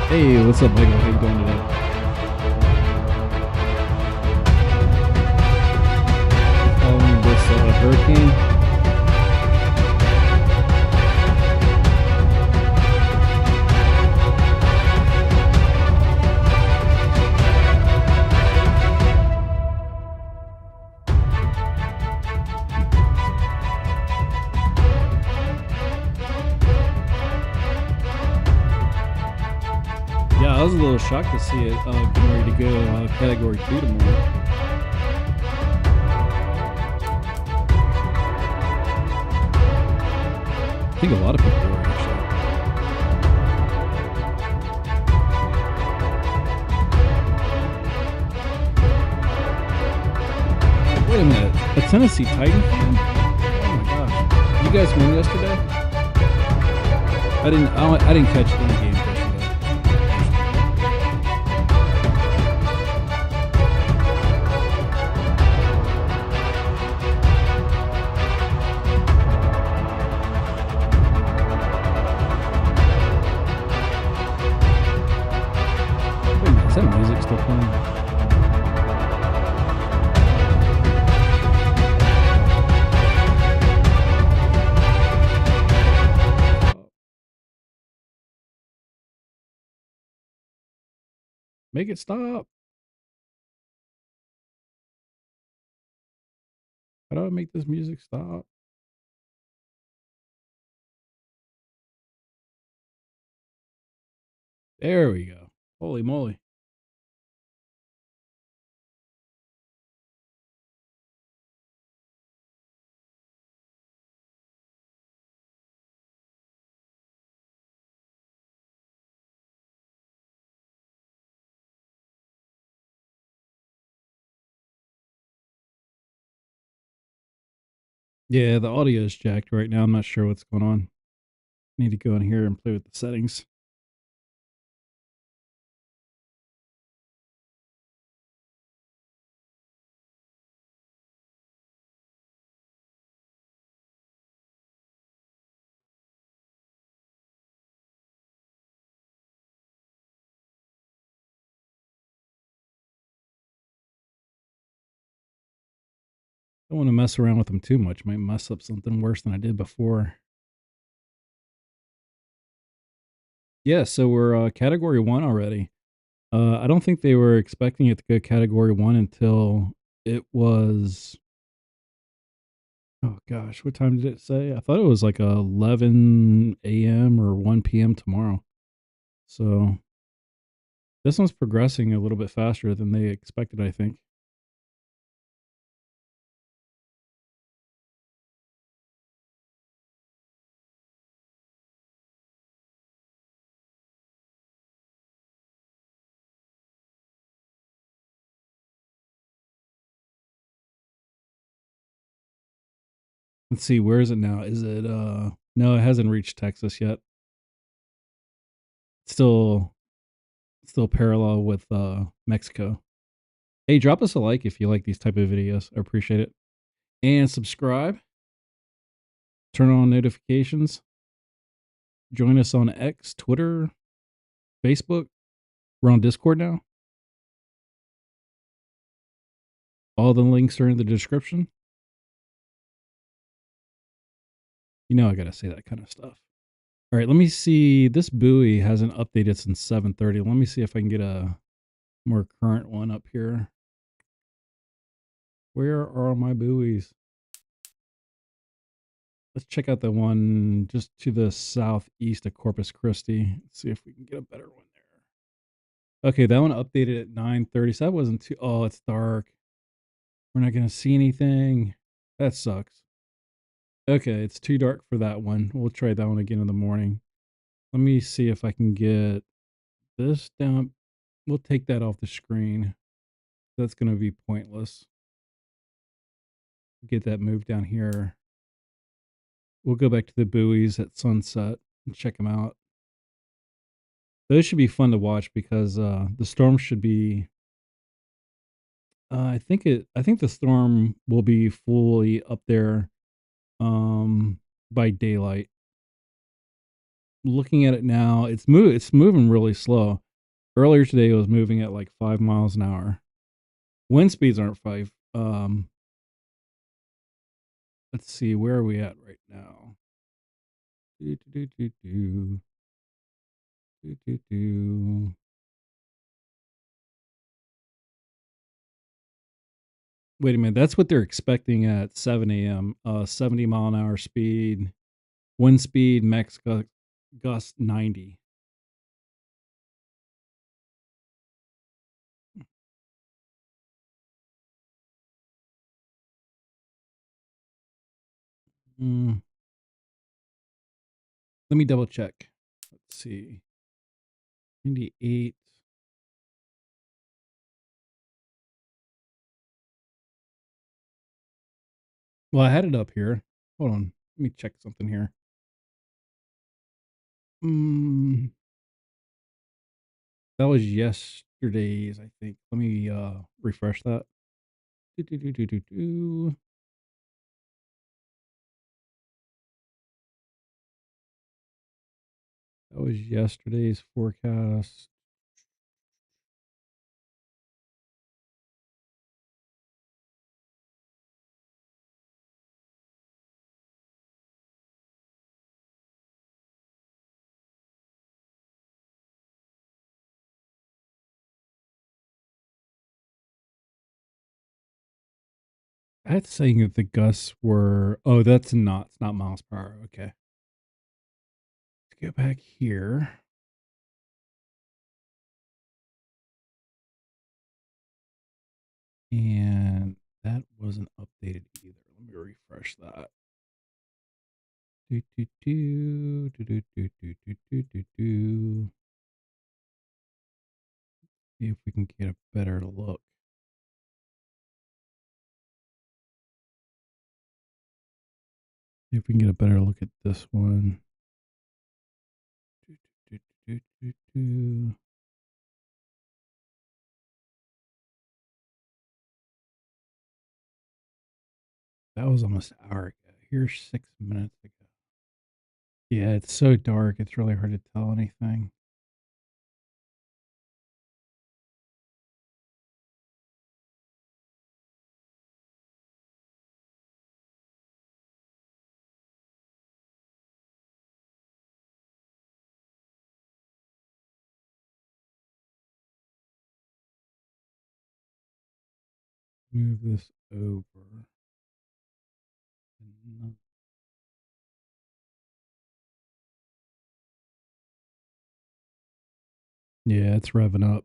Hey, what's up, Michael? How you doing today? Following this hurricane. Yeah, I was a little shocked to see it getting ready to go Category 2 tomorrow. I think a lot of people were actually. Wait a minute, a Tennessee Titan fan? Oh my gosh! Did you guys win yesterday? I didn't catch any games yesterday. Wait a minute, is that music still playing? Make it stop. How do I make this music stop? There we go. Holy moly. Yeah, the audio is jacked right now. I'm not sure what's going on. Need to go in here and play with the settings. Don't want to mess around with them too much. Might mess up something worse than I did before. Yeah, so we're category 1 already. I don't think they were expecting it to go category 1 until it was, oh gosh, what time did it say? I thought it was like 11 a.m. or 1 p.m. tomorrow. So this one's progressing a little bit faster than they expected, I think. Let's see, where is it now? Is it no, it hasn't reached Texas yet. It's still parallel with Mexico. Hey, drop us a like if you like these type of videos. I appreciate it. And subscribe, turn on notifications, join us on X, Twitter, Facebook. We're on Discord now. All the links are in the description. You know I gotta say that kind of stuff. All right, let me see. This buoy hasn't updated since 7:30. Let me see if I can get a more current one up here. Where are my buoys? Let's check out the one just to the southeast of Corpus Christi. Let's see if we can get a better one there. Okay, that one updated at 9:30. So that wasn't too. Oh, it's dark. We're not gonna see anything. That sucks. Okay, it's too dark for that one. We'll try that one again in the morning. Let me see if I can get this down. We'll take that off the screen. That's gonna be pointless. Get that moved down here. We'll go back to the buoys at sunset and check them out. Those should be fun to watch because the storm should be. I think the storm will be fully up there by daylight. looking at it now, it's moving really slow. Earlier today, it was moving at like 5 miles an hour. Wind speeds aren't 5. Let's see, where are we at right now? Do, do, do, do, do, do, do. Wait a minute, that's what they're expecting at 7 a.m. 70-mile-an-hour speed, wind speed, max gust 90. Mm, let me double check. Let's see. 98. Well, I had it up here. Hold on. Let me check something here. Mm, that was yesterday's, I think. Let me refresh that. Do, do, do, do, do, do. That was yesterday's forecast. That's saying that the gusts were. Oh, that's not. It's not miles per hour. Okay. Let's go back here. And that wasn't updated either. Let me refresh that. Do, do, do, do, do, do, do, do, do, do, do. See if we can get a better look. See if we can get a better look at this one. Do, do, do, do, do, do. That was almost an hour ago. Here's 6 minutes ago. Yeah, it's so dark. It's really hard to tell anything. Move this over. Yeah, it's revving up.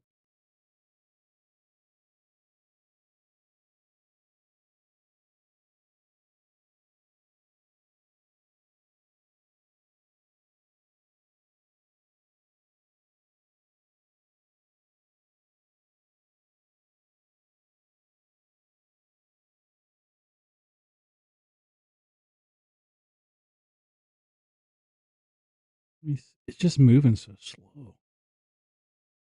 It's just moving so slow,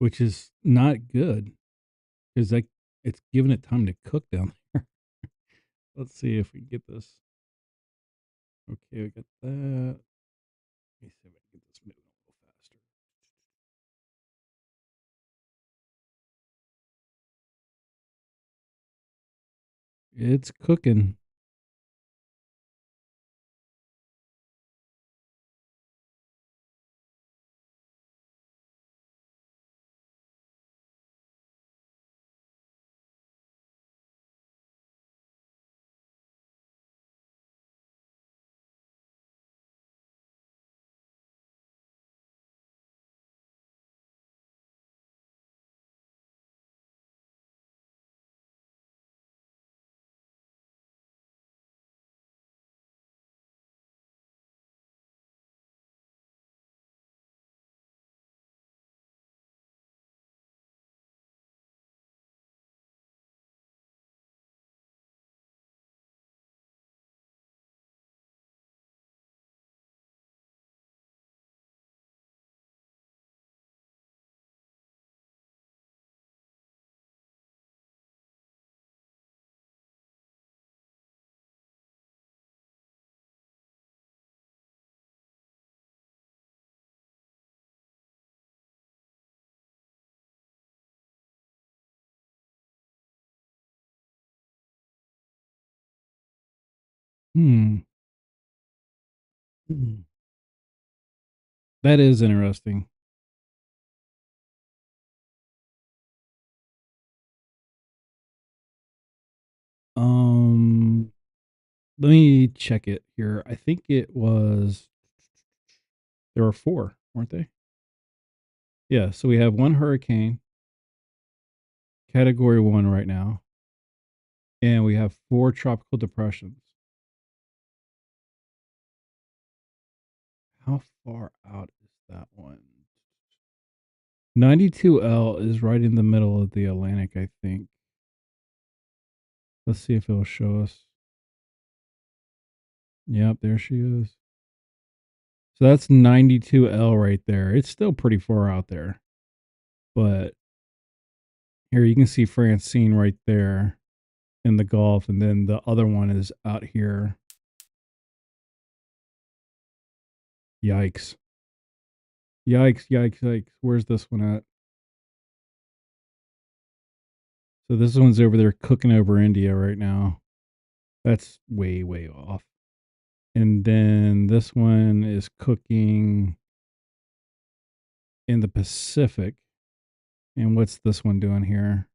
which is not good because it's giving it time to cook down there. Let's see if we can get this. Okay, we got that. Let me see if I can get this moving a little faster. It's cooking. Hmm. Hmm. That is interesting. Um, Let me check it here. I think it was there were 4, weren't they? Yeah, so we have 1 hurricane, Category 1 right now, and we have 4 tropical depressions. How far out is that one? 92L is right in the middle of the Atlantic, I think. Let's see if it'll show us. Yep, there she is. So that's 92L right there. It's still pretty far out there. But here you can see Francine right there in the Gulf, and then the other one is out here. Yikes. Yikes, yikes, yikes. Where's this one at? So this one's over there cooking over India right now. That's way, way off. And then this one is cooking in the Pacific. And what's this one doing here?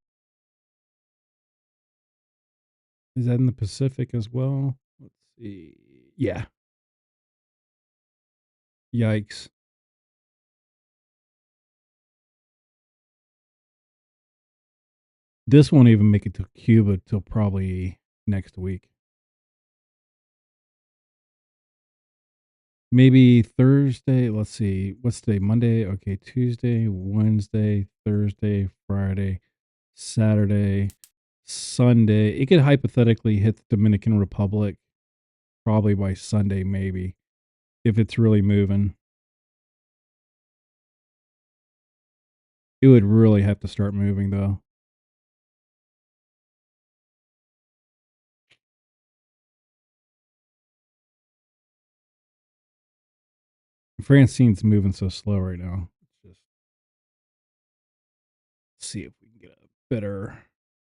Is that in the Pacific as well? Let's see. Yeah. Yikes. This won't even make it to Cuba till probably next week. Maybe Thursday. Let's see. What's today? Monday. Okay. Tuesday, Wednesday, Thursday, Friday, Saturday, Sunday. It could hypothetically hit the Dominican Republic probably by Sunday, maybe, if it's really moving. It would really have to start moving, though. Francine's moving so slow right now. Let's just see if we can get a better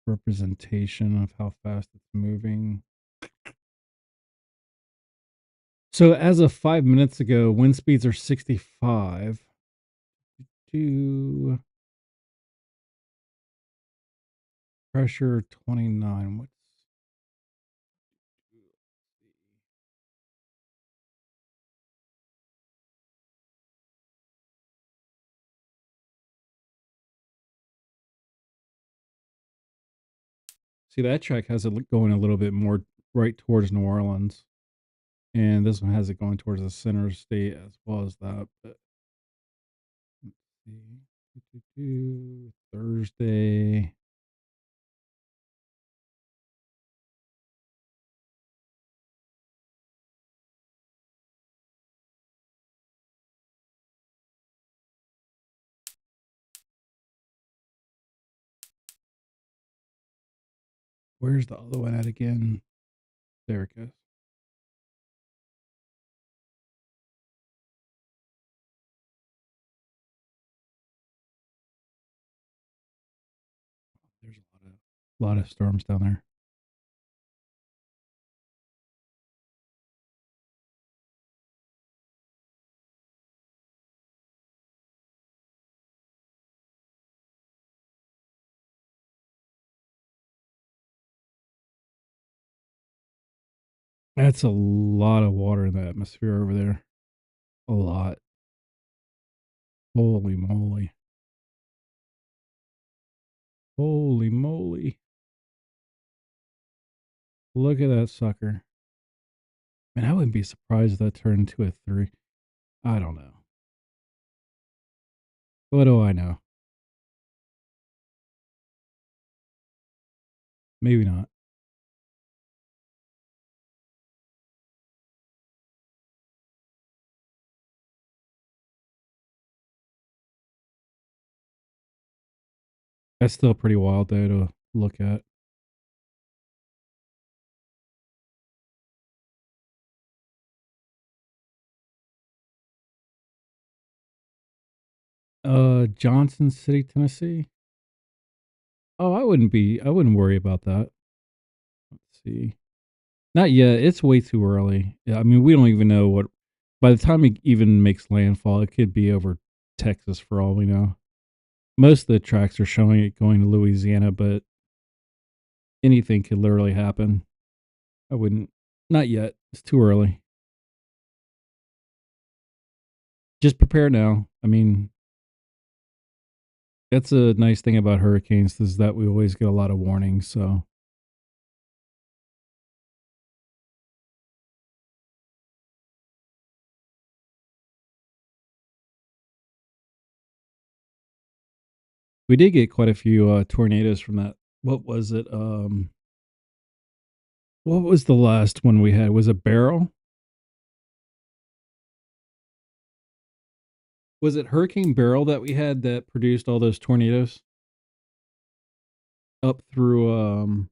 representation of how fast it's moving. So as of 5 minutes ago, wind speeds are 65 to pressure 29. What's see that track has it going a little bit more right towards New Orleans, and this one has it going towards the center state as well as that. But let's see. Thursday. Where's the other one at again? There it goes. There's a lot of storms down there. That's a lot of water in the atmosphere over there. A lot. Holy moly. Holy moly. Look at that sucker. Man, I wouldn't be surprised if that turned into a 3. I don't know. What do I know? Maybe not. That's still pretty wild though to look at. Johnson City, Tennessee. Oh, I wouldn't worry about that. Let's see. Not yet, it's way too early. Yeah, I mean, we don't even know what by the time it even makes landfall, it could be over Texas for all we know. Most of the tracks are showing it going to Louisiana, but anything could literally happen. I wouldn't not yet, it's too early. Just prepare now. I mean, that's a nice thing about hurricanes is that we always get a lot of warnings, so we did get quite a few, tornadoes from that. What was it? What was the last one we had? Was it Beryl? Was it Hurricane Beryl that we had that produced all those tornadoes up through,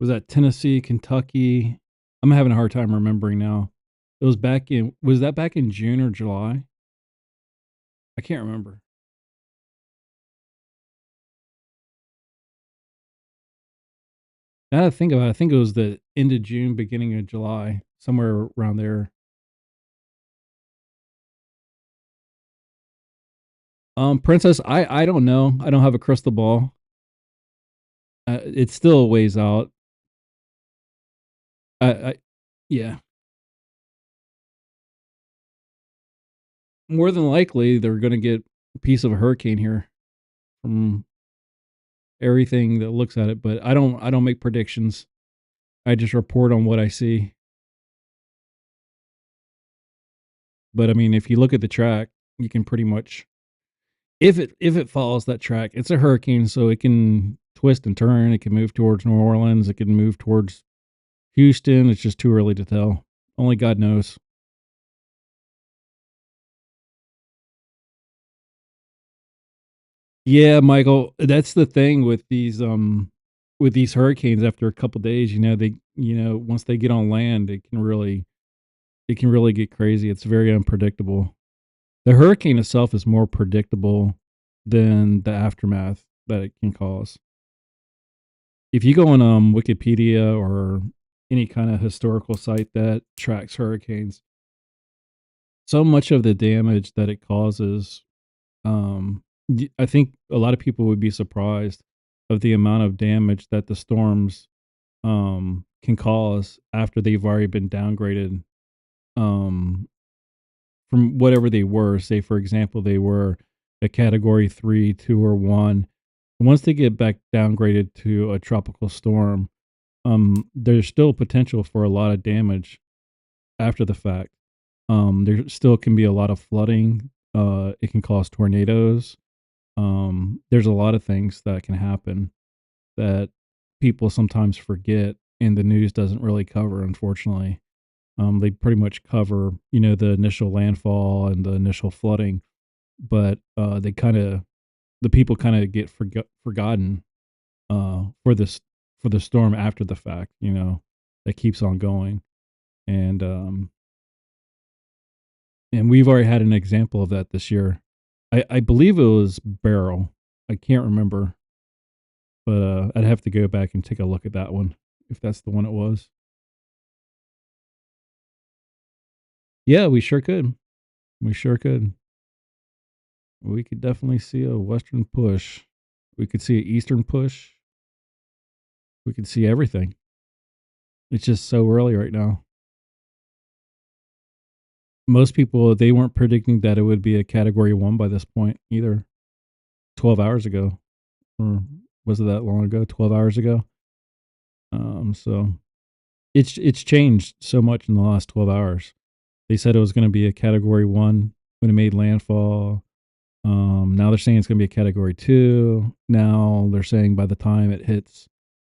was that Tennessee, Kentucky? I'm having a hard time remembering now. It was back in was that back in June or July? I can't remember. Now that I think about it, I think it was the end of June, beginning of July, somewhere around there. Princess, I don't know. I don't have a crystal ball. It's still a ways out. I yeah. More than likely, they're gonna get a piece of a hurricane here from everything that looks at it, but I don't make predictions. I just report on what I see. But I mean, if you look at the track, you can pretty much if it follows that track, it's a hurricane, so it can twist and turn. It can move towards New Orleans. It can move towards Houston. It's just too early to tell. Only God knows. Yeah, Michael, that's the thing with these hurricanes after a couple days, once they get on land, it can really get crazy. It's very unpredictable. The hurricane itself is more predictable than the aftermath that it can cause. If you go on Wikipedia or any kind of historical site that tracks hurricanes, so much of the damage that it causes, I think a lot of people would be surprised of the amount of damage that the storms can cause after they've already been downgraded um, from whatever they were. Say, for example, they were a category 3, 2, or 1. Once they get back downgraded to a tropical storm, there's still potential for a lot of damage after the fact. There still can be a lot of flooding. It can cause tornadoes. There's a lot of things that can happen that people sometimes forget and the news doesn't really cover, unfortunately. They pretty much cover, the initial landfall and the initial flooding, but the people kind of get forgotten for this for the storm after the fact, that keeps on going. And and we've already had an example of that this year. I believe it was Beryl. I can't remember, but I'd have to go back and take a look at that one if that's the one it was. Yeah, we sure could. We sure could. We could definitely see a western push. We could see an eastern push. We could see everything. It's just so early right now. Most people they weren't predicting that it would be a category 1 by this point either. 12 hours ago, or was it that long ago? 12 hours ago. So it's changed so much in the last 12 hours. They said it was going to be a category 1 when it made landfall. Now they're saying it's going to be a category 2. Now they're saying by the time it hits,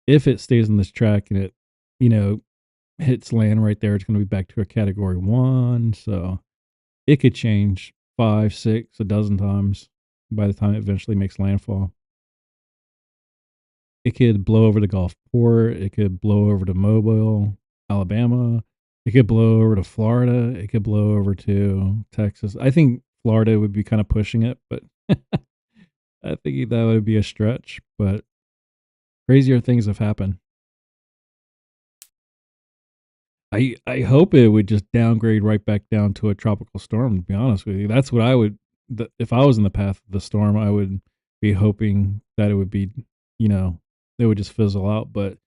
if it stays on this track and it, you know, hits land right there, it's going to be back to a category 1. So it could change 5, 6, a dozen times by the time it eventually makes landfall. It could blow over the Gulfport. It could blow over to Mobile, Alabama. It could blow over to Florida. It could blow over to Texas. I think Florida would be kind of pushing it, but I think that would be a stretch. But Crazier things have happened. I hope it would just downgrade right back down to a tropical storm, to be honest with you. That's what I would if I was in the path of the storm, I would be hoping that it would be, you know, it would just fizzle out, but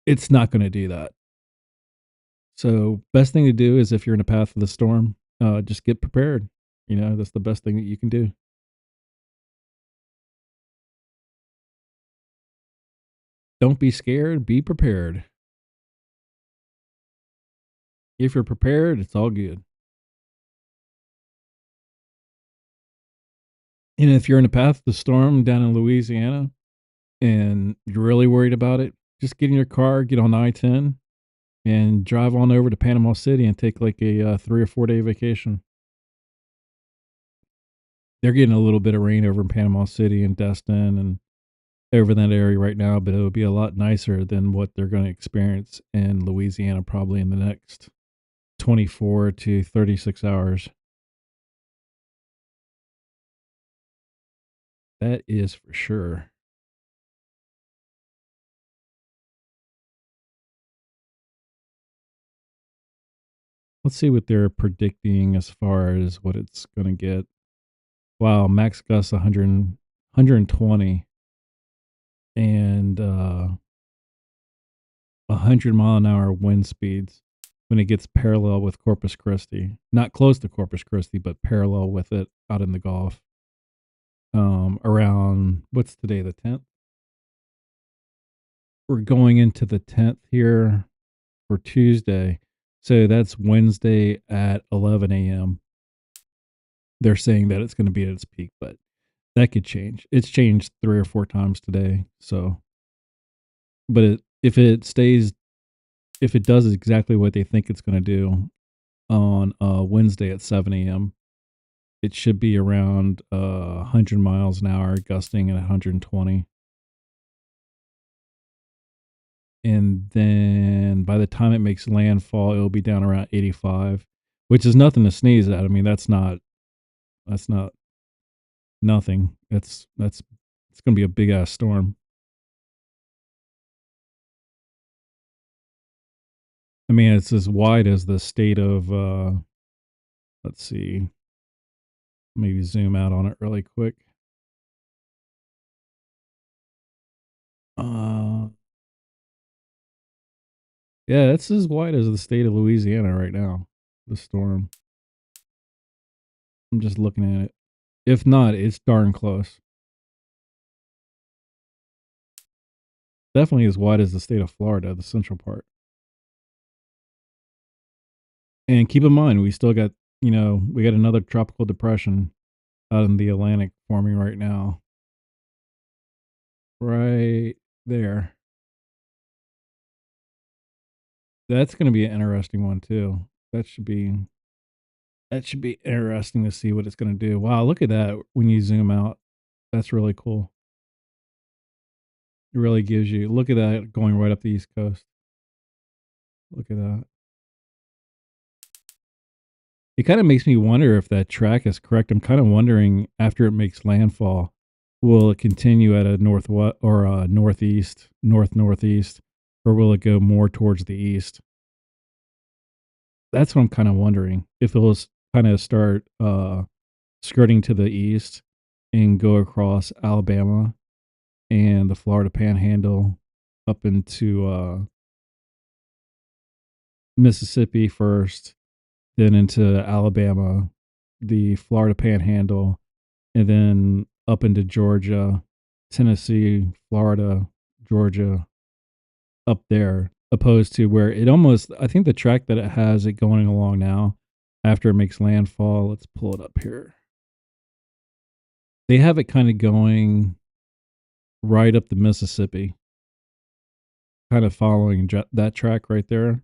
it's not gonna do that. So, best thing to do is if you're in the path of the storm, just get prepared. You know, that's the best thing that you can do. Don't be scared, be prepared. If you're prepared, it's all good. And if you're in the path of the storm down in Louisiana and you're really worried about it, just get in your car, get on I-10, and drive on over to Panama City and take like a 3 or 4 day vacation. They're getting a little bit of rain over in Panama City and Destin and over that area right now, but it'll be a lot nicer than what they're going to experience in Louisiana probably in the next 24 to 36 hours. That is for sure. Let's see what they're predicting as far as what it's going to get. Wow, max gust 120 and 100-mile-an-hour wind speeds when it gets parallel with Corpus Christi. Not close to Corpus Christi, but parallel with it out in the Gulf. Around what's today, the 10th? We're going into the 10th here for Tuesday. So that's Wednesday at 11 a.m. They're saying that it's going to be at its peak, but that could change. It's changed 3 or 4 times today. So, but if it does exactly what they think it's going to do on Wednesday at 7 a.m., it should be around 100 miles an hour, gusting at 120. And then by the time it makes landfall, it'll be down around 85, which is nothing to sneeze at. I mean, that's not nothing. It's going to be a big ass storm. I mean, it's as wide as the state of let's see, maybe zoom out on it really quick. Uh yeah, it's as wide as the state of Louisiana right now. The storm. I'm just looking at it. If not, it's darn close. Definitely as wide as the state of Florida, the central part. And keep in mind, we still got, we got another tropical depression out in the Atlantic forming right now. Right there. That's going to be an interesting one too. That should be that should be interesting to see what it's going to do. Wow, look at that when you zoom out. That's really cool. It really gives you look at that going right up the East Coast. Look at that. It kind of makes me wonder if that track is correct. I'm kind of wondering after it makes landfall, will it continue at a northwest or a northeast, northeast, or will it go more towards the east? That's what I'm kind of wondering. If it will kind of start skirting to the east and go across Alabama and the Florida Panhandle up into Mississippi first, then into Alabama, the Florida Panhandle, and then up into Georgia, Tennessee, Florida, Georgia, up there, opposed to where it almost, I think the track that it has it going along now after it makes landfall, let's pull it up here. They have it kind of going right up the Mississippi, kind of following that track right there.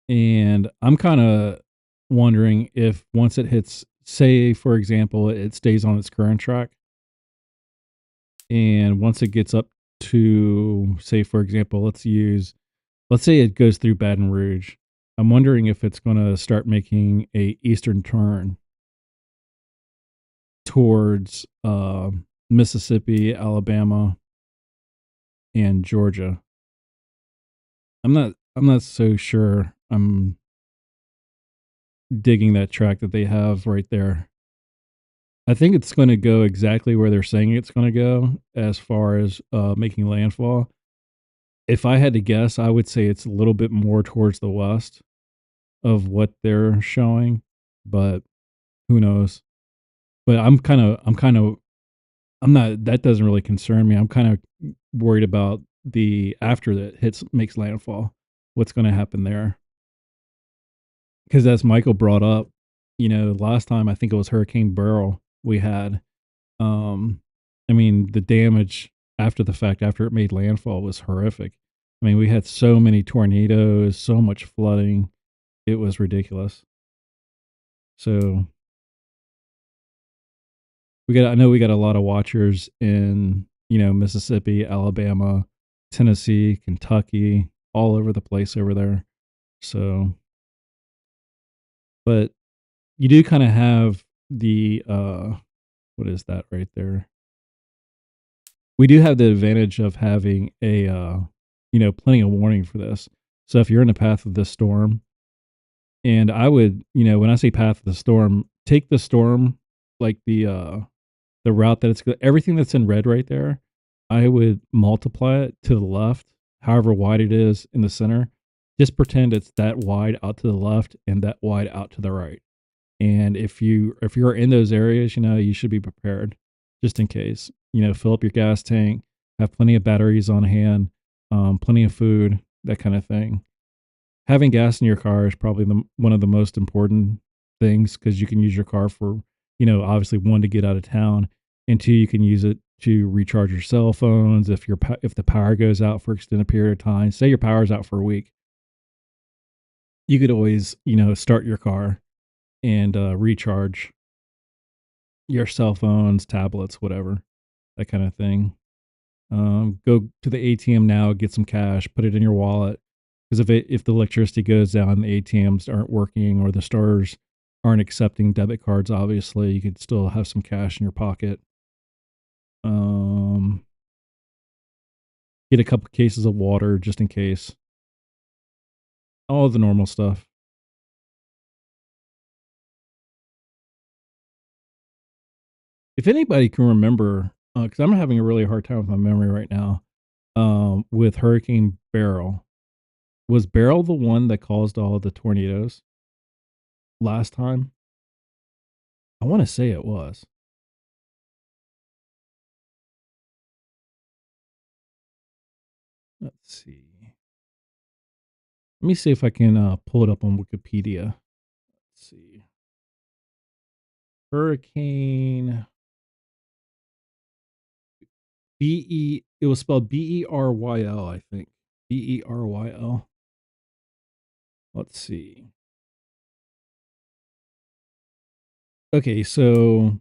And I'm kind of wondering if once it hits, say, for example, it stays on its current track, and once it gets up to, say, for example, let's say it goes through Baton Rouge. I'm wondering if it's going to start making a eastern turn towards Mississippi, Alabama, and Georgia. I'm not so sure I'm digging that track that they have right there. I think it's gonna go exactly where they're saying it's gonna go as far as, making landfall. If I had to guess, I would say it's a little bit more towards the west of what they're showing, but who knows? But I'm not that doesn't really concern me. I'm kinda worried about the after that hits makes landfall, what's gonna happen there? Because as Michael brought up, last time I think it was Hurricane Beryl we had, um, I mean, the damage after the fact, after it made landfall was horrific. I mean, we had so many tornadoes, so much flooding, it was ridiculous. So, I know we got a lot of watchers in, Mississippi, Alabama, Tennessee, Kentucky, all over the place over there. So, but you do kinda have the, what is that right there? We do have the advantage of having plenty of warning for this. So if you're in the path of this storm, and I would, when I say path of the storm, take the storm, like the route that everything that's in red right there, I would multiply it to the left, however wide it is in the center. Just pretend it's that wide out to the left and that wide out to the right. And if you're in those areas, you should be prepared just in case. Fill up your gas tank, have plenty of batteries on hand, plenty of food, that kind of thing. Having gas in your car is probably one of the most important things because you can use your car for, obviously one to get out of town, and two you can use it to recharge your cell phones if the power goes out for extended period of time. Say your power's out for a week, you could always start your car and recharge your cell phones, tablets, whatever, that kind of thing. Go to the ATM now, get some cash, put it in your wallet. Because if the electricity goes down, the ATMs aren't working, or the stores aren't accepting debit cards, obviously, you could still have some cash in your pocket. Um, get a couple cases of water just in case. All the normal stuff. If anybody can remember, because I'm having a really hard time with my memory right now, with Hurricane Beryl. Was Beryl the one that caused all the tornadoes last time? I wanna say it was. Let's see. Let me see if I can, pull it up on Wikipedia. Let's see. Hurricane it was spelled Beryl, I think. Beryl. Let's see. Okay, so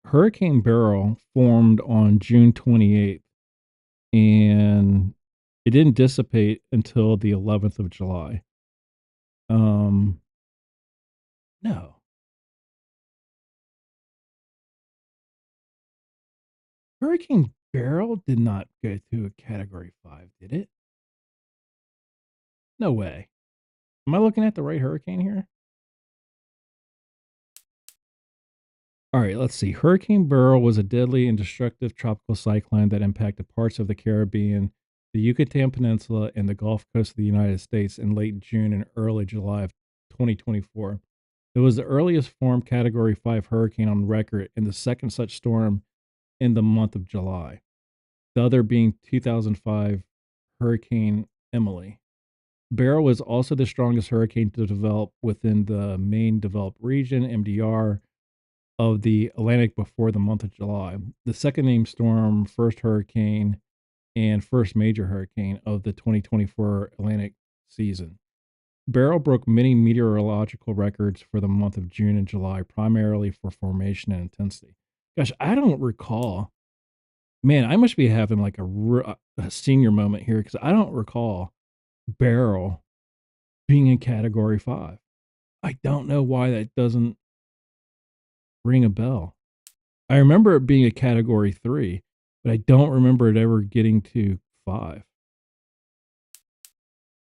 Hurricane Beryl formed on June 28th, and it didn't dissipate until the 11th of July. Um, no. Hurricane Beryl did not go to a Category 5, did it? No way. Am I looking at the right hurricane here? All right, let's see. Hurricane Beryl was a deadly and destructive tropical cyclone that impacted parts of the Caribbean, the Yucatan Peninsula, and the Gulf Coast of the United States in late June and early July of 2024. It was the earliest formed Category 5 hurricane on record and the second such storm in the month of July, the other being 2005 Hurricane Emily. Beryl was also the strongest hurricane to develop within the main developed region, MDR, of the Atlantic before the month of July. The second named storm, first hurricane, and first major hurricane of the 2024 Atlantic season. Beryl broke many meteorological records for the month of June and July, primarily for formation and intensity. Gosh, I don't recall. Man, I must be having like a senior moment here because I don't recall Beryl being in Category 5. I don't know why that doesn't ring a bell. I remember it being a category 3, but I don't remember it ever getting to 5.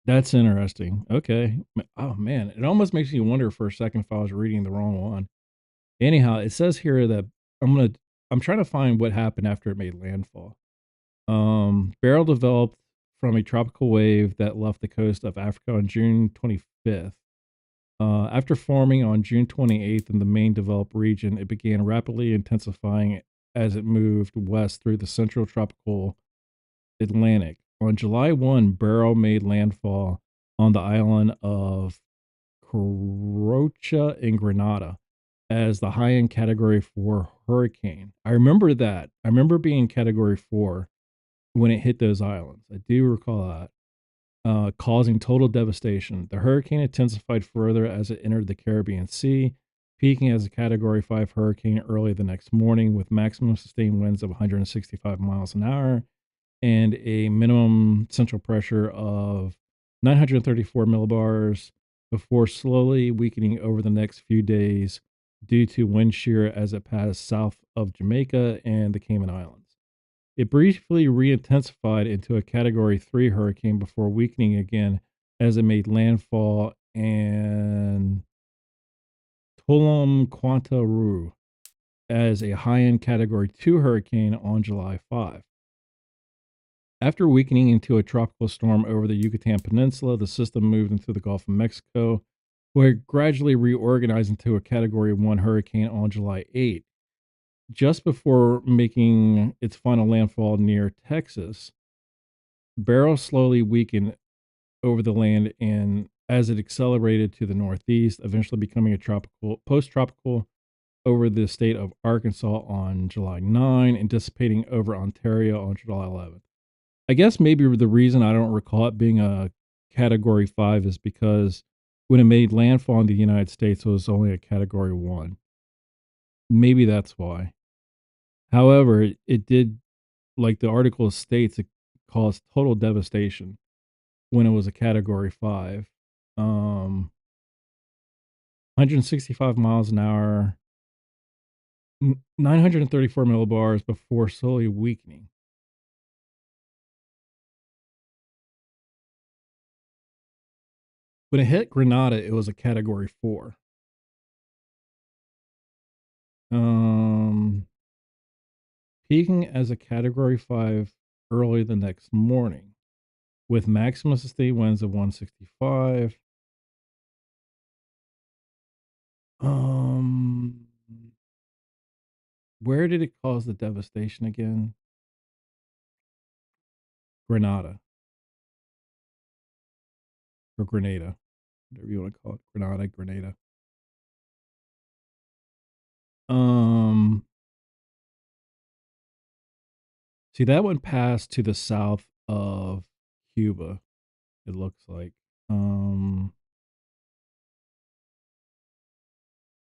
That's interesting. Okay. Oh, man, it almost makes me wonder for a second if I was reading the wrong one. Anyhow, it says here that I'm gonna I'm trying to find what happened after it made landfall. Beryl developed from a tropical wave that left the coast of Africa on June 25th. After forming on June 28th in the main developed region, it began rapidly intensifying as it moved west through the central tropical Atlantic. On July 1, Beryl made landfall on the island of Crocha in Grenada as the high end category 4 hurricane. I remember that. I remember being category 4 when it hit those islands. I do recall that. Causing total devastation. The hurricane intensified further as it entered the Caribbean Sea, peaking as a Category 5 hurricane early the next morning with maximum sustained winds of 165 miles an hour and a minimum central pressure of 934 millibars before slowly weakening over the next few days due to wind shear as it passed south of Jamaica and the Cayman Islands. It briefly re-intensified into a Category 3 hurricane before weakening again as it made landfall and Tulum Quanta Roo as a high-end Category 2 hurricane on July 5. After weakening into a tropical storm over the Yucatan Peninsula, the system moved into the Gulf of Mexico, where it gradually reorganized into a Category 1 hurricane on July 8. Just before making its final landfall near Texas, Beryl slowly weakened over the land and as it accelerated to the northeast, eventually becoming a tropical post-tropical over the state of Arkansas on July 9 and dissipating over Ontario on July 11th. I guess maybe the reason I don't recall it being a category 5 is because when it made landfall in the United States, it was only a category 1. Maybe that's why. However, it did, like the article states, it caused total devastation when it was a category 5. 165 miles an hour, 934 millibars before slowly weakening. When it hit Grenada, it was a category 4. Um, Peaking as a category 5 early the next morning with maximum sustained winds of 165. Um, where did it cause the devastation again? Grenada or Grenada, whatever you want to call it. Grenada, Grenada. Um, See that one passed to the south of Cuba. It looks like. Um,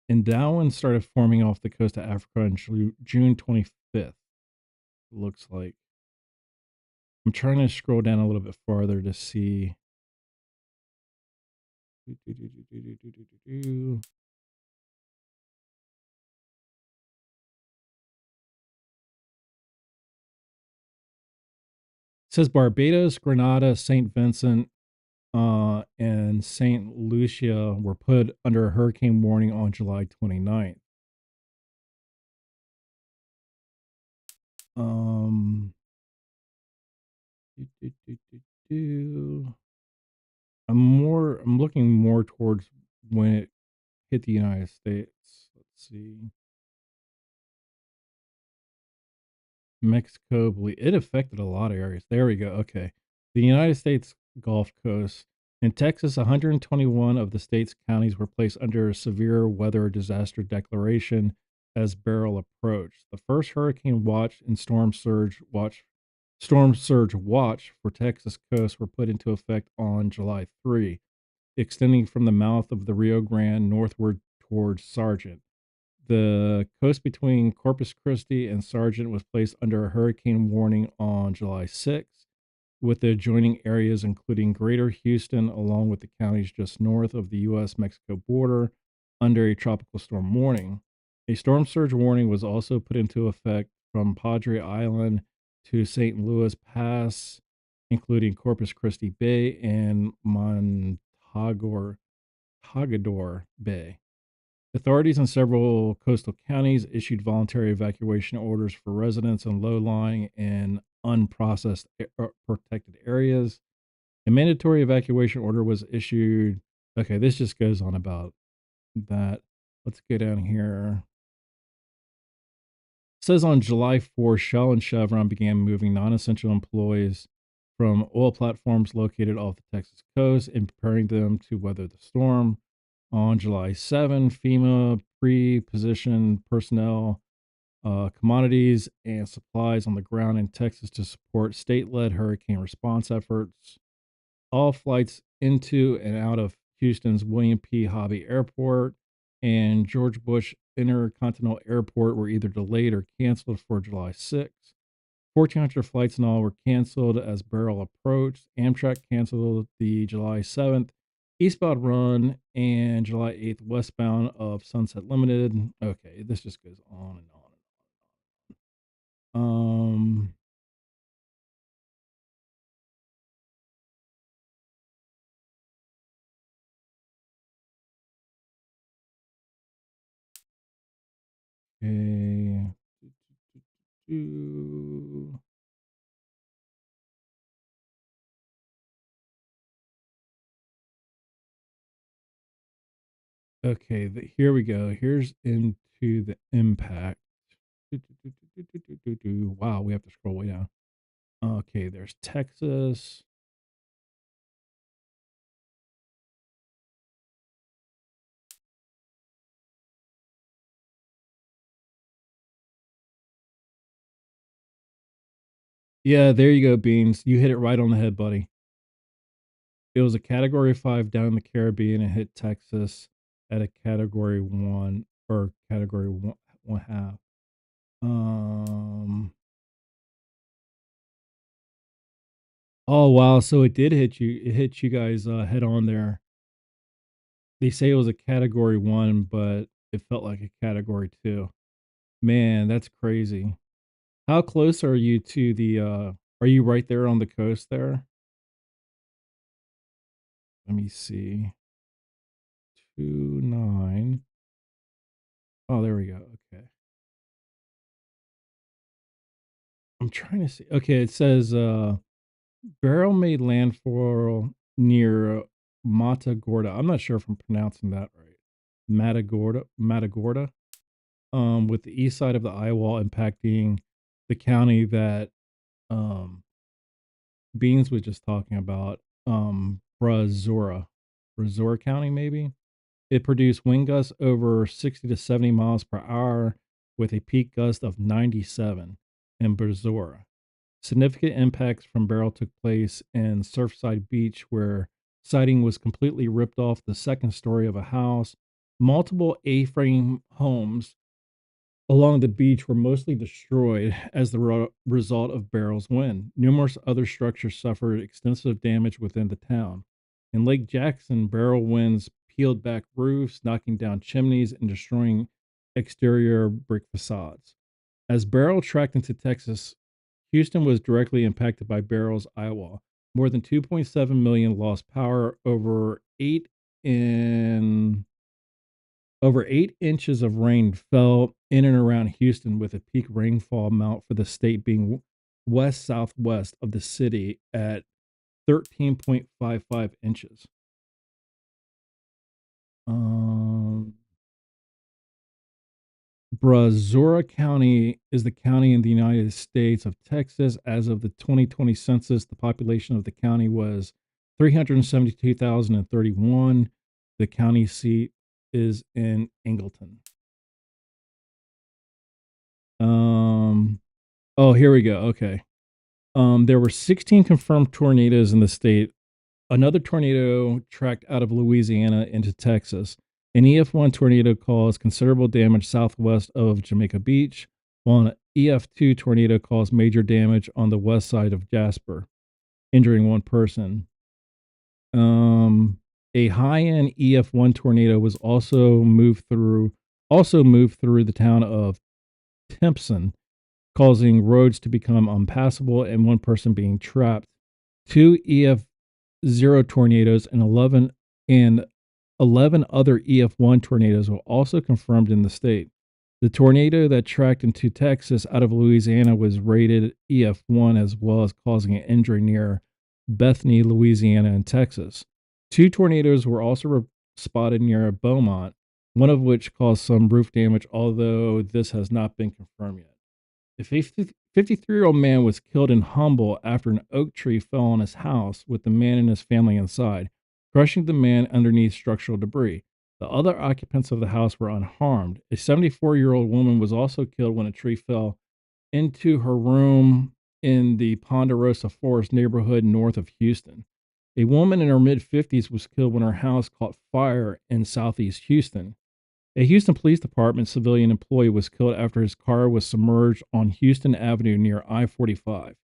and that one started forming off the coast of Africa on June 25th. It looks like. I'm trying to scroll down a little bit farther to see. It says Barbados, Grenada, St. Vincent, and St. Lucia were put under a hurricane warning on July 29th. Um, do, do, do, do, do. I'm looking more towards when it hit the United States. Let's see. Mexico, it affected a lot of areas. There we go. Okay. The United States Gulf Coast. In Texas, 121 of the state's counties were placed under a severe weather disaster declaration as Beryl approached. The first hurricane watch and storm surge watch for Texas coast were put into effect on July 3, extending from the mouth of the Rio Grande northward towards Sargent. The coast between Corpus Christi and Sargent was placed under a hurricane warning on July 6th, with the adjoining areas including Greater Houston, along with the counties just north of the U.S. Mexico border, under a tropical storm warning. A storm surge warning was also put into effect from Padre Island to St. Louis Pass, including Corpus Christi Bay and Montagor Bay. Authorities in several coastal counties issued voluntary evacuation orders for residents in low-lying and unprocessed protected areas. A mandatory evacuation order was issued. Okay, this just goes on about that. Let's go down here. It says on July 4th, Shell and Chevron began moving non essential employees from oil platforms located off the Texas coast and preparing them to weather the storm. On July 7th, FEMA pre positioned personnel, commodities, and supplies on the ground in Texas to support state led hurricane response efforts. All flights into and out of Houston's William P. Hobby Airport and George Bush Intercontinental Airport were either delayed or canceled for July 6th. 1,400 flights in all were canceled as Beryl approached. Amtrak canceled the July 7th eastbound run and July 8th westbound of Sunset Limited. Okay, this just goes on and on and on. Okay. Okay, here we go. Here's into the impact. Wow, we have to scroll way down. Okay, there's Texas. Yeah, there you go, Beans. You hit it right on the head, buddy. It was a category 5 down in the Caribbean and hit Texas at a category 1 or category 1 half. Um Oh wow, so it did hit you. It hit you guys head on there. They say it was a category 1, but it felt like a category 2. Man, that's crazy. How close are you to the are you right there on the coast there? Let me see. 29. Oh, there we go. Okay. I'm trying to see. Okay, it says Beryl made landfall near Matagorda. I'm not sure if I'm pronouncing that right. Matagorda. With the east side of the eye wall impacting the county that um Beans was just talking about, Brazoria County, maybe. It produced wind gusts over 60 to 70 miles per hour with a peak gust of 97 in Brazoria. Significant impacts from Beryl took place in Surfside Beach, where siding was completely ripped off the second story of a house. Multiple A frame homes along the beach were mostly destroyed as the result of Beryl's wind. Numerous other structures suffered extensive damage within the town. In Lake Jackson, Beryl winds peeled back roofs, knocking down chimneys, and destroying exterior brick facades. As Beryl tracked into Texas, Houston was directly impacted by Beryl's eye wall. More than 2.7 million lost power, in over 8 inches of rain fell in and around Houston, with a peak rainfall amount for the state being west southwest of the city at 13.55 inches. Um, Brazoria County is the county in the United States of Texas. As of the 2020 census, the population of the county was 372,031. The county seat is in Angleton. Um, oh, here we go. Okay. There were 16 confirmed tornadoes in the state. Another tornado tracked out of Louisiana into Texas. An EF1 tornado caused considerable damage southwest of Jamaica Beach, while an EF2 tornado caused major damage on the west side of Jasper, injuring one person. A high end EF1 tornado was also moved through also moved through the town of Timpson, causing roads to become unpassable and one person being trapped. Two EF0 tornadoes and 11 other EF1 tornadoes were also confirmed in the state. The tornado that tracked into Texas out of Louisiana was rated EF1 as well as causing an injury near Bethany, Louisiana, and Texas. Two tornadoes were also spotted near Beaumont, one of which caused some roof damage, although this has not been confirmed yet. A 53-year-old man was killed in Humble after an oak tree fell on his house with the man and his family inside, crushing the man underneath structural debris. The other occupants of the house were unharmed. A 74-year-old woman was also killed when a tree fell into her room in the Ponderosa Forest neighborhood north of Houston. A woman in her mid 50s was killed when her house caught fire in southeast Houston. A Houston Police Department civilian employee was killed after his car was submerged on Houston Avenue near I 45.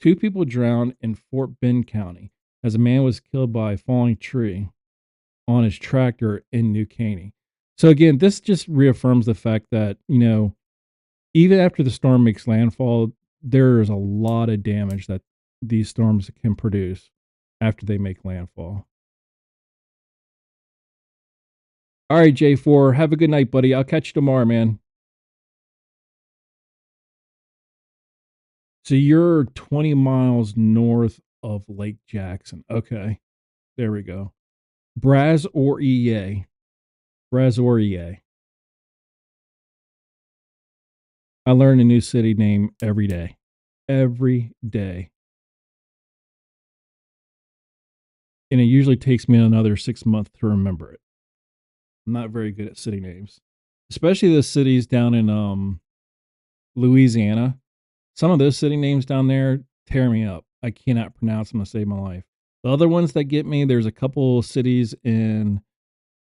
Two people drowned in Fort Bend County as a man was killed by a falling tree on his tractor in New Caney. So, again, this just reaffirms the fact that, even after the storm makes landfall, there is a lot of damage that these storms can produce after they make landfall. All right, J4, have a good night, buddy. I'll catch you tomorrow, man. So you're 20 miles north of Lake Jackson. Okay, there we go. Braz or EA? Braz or EA? I learn a new city name every day. Every day. And it usually takes me another 6 months to remember it. I'm not very good at city names, especially the cities down in Louisiana. Some of those city names down there tear me up. I cannot pronounce them to save my life. The other ones that get me, there's a couple cities in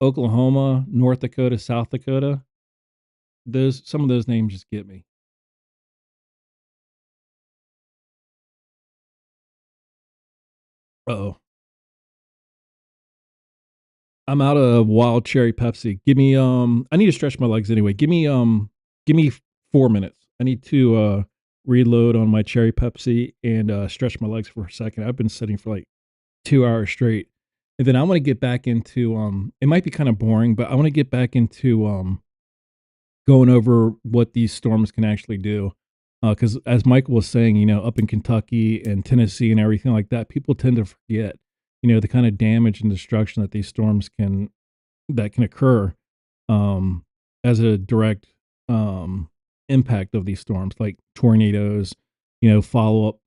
Oklahoma, North Dakota, South Dakota. Those some of those names just get me. Uh-oh. I'm out of wild cherry Pepsi. Give me I need to stretch my legs anyway. Give me 4 minutes. I need to reload on my cherry Pepsi and stretch my legs for a second. I've been sitting for like 2 hours straight. And then I want to get back into it might be kind of boring, but I want to get back into going over what these storms can actually do. Because as Michael was saying, up in Kentucky and Tennessee and everything like that, people tend to forget, the kind of damage and destruction that these storms can occur um, as a direct impact of these storms, like tornadoes, follow up,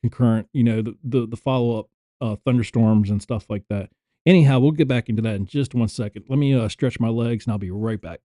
concurrent, the follow up thunderstorms and stuff like that. Anyhow, we'll get back into that in just 1 second. Let me stretch my legs and I'll be right back.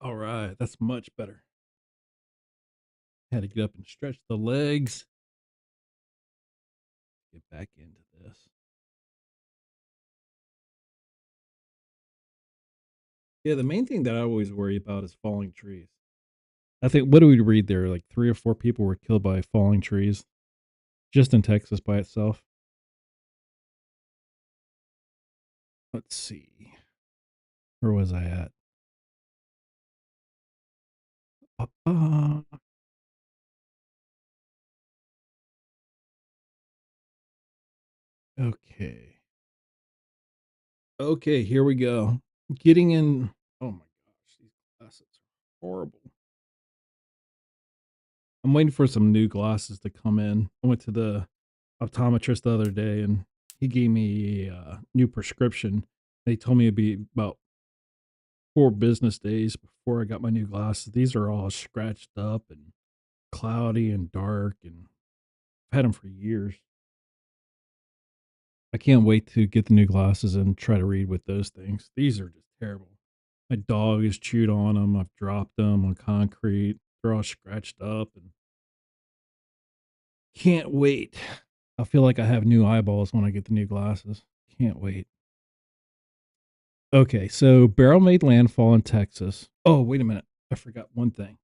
All right, that's much better. Had to get up and stretch the legs. Get back into this. Yeah, the main thing that I always worry about is falling trees. I think, what do we read there? Like 3 or 4 people were killed by falling trees just in Texas by itself. Let's see. Where was I at? Uh, okay. Okay, here we go. Getting in. Oh my gosh, these glasses are horrible. I'm waiting for some new glasses to come in. I went to the optometrist the other day and he gave me a new prescription. They told me it'd be about 4 business days before I got my new glasses. These are all scratched up and cloudy and dark, and I've had them for years. I can't wait to get the new glasses and try to read with those things. These are just terrible. My dog has chewed on them. I've dropped them on concrete. They're all scratched up and can't wait. I feel like I have new eyeballs when I get the new glasses. Can't wait. Okay, so Beryl made landfall in Texas. Oh, wait a minute. I forgot one thing.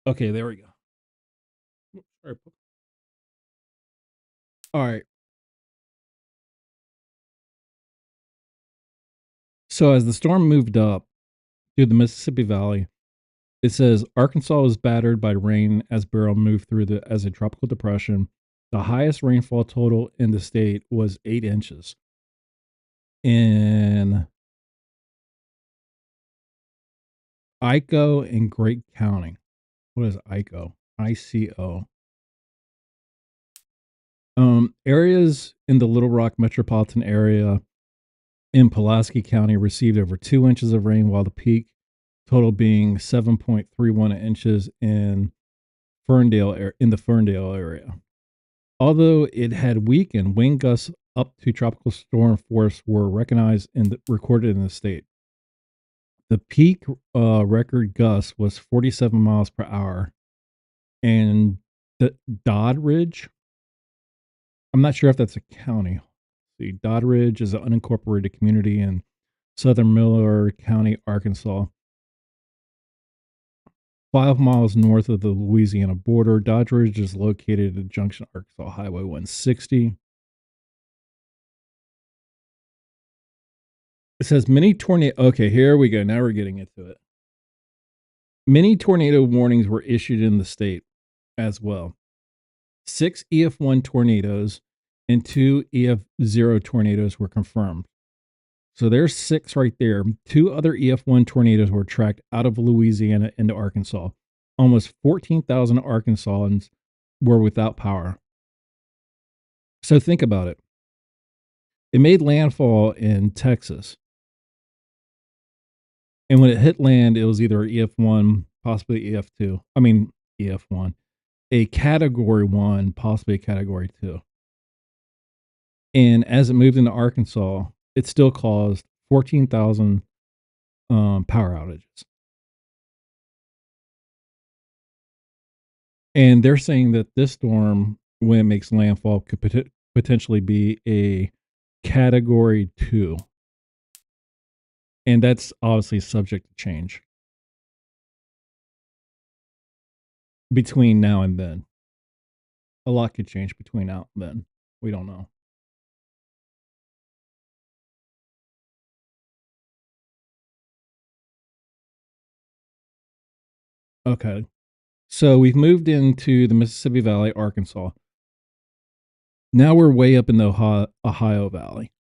Okay, there we go. Sorry. All right. So as the storm moved up through the Mississippi Valley, it says Arkansas was battered by rain as Beryl moved through the as a tropical depression. The highest rainfall total in the state was 8 inches. In Ico in Great County. What is Ico? ICO. Areas in the Little Rock metropolitan area in Pulaski County received over 2 inches of rain, while the peak total being 7.31 inches in the Ferndale area. Although it had weakened, wind gusts up to tropical storm force were recorded in the state. The peak record gust was 47 miles per hour, and the Doddridge. I'm not sure if that's a county. See, Doddridge is an unincorporated community in southern Miller County, Arkansas. 5 miles north of the Louisiana border, Doddridge is located at Junction, Arkansas Highway 160. It says many tornado. Okay, here we go. Now we're getting into it. Many tornado warnings were issued in the state as well. 6 EF1 tornadoes and 2 EF0 tornadoes were confirmed. So there's 6 right there. 2 other EF1 tornadoes were tracked out of Louisiana into Arkansas. Almost 14,000 Arkansans were without power. So think about it. It made landfall in Texas. And when it hit land, it was either EF1, possibly EF2. I mean, EF1, a Category 1, possibly a Category 2. And as it moved into Arkansas, it still caused 14,000 power outages. And they're saying that this storm, when it makes landfall, could potentially be a Category 2. And that's obviously subject to change between now and then. A lot could change between now and then. We don't know. Okay. So we've moved into the Mississippi Valley, Arkansas. Now we're way up in the Ohio Valley.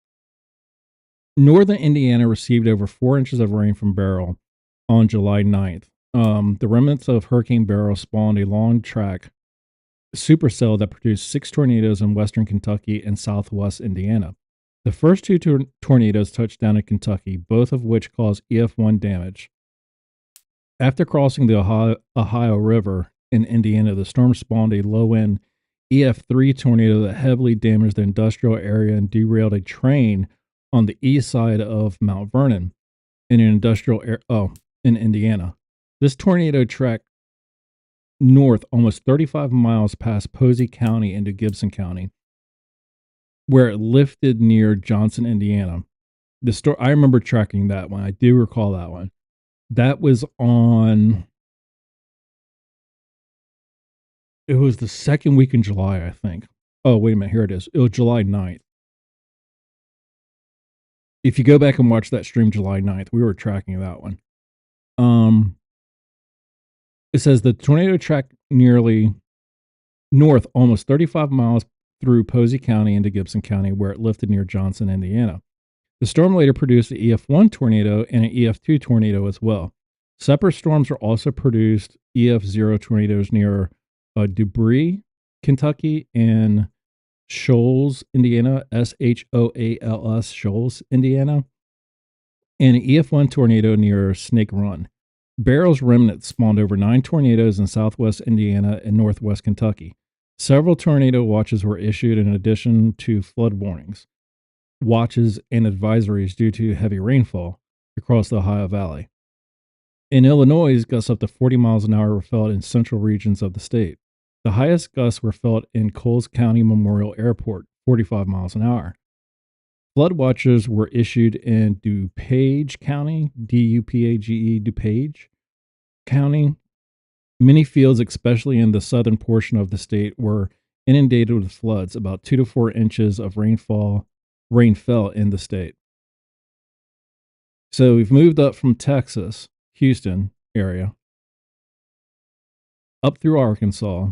Northern Indiana received over 4 inches of rain from Beryl on July 9th. The remnants of Hurricane Beryl spawned a long track supercell that produced 6 tornadoes in western Kentucky and southwest Indiana. The first two tornadoes touched down in Kentucky, both of which caused EF1 damage. After crossing the Ohio River in Indiana, the storm spawned a low end EF3 tornado that heavily damaged the industrial area and derailed a train on the east side of Mount Vernon in an industrial in Indiana. This tornado tracked north almost 35 miles past Posey County into Gibson County, where it lifted near Johnson, Indiana. I remember tracking that one. I do recall that one. That was on. It was the second week in July, I think. Oh, wait a minute. Here it is. It was July 9th. If you go back and watch that stream July 9th, we were tracking that one. It says the tornado tracked nearly north almost 35 miles through Posey County into Gibson County, where it lifted near Johnson, Indiana. The storm later produced an EF1 tornado and an EF2 tornado as well. Separate storms were also produced EF0 tornadoes near Debris, Kentucky, and Shoals, Indiana, Shoals, Shoals, Indiana, and an EF1 tornado near Snake Run. Beryl's remnants spawned over 9 tornadoes in southwest Indiana and northwest Kentucky. Several tornado watches were issued in addition to flood warnings, watches, and advisories due to heavy rainfall across the Ohio Valley. In Illinois, gusts up to 40 miles an hour were felt in central regions of the state. The highest gusts were felt in Coles County Memorial Airport, 45 miles an hour. Flood watches were issued in DuPage County, DuPage, DuPage County. Many fields, especially in the southern portion of the state, were inundated with floods. About 2 to 4 inches of rain fell in the state. So we've moved up from Texas, Houston area, up through Arkansas,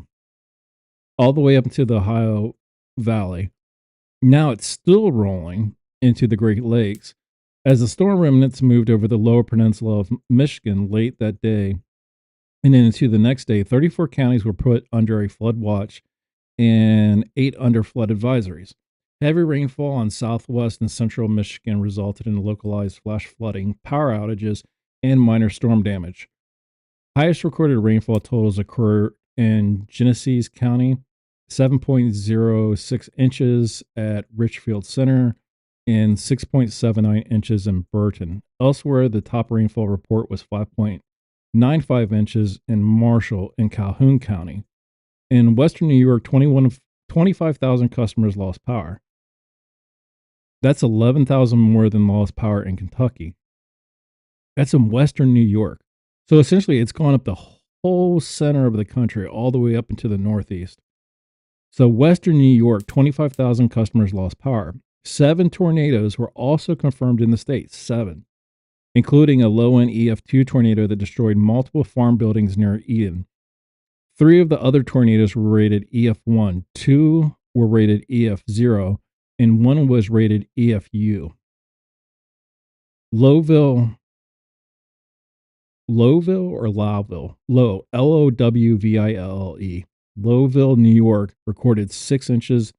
all the way up into the Ohio Valley. Now it's still rolling into the Great Lakes as the storm remnants moved over the lower peninsula of Michigan late that day and then into the next day. 34 counties were put under a flood watch and 8 under flood advisories. Heavy rainfall on southwest and central Michigan resulted in localized flash flooding, power outages, and minor storm damage. Highest recorded rainfall totals occur in Genesee County, 7.06 inches at Richfield Center and 6.79 inches in Burton. Elsewhere, the top rainfall report was 5.95 inches in Marshall and Calhoun County. In western New York, 25,000 customers lost power. That's 11,000 more than lost power in Kentucky. That's in western New York. So essentially, it's gone up the whole center of the country, all the way up into the northeast. So western New York, 25,000 customers lost power. 7 tornadoes were also confirmed in the state, 7, including a low-end EF2 tornado that destroyed multiple farm buildings near Eden. 3 of the other tornadoes were rated EF1, 2 were rated EF0, and 1 was rated EFU. Lowville or Lowville? Lowville. Lowville, New York, recorded 6 inches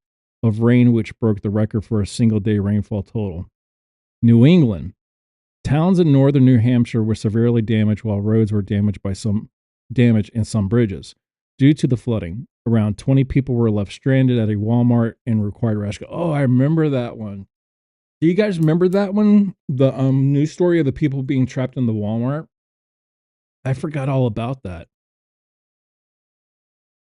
of rain, which broke the record for a single day rainfall total. New England. Towns in northern New Hampshire were severely damaged, while roads were damaged and some bridges. Due to the flooding, around 20 people were left stranded at a Walmart and required rescue. Oh, I remember that one. Do you guys remember that one? The news story of the people being trapped in the Walmart? I forgot all about that.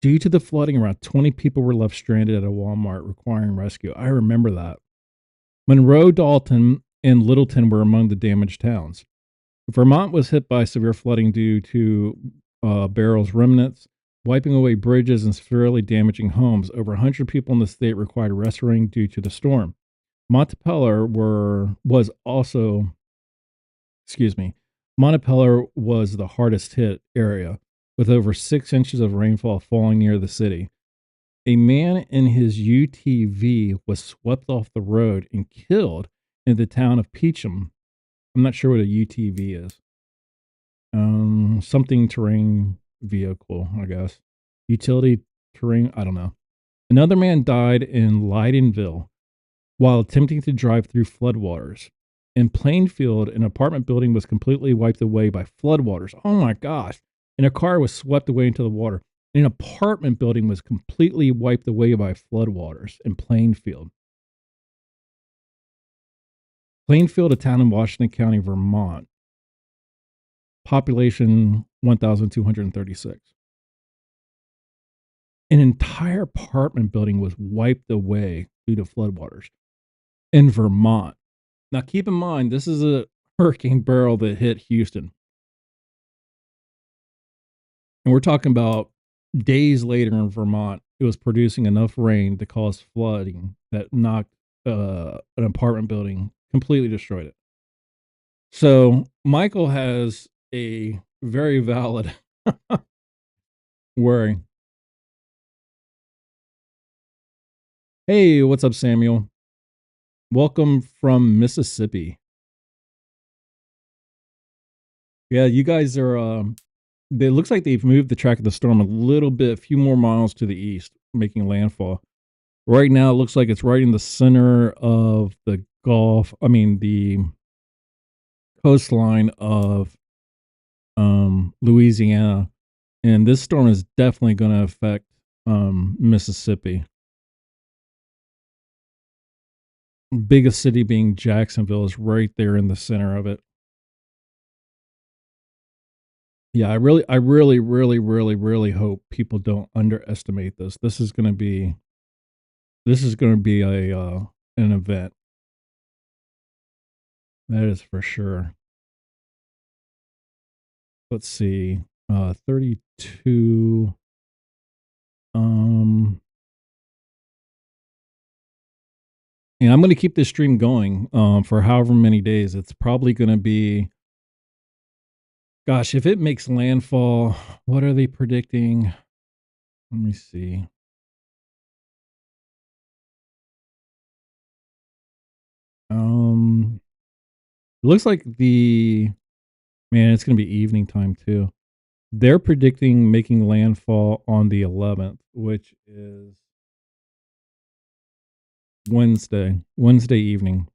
Due to the flooding, around 20 people were left stranded at a Walmart requiring rescue. I remember that. Monroe, Dalton, and Littleton were among the damaged towns. Vermont was hit by severe flooding due to Beryl's remnants, wiping away bridges and severely damaging homes. Over 100 people in the state required rescuing due to the storm. Montpelier was the hardest hit area, with over 6 inches of rainfall falling near the city. A man in his UTV was swept off the road and killed in the town of Peacham. I'm not sure what a UTV is. Something terrain vehicle, I guess. Utility terrain, I don't know. Another man died in Lydenville. while attempting to drive through floodwaters. In Plainfield, an apartment building was completely wiped away by floodwaters. Oh my gosh. And a car was swept away into the water. An apartment building was completely wiped away by floodwaters in Plainfield. Plainfield, a town in Washington County, Vermont. Population 1,236. An entire apartment building was wiped away due to floodwaters in Vermont. Now, keep in mind, this is a Hurricane Beryl that hit Houston. And we're talking about days later in Vermont, it was producing enough rain to cause flooding that knocked an apartment building, completely destroyed it. So, Michael has a very valid worry. Hey, what's up, Samuel? Welcome from Mississippi. Yeah, you guys are. It looks like they've moved the track of the storm a little bit, a few more miles to the east, making landfall. Right now, it looks like it's right in the center of the Gulf. I mean, the coastline of Louisiana, and this storm is definitely going to affect Mississippi. Biggest city being Jacksonville is right there in the center of it. Yeah, I really hope people don't underestimate this. This is going to be a an event. That is for sure. Let's see. 32. Um, and I'm going to keep this stream going for however many days. It's probably going to be, gosh, if it makes landfall, what are they predicting? Let me see. Um, it looks like it's going to be evening time too. They're predicting making landfall on the 11th, which is Wednesday evening.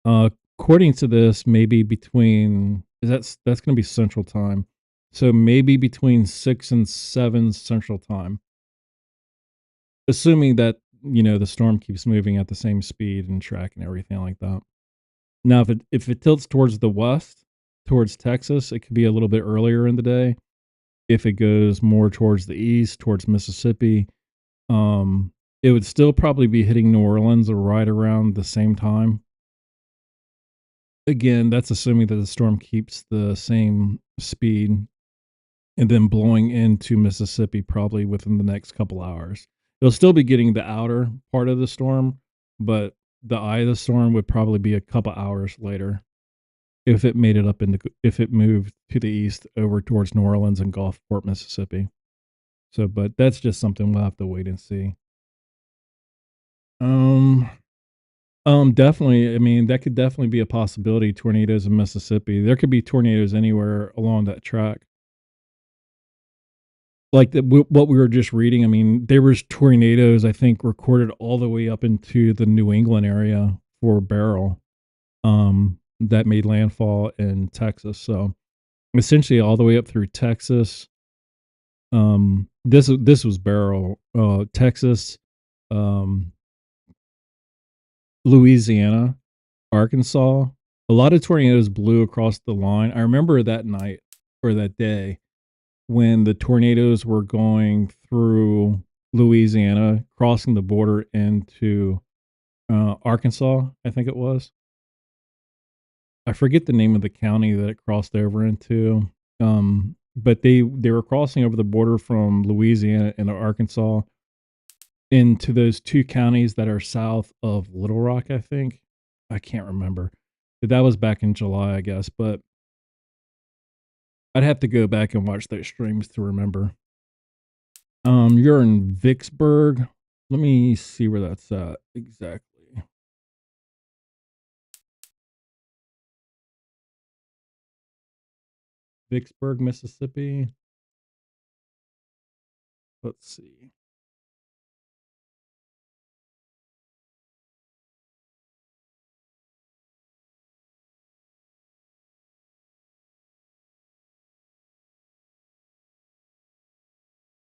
Uh, According to this, maybe between that's going to be Central Time, so maybe between 6 and 7 Central Time, assuming that the storm keeps moving at the same speed and track and everything like that. Now, if it tilts towards the west, towards Texas, it could be a little bit earlier in the day. If it goes more towards the east, towards Mississippi, it would still probably be hitting New Orleans right around the same time. Again, that's assuming that the storm keeps the same speed and then blowing into Mississippi probably within the next couple hours. It'll still be getting the outer part of the storm, but the eye of the storm would probably be a couple hours later if it made it up into if it moved to the east over towards New Orleans and Gulfport, Mississippi. So, but that's just something we'll have to wait and see. Um, Definitely. I mean, that could definitely be a possibility. Tornadoes in Mississippi. There could be tornadoes anywhere along that track. Like what we were just reading. I mean, there was tornadoes. I think recorded all the way up into the New England area for Beryl. That made landfall in Texas. So essentially, all the way up through Texas. This was Beryl, Texas, um, Louisiana, Arkansas. A lot of tornadoes blew across the line. I remember that night or that day when the tornadoes were going through Louisiana, crossing the border into Arkansas, I think it was. I forget the name of the county that it crossed over into. But they were crossing over the border from Louisiana into Arkansas into those two counties that are south of Little Rock, I think. I can't remember. But that was back in July, I guess. But I'd have to go back and watch those streams to remember. You're in Vicksburg. Let me see where that's at exactly. Vicksburg, Mississippi. Let's see.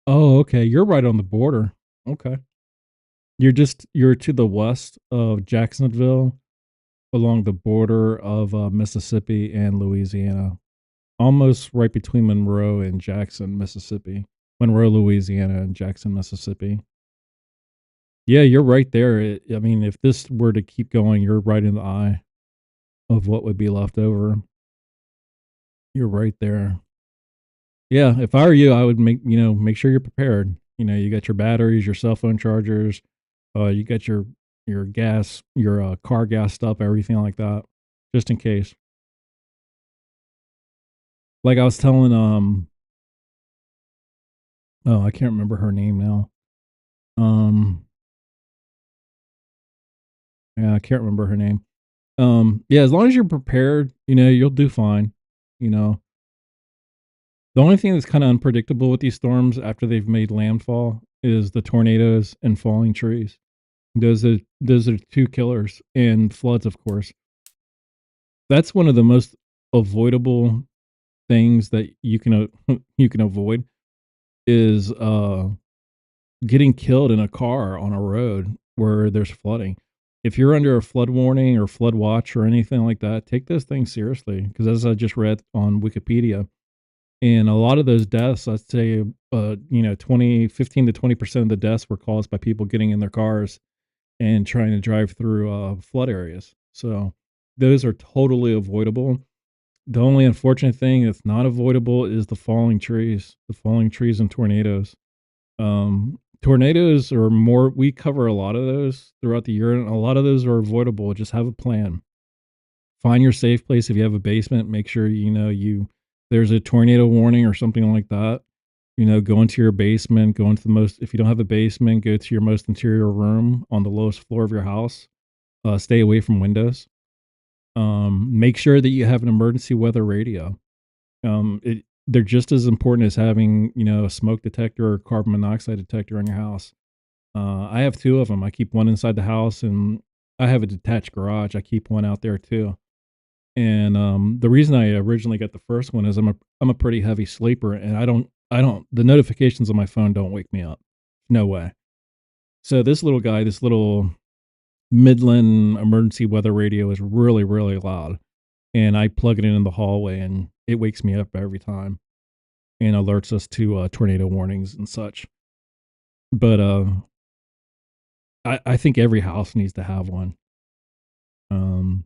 Oh, okay. You're right on the border. Okay. You're to the west of Jacksonville along the border of Mississippi and Louisiana. Almost right between Monroe and Jackson, Mississippi. Monroe, Louisiana and Jackson, Mississippi. Yeah, you're right there. I mean, if this were to keep going, you're right in the eye of what would be left over. You're right there. Yeah, if I were you, I would make sure you're prepared. You got your batteries, your cell phone chargers, you got your gas, your car gassed up, everything like that, just in case. Like I was telling, oh, I can't remember her name now. Um, yeah, I can't remember her name. Yeah, as long as you're prepared, you'll do fine. You know, the only thing that's kind of unpredictable with these storms after they've made landfall is the tornadoes and falling trees. Those are two killers, and floods, of course. That's one of the most avoidable things that you can you can avoid is getting killed in a car on a road where there's flooding. If you're under a flood warning or flood watch or anything like that, take those things seriously because as I just read on Wikipedia, and a lot of those deaths, I'd say 15 to 20% of the deaths were caused by people getting in their cars and trying to drive through flood areas. So those are totally avoidable. The only unfortunate thing that's not avoidable is the falling trees and tornadoes. Tornadoes are more, we cover a lot of those throughout the year, and a lot of those are avoidable. Just have a plan. Find your safe place. If you have a basement, make sure there's a tornado warning or something like that. Go into your basement, go into the most, if you don't have a basement, go to your most interior room on the lowest floor of your house. Stay away from windows. Make sure that you have an emergency weather radio. They're just as important as having, a smoke detector or carbon monoxide detector in your house. I have two of them. I keep one inside the house, and I have a detached garage. I keep one out there too. And the reason I originally got the first one is I'm a pretty heavy sleeper, and I don't the notifications on my phone don't wake me up. No way. So this little guy, this little Midland emergency weather radio is really, really loud. And I plug it in the hallway and it wakes me up every time and alerts us to tornado warnings and such. But I think every house needs to have one. Um,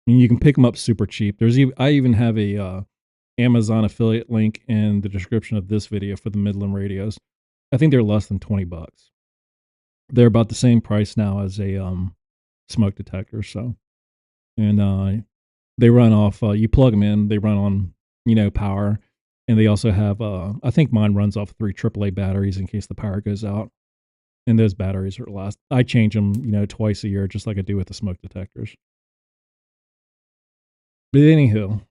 and you can pick them up super cheap. I even have a Amazon affiliate link in the description of this video for the Midland radios. I think they're less than $20. They're about the same price now as a smoke detector. So, and they run off. You plug them in. They run on power, and they also have. I think mine runs off 3 AAA batteries in case the power goes out. And those batteries are last. I change them, twice a year, just like I do with the smoke detectors. But anywho,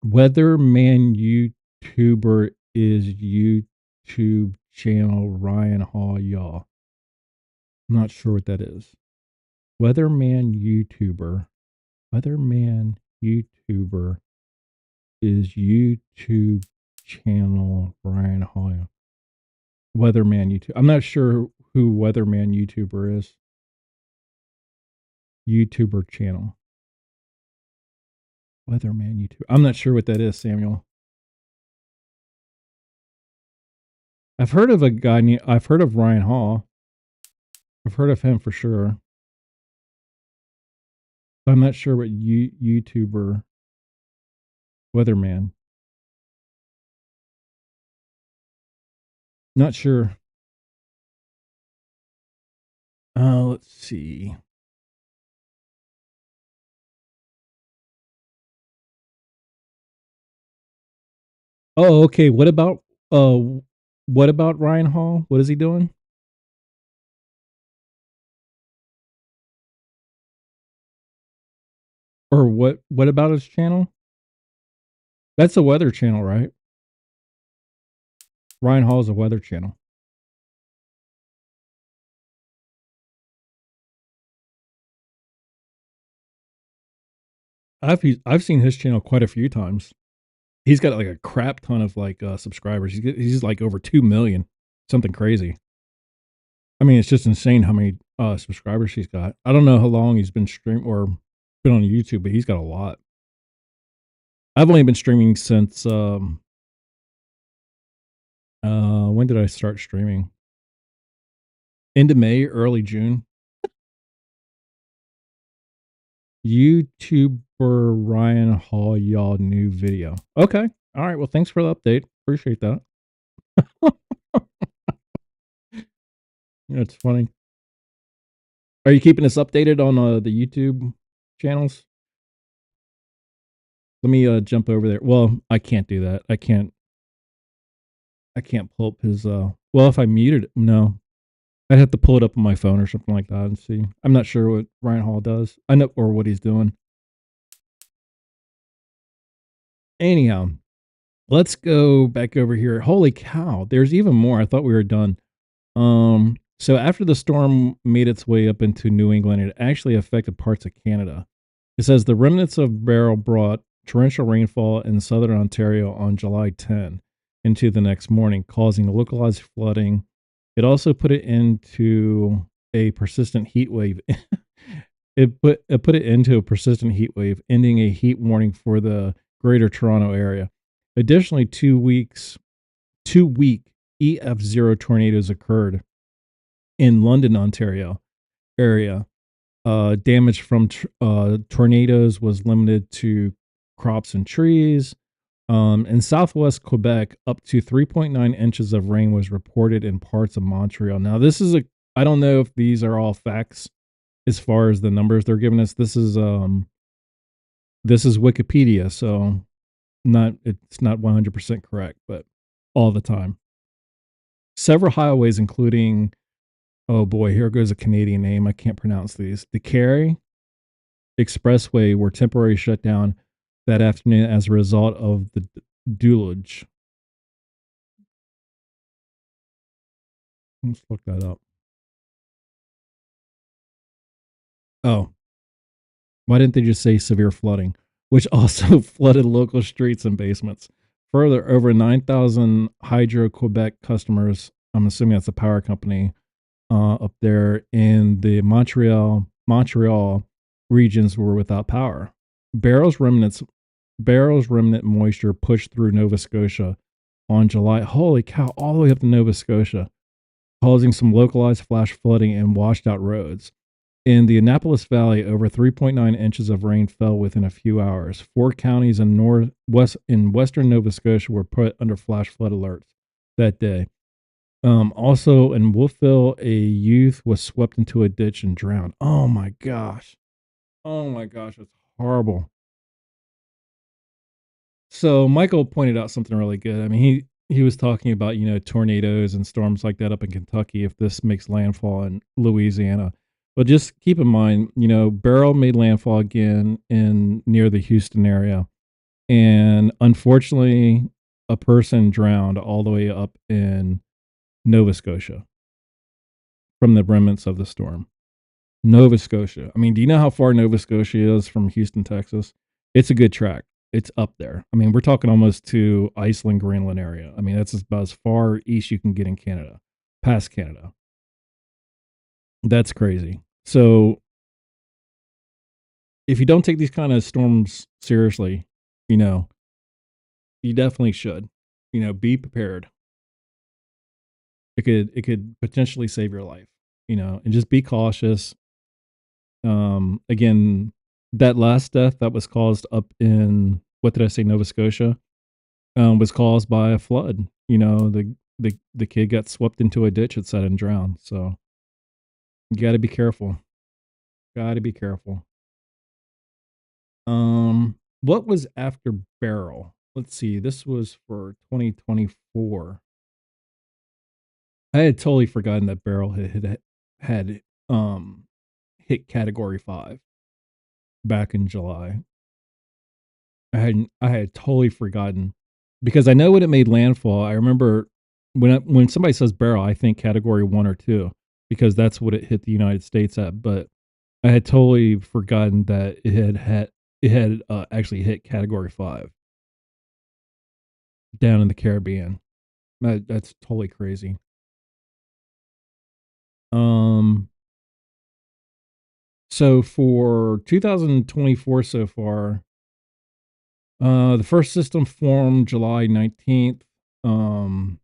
weatherman YouTuber is YouTube channel Ryan Hall, y'all. I'm not sure what that is. Weatherman YouTuber. Weatherman YouTuber is YouTube channel Ryan Hall. Weatherman YouTube. I'm not sure who Weatherman YouTuber is. YouTuber channel. Weatherman YouTube. I'm not sure what that is, Samuel. I've heard of Ryan Hall. I've heard of him for sure. I'm not sure what YouTuber Weatherman. Not sure. Let's see. Oh, okay. Uh what about Ryan Hall? What is he doing? Or what about his channel? That's a weather channel, right? Ryan Hall is a weather channel. I've seen his channel quite a few times. He's got like a crap ton of like subscribers. He's like over 2 million, something crazy. I mean, it's just insane how many subscribers he's got. I don't know how long he's been stream or been on YouTube, but he's got a lot. I've only been streaming since when did I start streaming? End of May, early June. YouTuber Ryan Hall, y'all new video. Okay. All right. Well, thanks for the update. Appreciate that. It's funny. Are you keeping us updated on the YouTube channels? Let me jump over there. Well, I can't do that. I can't pull up his well, if I muted it, no. I'd have to pull it up on my phone or something like that and see. I'm not sure what Ryan Hall does. I know or what he's doing. Anyhow, let's go back over here. Holy cow, there's even more. I thought we were done. So after the storm made its way up into New England, it actually affected parts of Canada. It says the remnants of Beryl brought torrential rainfall in southern Ontario on July 10 into the next morning, causing localized flooding. It also put it into a persistent heat wave. It put it into a persistent heat wave, ending a heat warning for the Greater Toronto area. Additionally, 2 week EF0 tornadoes occurred in London, Ontario area. Damage from tornadoes was limited to crops and trees. In southwest Quebec, up to 3.9 inches of rain was reported in parts of Montreal. Now, I don't know if these are all facts as far as the numbers they're giving us. This is Wikipedia, so it's not 100% correct, but all the time. Several highways, including, oh boy, here goes a Canadian name. I can't pronounce these. The Catagory Expressway were temporarily shut down that afternoon as a result of the deluge. Let's look that up. Oh, why didn't they just say severe flooding, which also flooded local streets and basements? Further, over 9,000 Hydro Quebec customers, I'm assuming that's a power company, up there in the Montreal regions were without power. Beryl's remnant moisture pushed through Nova Scotia on July. Holy cow! All the way up to Nova Scotia, causing some localized flash flooding and washed out roads. In the Annapolis Valley, over 3.9 inches of rain fell within a few hours. 4 counties in western Nova Scotia were put under flash flood alerts that day. Also in Wolfville, a youth was swept into a ditch and drowned. Oh my gosh. Oh my gosh, it's horrible. So Michael pointed out something really good. I mean, he was talking about, tornadoes and storms like that up in Kentucky if this makes landfall in Louisiana. But just keep in mind, Beryl made landfall again in near the Houston area. And unfortunately, a person drowned all the way up in Nova Scotia from the remnants of the storm. Nova Scotia. I mean, do you know how far Nova Scotia is from Houston, Texas? It's a good track. It's up there. I mean, we're talking almost to Iceland, Greenland area. I mean, that's about as far east you can get in Canada, past Canada. That's crazy. So, if you don't take these kind of storms seriously, you know, you definitely should. Be prepared. It could potentially save your life. And just be cautious. Again, that last death that was caused up in, what did I say, Nova Scotia, was caused by a flood. The kid got swept into a ditch, it said, and drowned. So you got to be careful. Got to be careful. What was after Beryl? Let's see. This was for 2024. I had totally forgotten that Beryl had hit Category 5 back in July. I had totally forgotten because I know when it made landfall. I remember when somebody says Beryl, I think Category 1 or 2 because that's what it hit the United States at. But I had totally forgotten that it had It had, actually hit Category 5 down in the Caribbean. That's totally crazy. Um, so for 2024 so far, the first system formed July 19th. Um,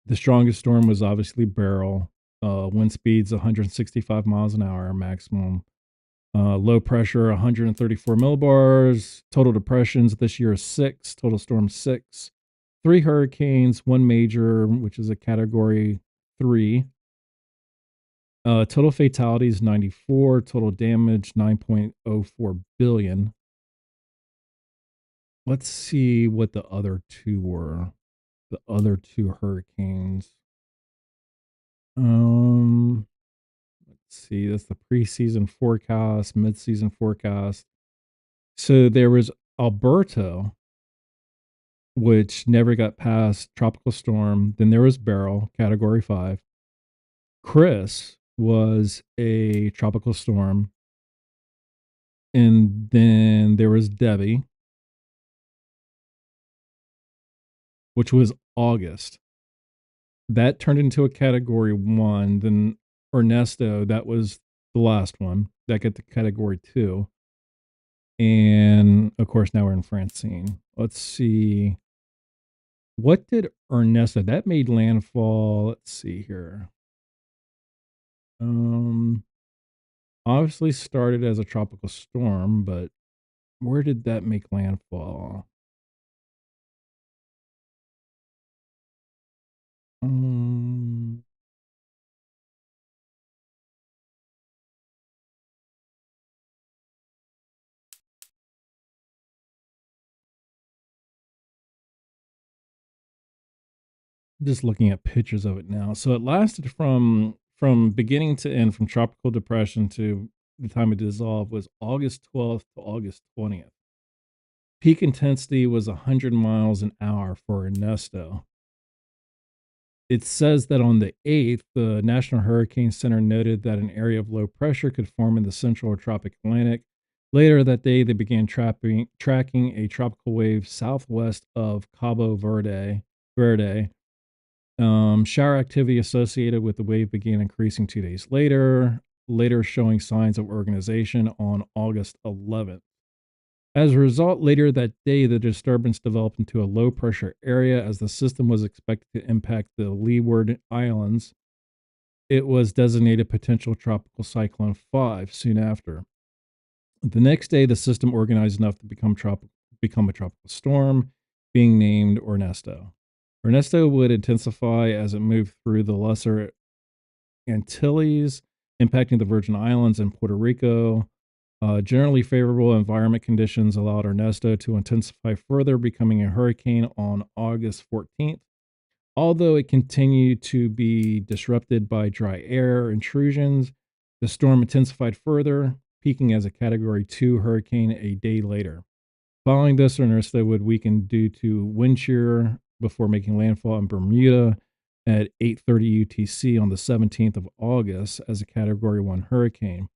the strongest storm was obviously Beryl. Wind speeds 165 miles an hour maximum. Low pressure 134 millibars. Total depressions this year is six. Total storms six. Three hurricanes, one major, which is a category three. Total fatalities 94. Total damage 9.04 billion. Let's see what the other two were. The other two hurricanes. Um, let's see. That's the preseason forecast, midseason forecast. So there was Alberto, which never got past tropical storm. Then there was Beryl, category five. Chris was a tropical storm. And then there was Debbie, which was August. That turned into a category one. Then Ernesto, that was the last one. That got to category two. And of course, now we're in Francine. Let's see. What did Ernesto that made landfall? Let's see here. Um Obviously started as a tropical storm, but where did that make landfall? Um, just looking at pictures of it now. So it lasted from beginning to end, from tropical depression to the time it dissolved was August 12th to August 20th. Peak intensity was 100 miles an hour for Ernesto. It says that on the 8th, the National Hurricane Center noted that an area of low pressure could form in the central or tropic Atlantic. Later that day, they began tracking a tropical wave southwest of Cabo Verde. Shower activity associated with the wave began increasing 2 days later showing signs of organization on August 11th. As a result, later that day, the disturbance developed into a low pressure area as the system was expected to impact the Leeward Islands. It was designated potential tropical cyclone 5 soon after. The next day, the system organized enough to become a tropical storm, being named Ernesto. Ernesto would intensify as it moved through the Lesser Antilles, impacting the Virgin Islands and Puerto Rico. Generally favorable environment conditions allowed Ernesto to intensify further, becoming a hurricane on August 14th. Although it continued to be disrupted by dry air intrusions, the storm intensified further, peaking as a Category 2 hurricane a day later. Following this, Ernesto would weaken due to wind shear before making landfall in Bermuda at 8:30 UTC on the 17th of August as a Category 1 hurricane.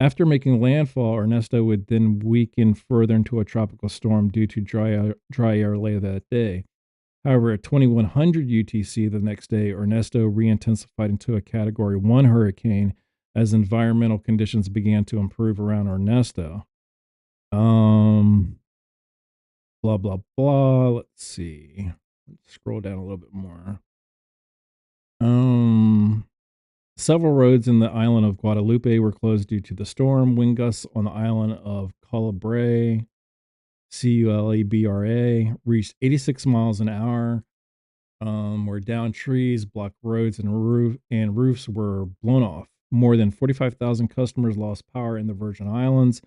After making landfall, Ernesto would then weaken further into a tropical storm due to dry air later that day. However, at 2100 UTC the next day, Ernesto re-intensified into a Category 1 hurricane as environmental conditions began to improve around Ernesto. Um, blah, blah, blah. Let's see. Let's scroll down a little bit more. Um, Several roads in the island of Guadalupe were closed due to the storm. Wind gusts on the island of Culebra, reached 86 miles an hour. Where down trees, blocked roads, and roofs were blown off. More than 45,000 customers lost power in the Virgin Islands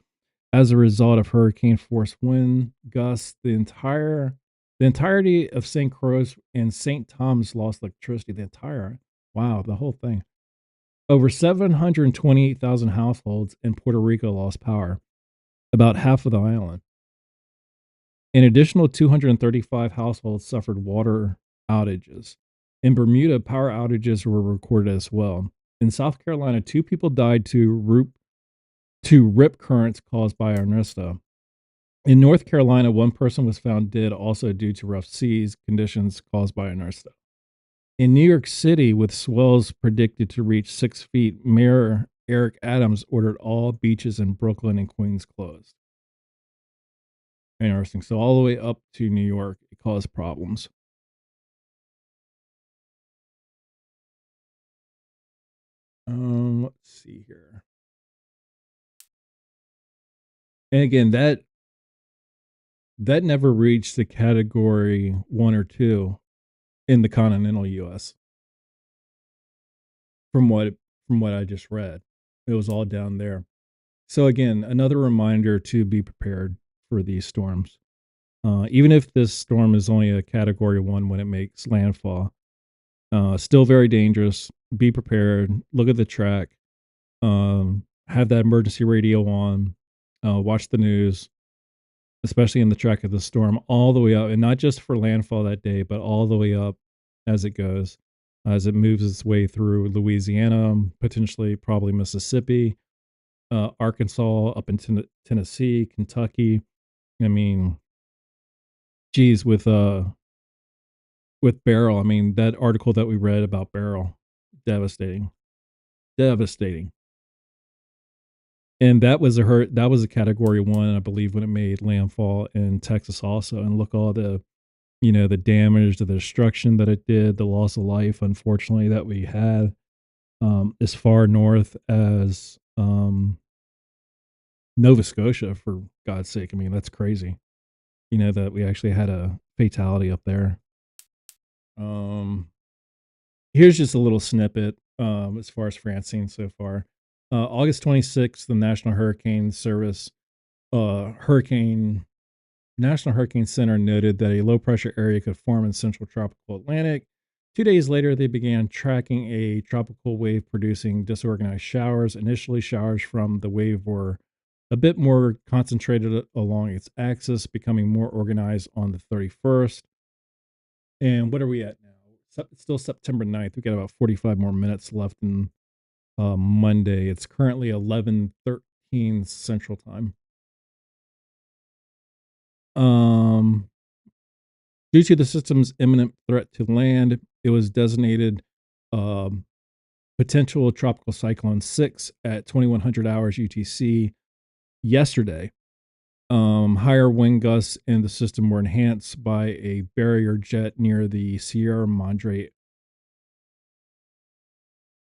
as a result of hurricane force wind gusts. The entirety of St. Croix and St. Thomas lost electricity. The whole thing. Over 728,000 households in Puerto Rico lost power, about half of the island. An additional 235 households suffered water outages. In Bermuda, power outages were recorded as well. In South Carolina, two people died to to rip currents caused by Ernesto. In North Carolina, one person was found dead also due to rough seas conditions caused by Ernesto. In New York City, with swells predicted to reach 6 feet, Mayor Eric Adams ordered all beaches in Brooklyn and Queens closed. Interesting. So all the way up to New York, it caused problems. Let's see here. And again, that never reached the category 1 or 2 in the continental US from what I just read. It was all down there. So again, another reminder to be prepared for these storms. Even if this storm is only a category 1 when it makes landfall, still very dangerous. Be prepared. Look at the track. Have that emergency radio on. Watch the news, especially in the track of the storm, all the way up, and not just for landfall that day, but all the way up as it goes, as it moves its way through Louisiana, potentially probably Mississippi, Arkansas, up in Tennessee, Kentucky. I mean, geez, with Beryl, I mean that article that we read about Beryl, devastating, devastating. And that was a category 1, I believe, when it made landfall in Texas also. And look all the, the damage, the destruction that it did, the loss of life, unfortunately, that we had as far north as Nova Scotia, for God's sake. I mean, that's crazy. That we actually had a fatality up there. Um, Here's just a little snippet as far as Francine so far. August 26th, the Hurricane National Hurricane Center noted that a low pressure area could form in central tropical Atlantic. 2 days later, they began tracking a tropical wave producing disorganized showers. Initially, showers from the wave were a bit more concentrated along its axis, becoming more organized on the 31st. And what are we at now? It's still September 9th. We got about 45 more minutes left in Monday. It's currently 11:13 Central Time. Um, Due to the system's imminent threat to land, it was designated um, potential tropical cyclone 6 at 2100 hours UTC yesterday. Higher wind gusts in the system were enhanced by a barrier jet near the Sierra Madre.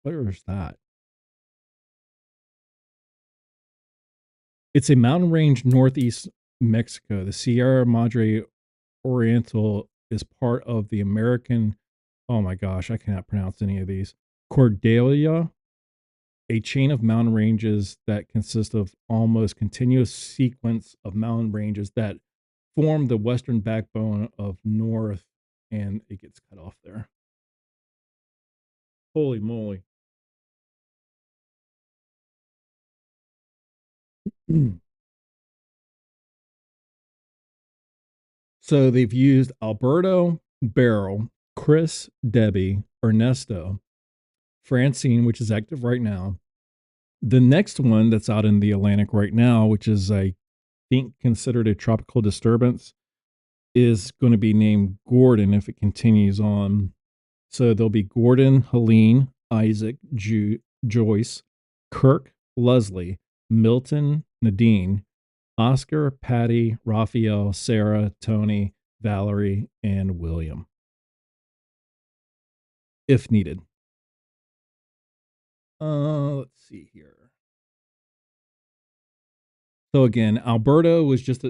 Where is that? It's a mountain range northeast Mexico. The Sierra Madre Oriental is part of the American, oh my gosh, I cannot pronounce any of these. Cordelia, a chain of mountain ranges that consist of almost continuous sequence of mountain ranges that form the western backbone of North, and it gets cut off there. Holy moly. So they've used Alberto, Beryl, Chris, Debbie, Ernesto, Francine, which is active right now. The next one that's out in the Atlantic right now, which is, I think, considered a tropical disturbance, is going to be named Gordon if it continues on. So there'll be Gordon, Helene, Isaac, Joyce, Kirk, Leslie, Milton, Nadine, Oscar, Patty, Raphael, Sarah, Tony, Valerie, and William, if needed. Let's see here. So again, Alberto was just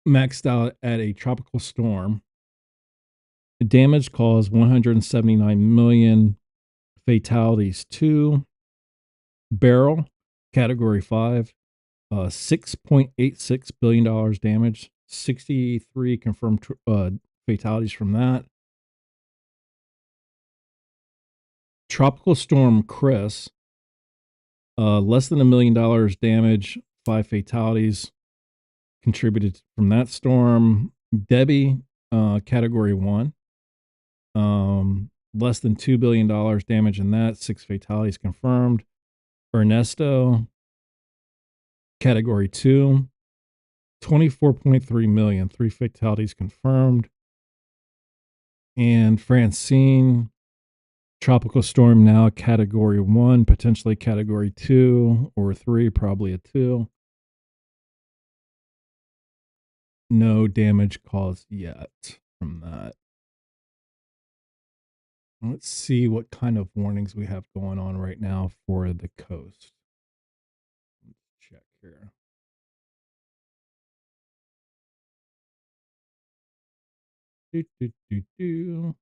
maxed out at a tropical storm. The damage caused 179 million, fatalities 2. Beryl, category 5, $6.86 billion damage, 63 confirmed fatalities from that. Tropical Storm Chris, less than $1 million damage, 5 fatalities contributed from that storm. Debbie, category 1, less than $2 billion damage in that, 6 fatalities confirmed. Ernesto, Category 2, 24.3 million, 3 fatalities confirmed. And Francine, tropical storm now, Category 1, potentially Category 2 or 3, probably a 2. No damage caused yet from that. Let's see what kind of warnings we have going on right now for the coast. Let's check here. Do, do, do, do.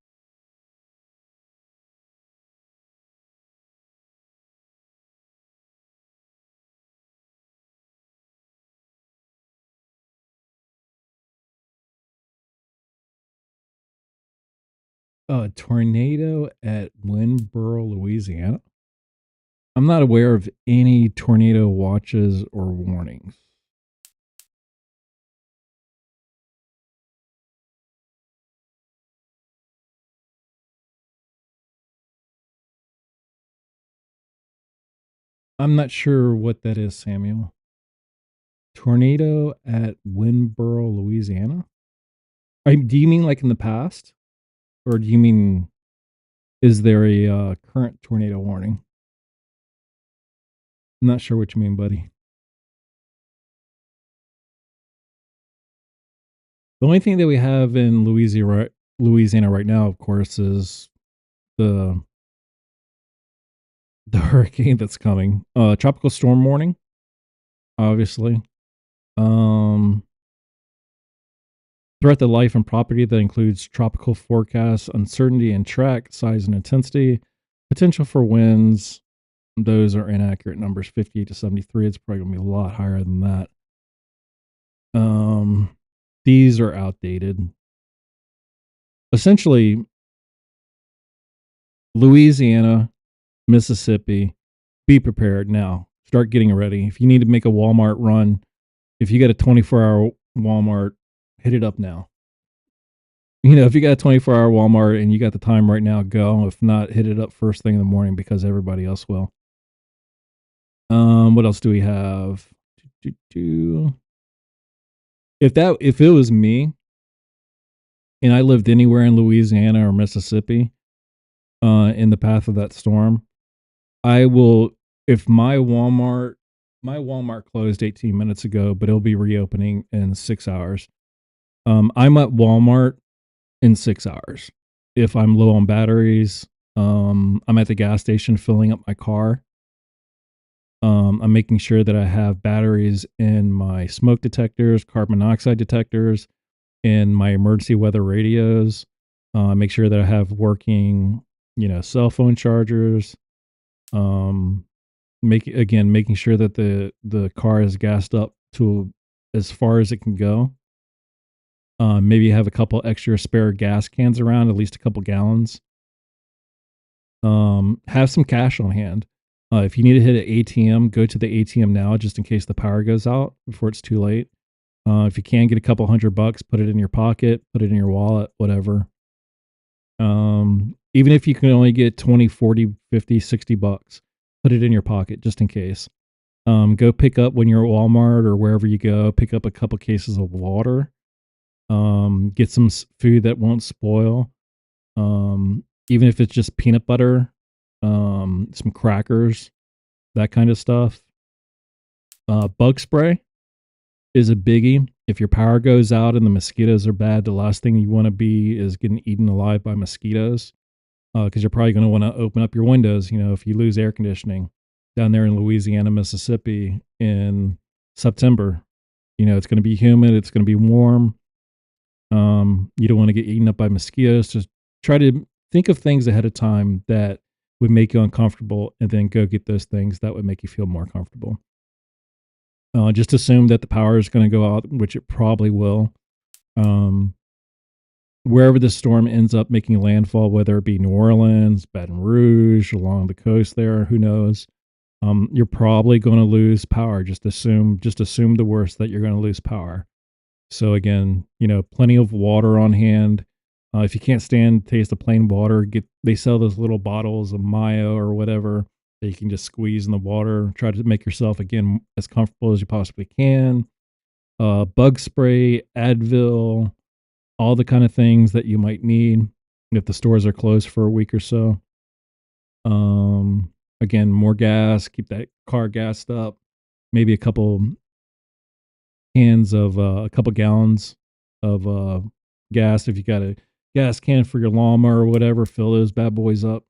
Tornado at Beryl, Louisiana. I'm not aware of any tornado watches or warnings. I'm not sure what that is, Samuel. Tornado at Winboro, Louisiana? Do you mean like in the past? Or do you mean, is there a current tornado warning? I'm not sure what you mean, buddy. The only thing that we have in Louisiana right now, of course, is the the hurricane that's coming. Tropical storm warning, obviously. Um, Threat to life and property that includes tropical forecasts, uncertainty in track, size, and intensity, potential for winds. Those are inaccurate numbers, 58 to 73. It's probably going to be a lot higher than that. Um, these are outdated. Essentially, Louisiana, Mississippi, be prepared now. Start getting ready. If you need to make a Walmart run, if you got a 24-hour Walmart, hit it up now. If you got a 24-hour Walmart and you got the time right now, go. If not, hit it up first thing in the morning because everybody else will. What else do we have? If it was me and I lived anywhere in Louisiana or Mississippi, in the path of that storm, I will. If my Walmart closed 18 minutes ago, but it'll be reopening in 6 hours. I'm at Walmart in 6 hours. If I'm low on batteries, I'm at the gas station filling up my car. I'm making sure that I have batteries in my smoke detectors, carbon monoxide detectors, in my emergency weather radios. Make sure that I have working, cell phone chargers. Um, making sure that the car is gassed up to as far as it can go. Maybe have a couple extra spare gas cans around, at least a couple gallons. Have some cash on hand. If you need to hit an ATM, go to the ATM now, just in case the power goes out before it's too late. If you can get a couple $100, put it in your pocket, put it in your wallet, whatever. Even if you can only get 20, 40, 50, $60, put it in your pocket just in case. Go pick up when you're at Walmart or wherever you go, pick up a couple cases of water. Get some food that won't spoil. Even if it's just peanut butter, some crackers, that kind of stuff. Bug spray is a biggie. If your power goes out and the mosquitoes are bad, the last thing you want to be is getting eaten alive by mosquitoes. Because you're probably going to want to open up your windows. If you lose air conditioning down there in Louisiana, Mississippi in September, it's going to be humid. It's going to be warm. You don't want to get eaten up by mosquitoes. Just try to think of things ahead of time that would make you uncomfortable and then go get those things that would make you feel more comfortable. Just assume that the power is going to go out, which it probably will. Wherever the storm ends up making landfall, whether it be New Orleans, Baton Rouge, along the coast there, who knows? You're probably going to lose power. Just assume the worst, that you're going to lose power. So again, plenty of water on hand. If you can't stand taste of plain water, they sell those little bottles of Mayo or whatever. that you can just squeeze in the water. Try to make yourself again as comfortable as you possibly can. Bug spray, Advil, all the kind of things that you might need if the stores are closed for a week or so. Again, more gas, keep that car gassed up. Maybe a couple gallons of gas. If you got a gas can for your lawnmower or whatever, fill those bad boys up.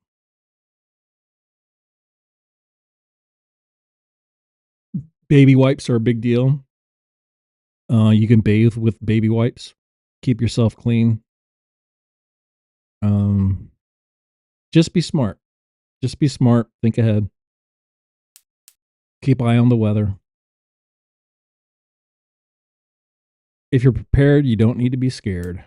Baby wipes are a big deal. You can bathe with baby wipes. Keep yourself clean. Um, just be smart. Just be smart. Think ahead. Keep eye on the weather. If you're prepared, you don't need to be scared.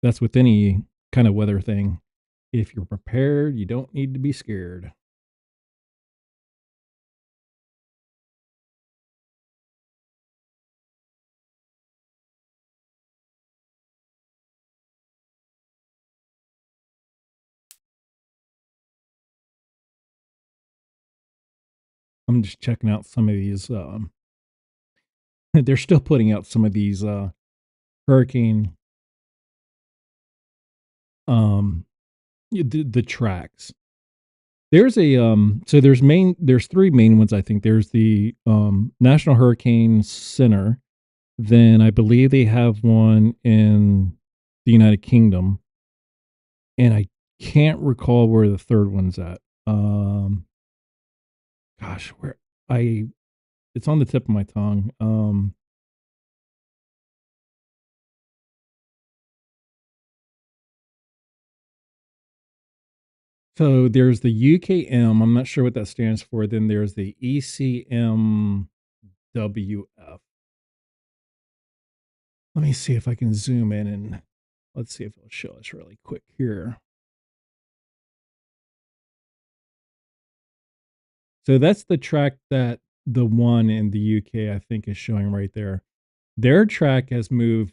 That's with any kind of weather thing. If you're prepared, you don't need to be scared. I'm just checking out some of these. They're still putting out some of these hurricane um the tracks. There's three main ones I think. There's the National Hurricane Center. Then I believe they have one in the United Kingdom, and I can't recall where the third one's at. Gosh, where I it's on the tip of my tongue. So there's the UKM. I'm not sure what that stands for. Then there's the ECMWF. Let me see if I can zoom in and let's see if it'll show us really quick here. So that's the track that the one in the UK I think is showing right there. Their track has moved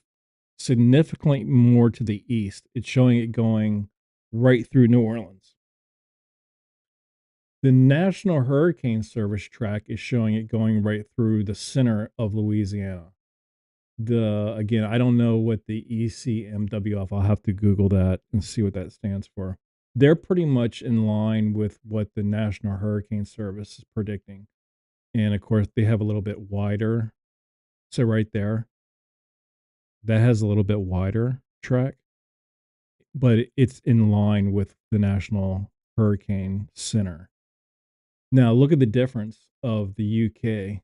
significantly more to the east. It's showing it going right through New Orleans. The National Hurricane Service track is showing it going right through the center of Louisiana. The again, I don't know what the ECMWF. I'll have to Google that and see what that stands for. They're pretty much in line with what the National Hurricane Service is predicting. And of course, they have a little bit wider. So right there, that has a little bit wider track, but it's in line with the National Hurricane Center. Now, look at the difference of the UK.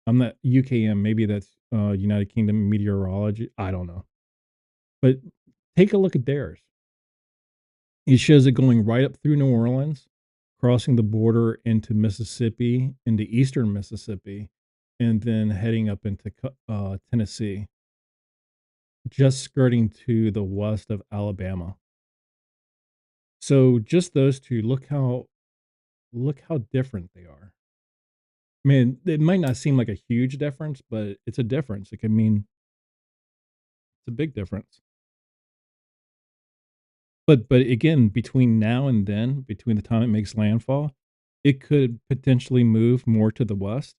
I'm not UKM, maybe that's United Kingdom Meteorology. I don't know. But take a look at theirs. It shows it going right up through New Orleans, crossing the border into Mississippi, into eastern Mississippi, and then heading up into Tennessee, just skirting to the west of Alabama. So just those two, look how different they are. I mean, it might not seem like a huge difference, but it's a difference. It can mean it's a big difference. But again, between now and then, between the time it makes landfall, it could potentially move more to the west.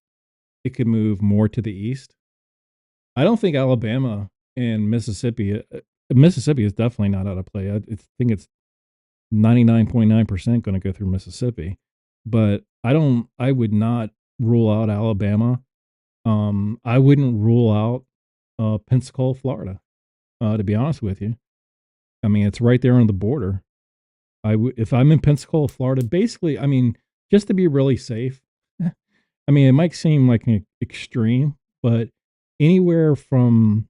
It could move more to the east. I don't think Alabama and Mississippi is definitely not out of play. Think it's 99.9% going to go through Mississippi, but I would not rule out Alabama. I wouldn't rule out Pensacola, Florida. To be honest with you, I mean it's right there on the border. If I'm in Pensacola, Florida, basically, I mean, just to be really safe. I mean, it might seem like an extreme, but anywhere from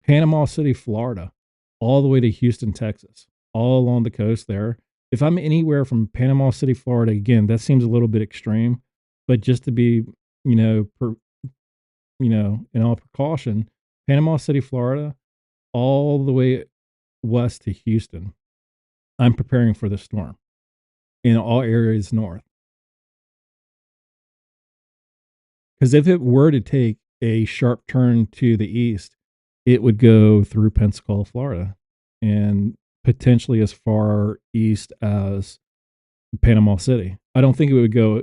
Panama City, Florida, all the way to Houston, Texas, all along the coast there. If I'm anywhere from Panama City, Florida, again, that seems a little bit extreme, but just to be, you know, in all precaution, Panama City, Florida, all the way west to Houston, I'm preparing for the storm in all areas north. Because if it were to take a sharp turn to the east, it would go through Pensacola, Florida. And potentially as far east as Panama City. I don't think it would go,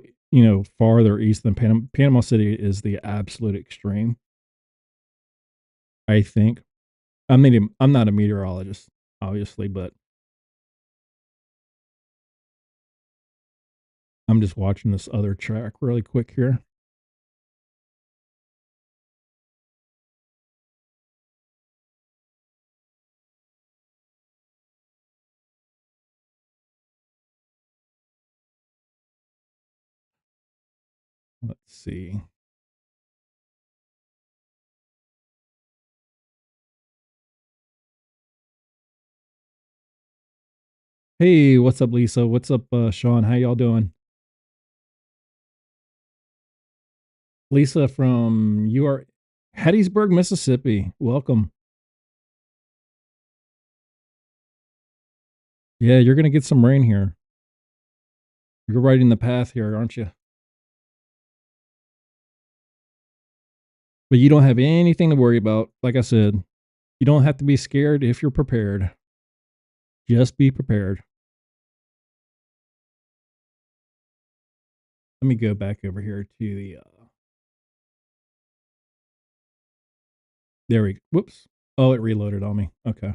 farther east than Panama City is the absolute extreme, I think. I'm not a meteorologist, obviously, but I'm just watching this other track really quick here. Let's see. Hey, what's up, Lisa? What's up, Sean? How y'all doing? Lisa from you are Hattiesburg, Mississippi. Welcome. Yeah, you're gonna get some rain here. You're right in the path here, aren't you? But you don't have anything to worry about. Like I said, you don't have to be scared if you're prepared. Just be prepared. Let me go back over here to the there we whoops. Oh, it reloaded on me. Okay.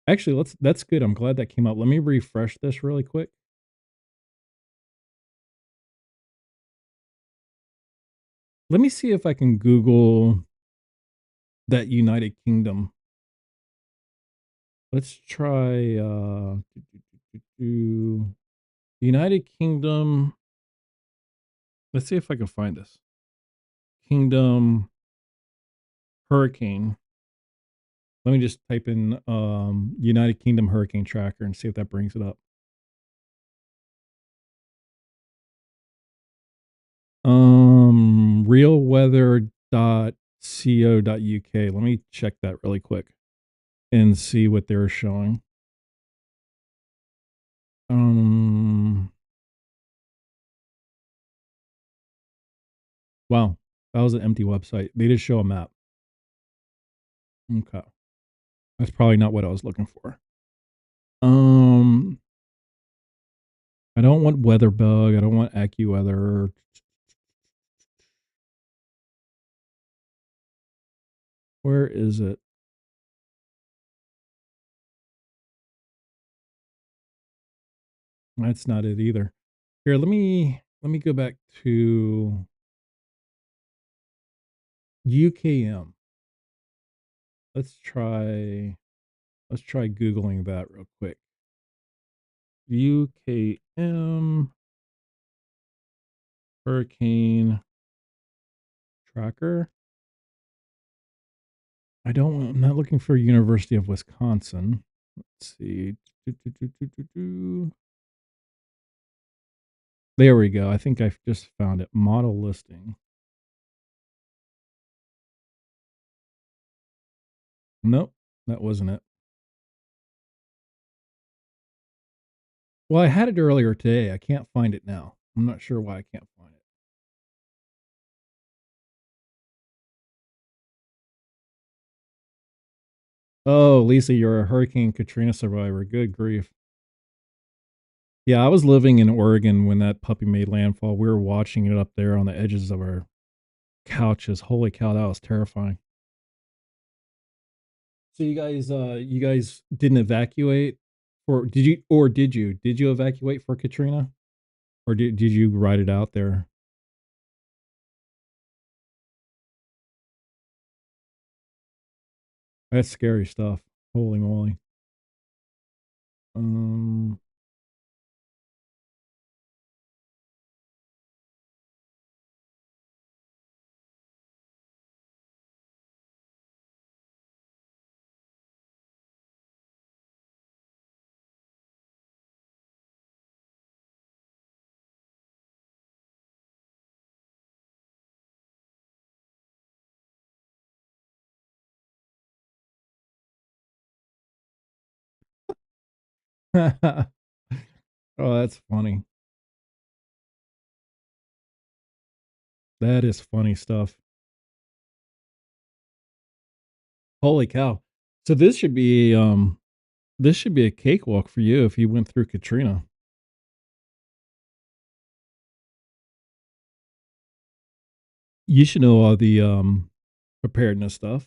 Actually, that's good. I'm glad that came up. Let me refresh this really quick. Let me see if I can Google that United Kingdom. Let's try United Kingdom. Let's see if I can find this. Kingdom hurricane. Let me just type in United Kingdom hurricane tracker and see if that brings it up. Realweather.co.uk. Let me check that really quick and see what they're showing. Wow, that was an empty website. They just show a map. Okay. That's probably not what I was looking for. Um, I don't want WeatherBug. I don't want AccuWeather. Where is it? That's not it either. Here, let me go back to UKM. Let's try googling that real quick. UKM hurricane tracker. I'm not looking for University of Wisconsin. Let's see. There we go. I think I've just found it. Model listing. Nope, that wasn't it. Well, I had it earlier today. I can't find it now. I'm not sure why I can't find it. Oh, Lisa, you're a Hurricane Katrina survivor. Good grief. Yeah, I was living in Oregon when that puppy made landfall. We were watching it up there on the edges of our couches. Holy cow, that was terrifying. So you guys didn't evacuate or did you evacuate for Katrina? Or did you ride it out there? That's scary stuff. Holy moly. Um oh, that's funny. That is funny stuff. Holy cow. So this should be This should be a cakewalk for you if you went through Katrina. You should know all the, preparedness stuff.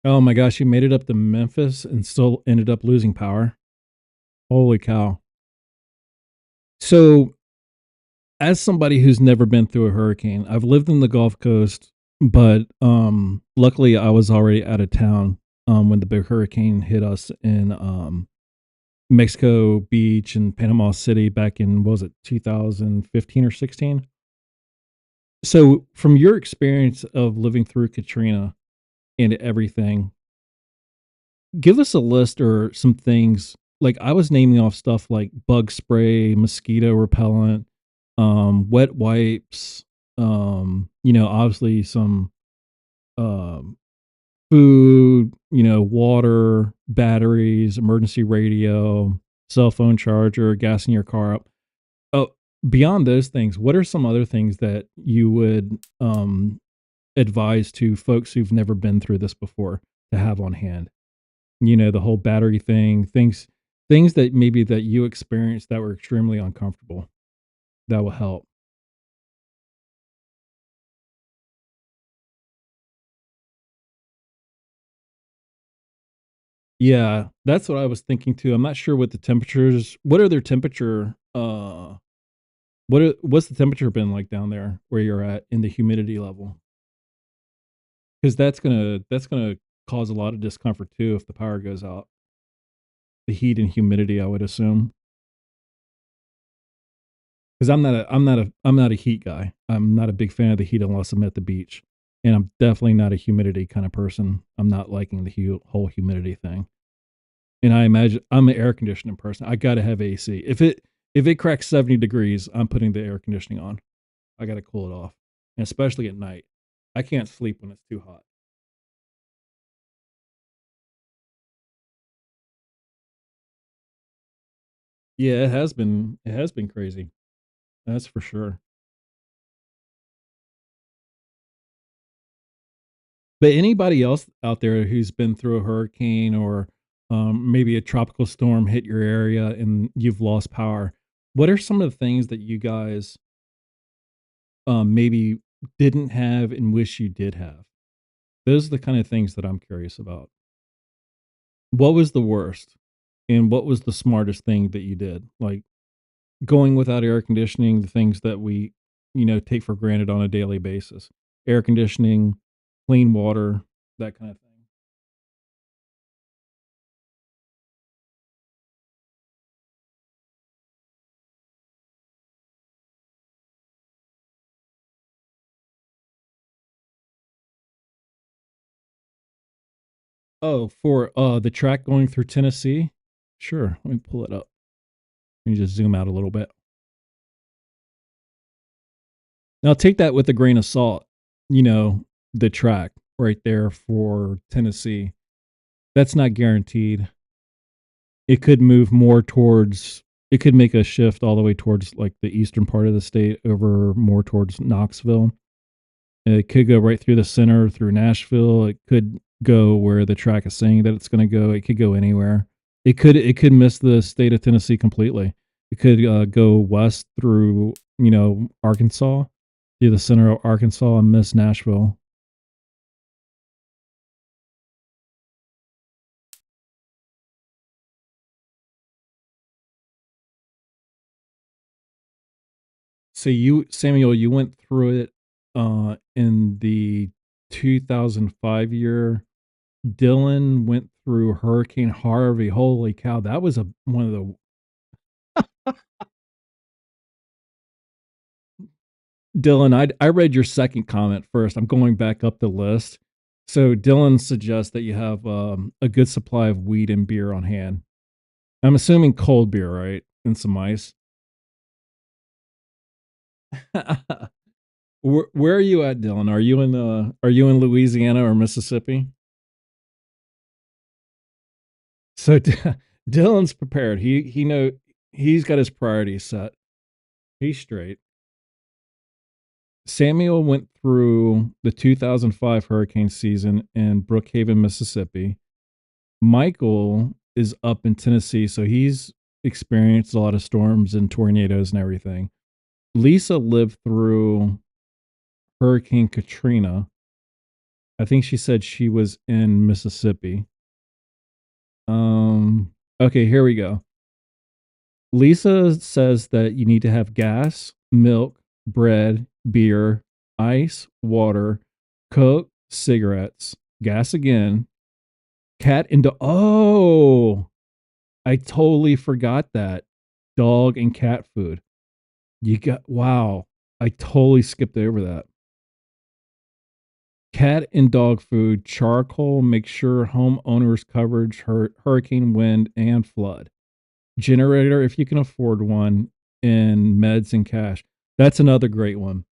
Oh my gosh, you made it up to Memphis and still ended up losing power? Holy cow. So, as somebody who's never been through a hurricane, I've lived in the Gulf Coast, but, luckily, I was already out of town, when the big hurricane hit us in, Mexico Beach and Panama City back in, what was it, 2015 or 16? So, from your experience of living through Katrina and everything, give us a list or some things. Like I was naming off stuff like bug spray, mosquito repellent, wet wipes, obviously some um, food, water, batteries, emergency radio, cell phone charger, gas in your car up. Oh, beyond those things, what are some other things that you would advise to folks who've never been through this before to have on hand? The whole battery thing, things that maybe that you experienced that were extremely uncomfortable, that will help. Yeah, that's what I was thinking too. I'm not sure what are their temperature, what's the temperature been like down there where you're at in the humidity level? Because that's gonna cause a lot of discomfort too if the power goes out. The heat and humidity, I would assume. Because I'm not a heat guy. I'm not a big fan of the heat unless I'm at the beach, and I'm definitely not a humidity kind of person. I'm not liking the whole humidity thing. And I imagine I'm an air conditioning person. I gotta have AC. If it cracks 70 degrees, I'm putting the air conditioning on. I gotta cool it off, and especially at night. I can't sleep when it's too hot. Yeah, it has been crazy. That's for sure. But anybody else out there who's been through a hurricane or maybe a tropical storm hit your area and you've lost power, what are some of the things that you guys maybe didn't have and wish you did have? Those are the kind of things that I'm curious about. What was the worst? And what was the smartest thing that you did? Like going without air conditioning, the things that we, take for granted on a daily basis. Air conditioning, clean water, that kind of thing. Oh, for, the track going through Tennessee? Sure, let me pull it up. Let me just zoom out a little bit. Now take that with a grain of salt, the track right there for Tennessee. That's not guaranteed. It could make a shift all the way towards, like, the eastern part of the state over more towards Knoxville. It could go right through the center, through Nashville. It could go where the track is saying that it's gonna go. It could go anywhere. It could miss the state of Tennessee completely. It could, go west through, Arkansas, through the center of Arkansas and miss Nashville. So Samuel, you went through it, in the 2005 year. Dylan went through Hurricane Harvey. Holy cow, that was a one of the Dylan, I read your second comment first. I'm going back up the list. So Dylan suggests that you have a good supply of wheat and beer on hand. I'm assuming cold beer, right? And some ice. Where are you at, Dylan? Are you in Louisiana or Mississippi? So Dylan's prepared. He's got his priorities set. He's straight. Samuel went through the 2005 hurricane season in Brookhaven, Mississippi. Michael is up in Tennessee, so he's experienced a lot of storms and tornadoes and everything. Lisa lived through Hurricane Katrina. I think she said she was in Mississippi. Okay, here we go. Lisa says that you need to have gas, milk, bread, beer, ice, water, Coke, cigarettes, gas again, cat and oh, I totally forgot that. Dog and cat food. You got wow. I totally skipped over that. Cat and dog food, charcoal, make sure homeowners coverage, hurricane wind and flood. Generator if you can afford one, and meds and cash. That's another great one.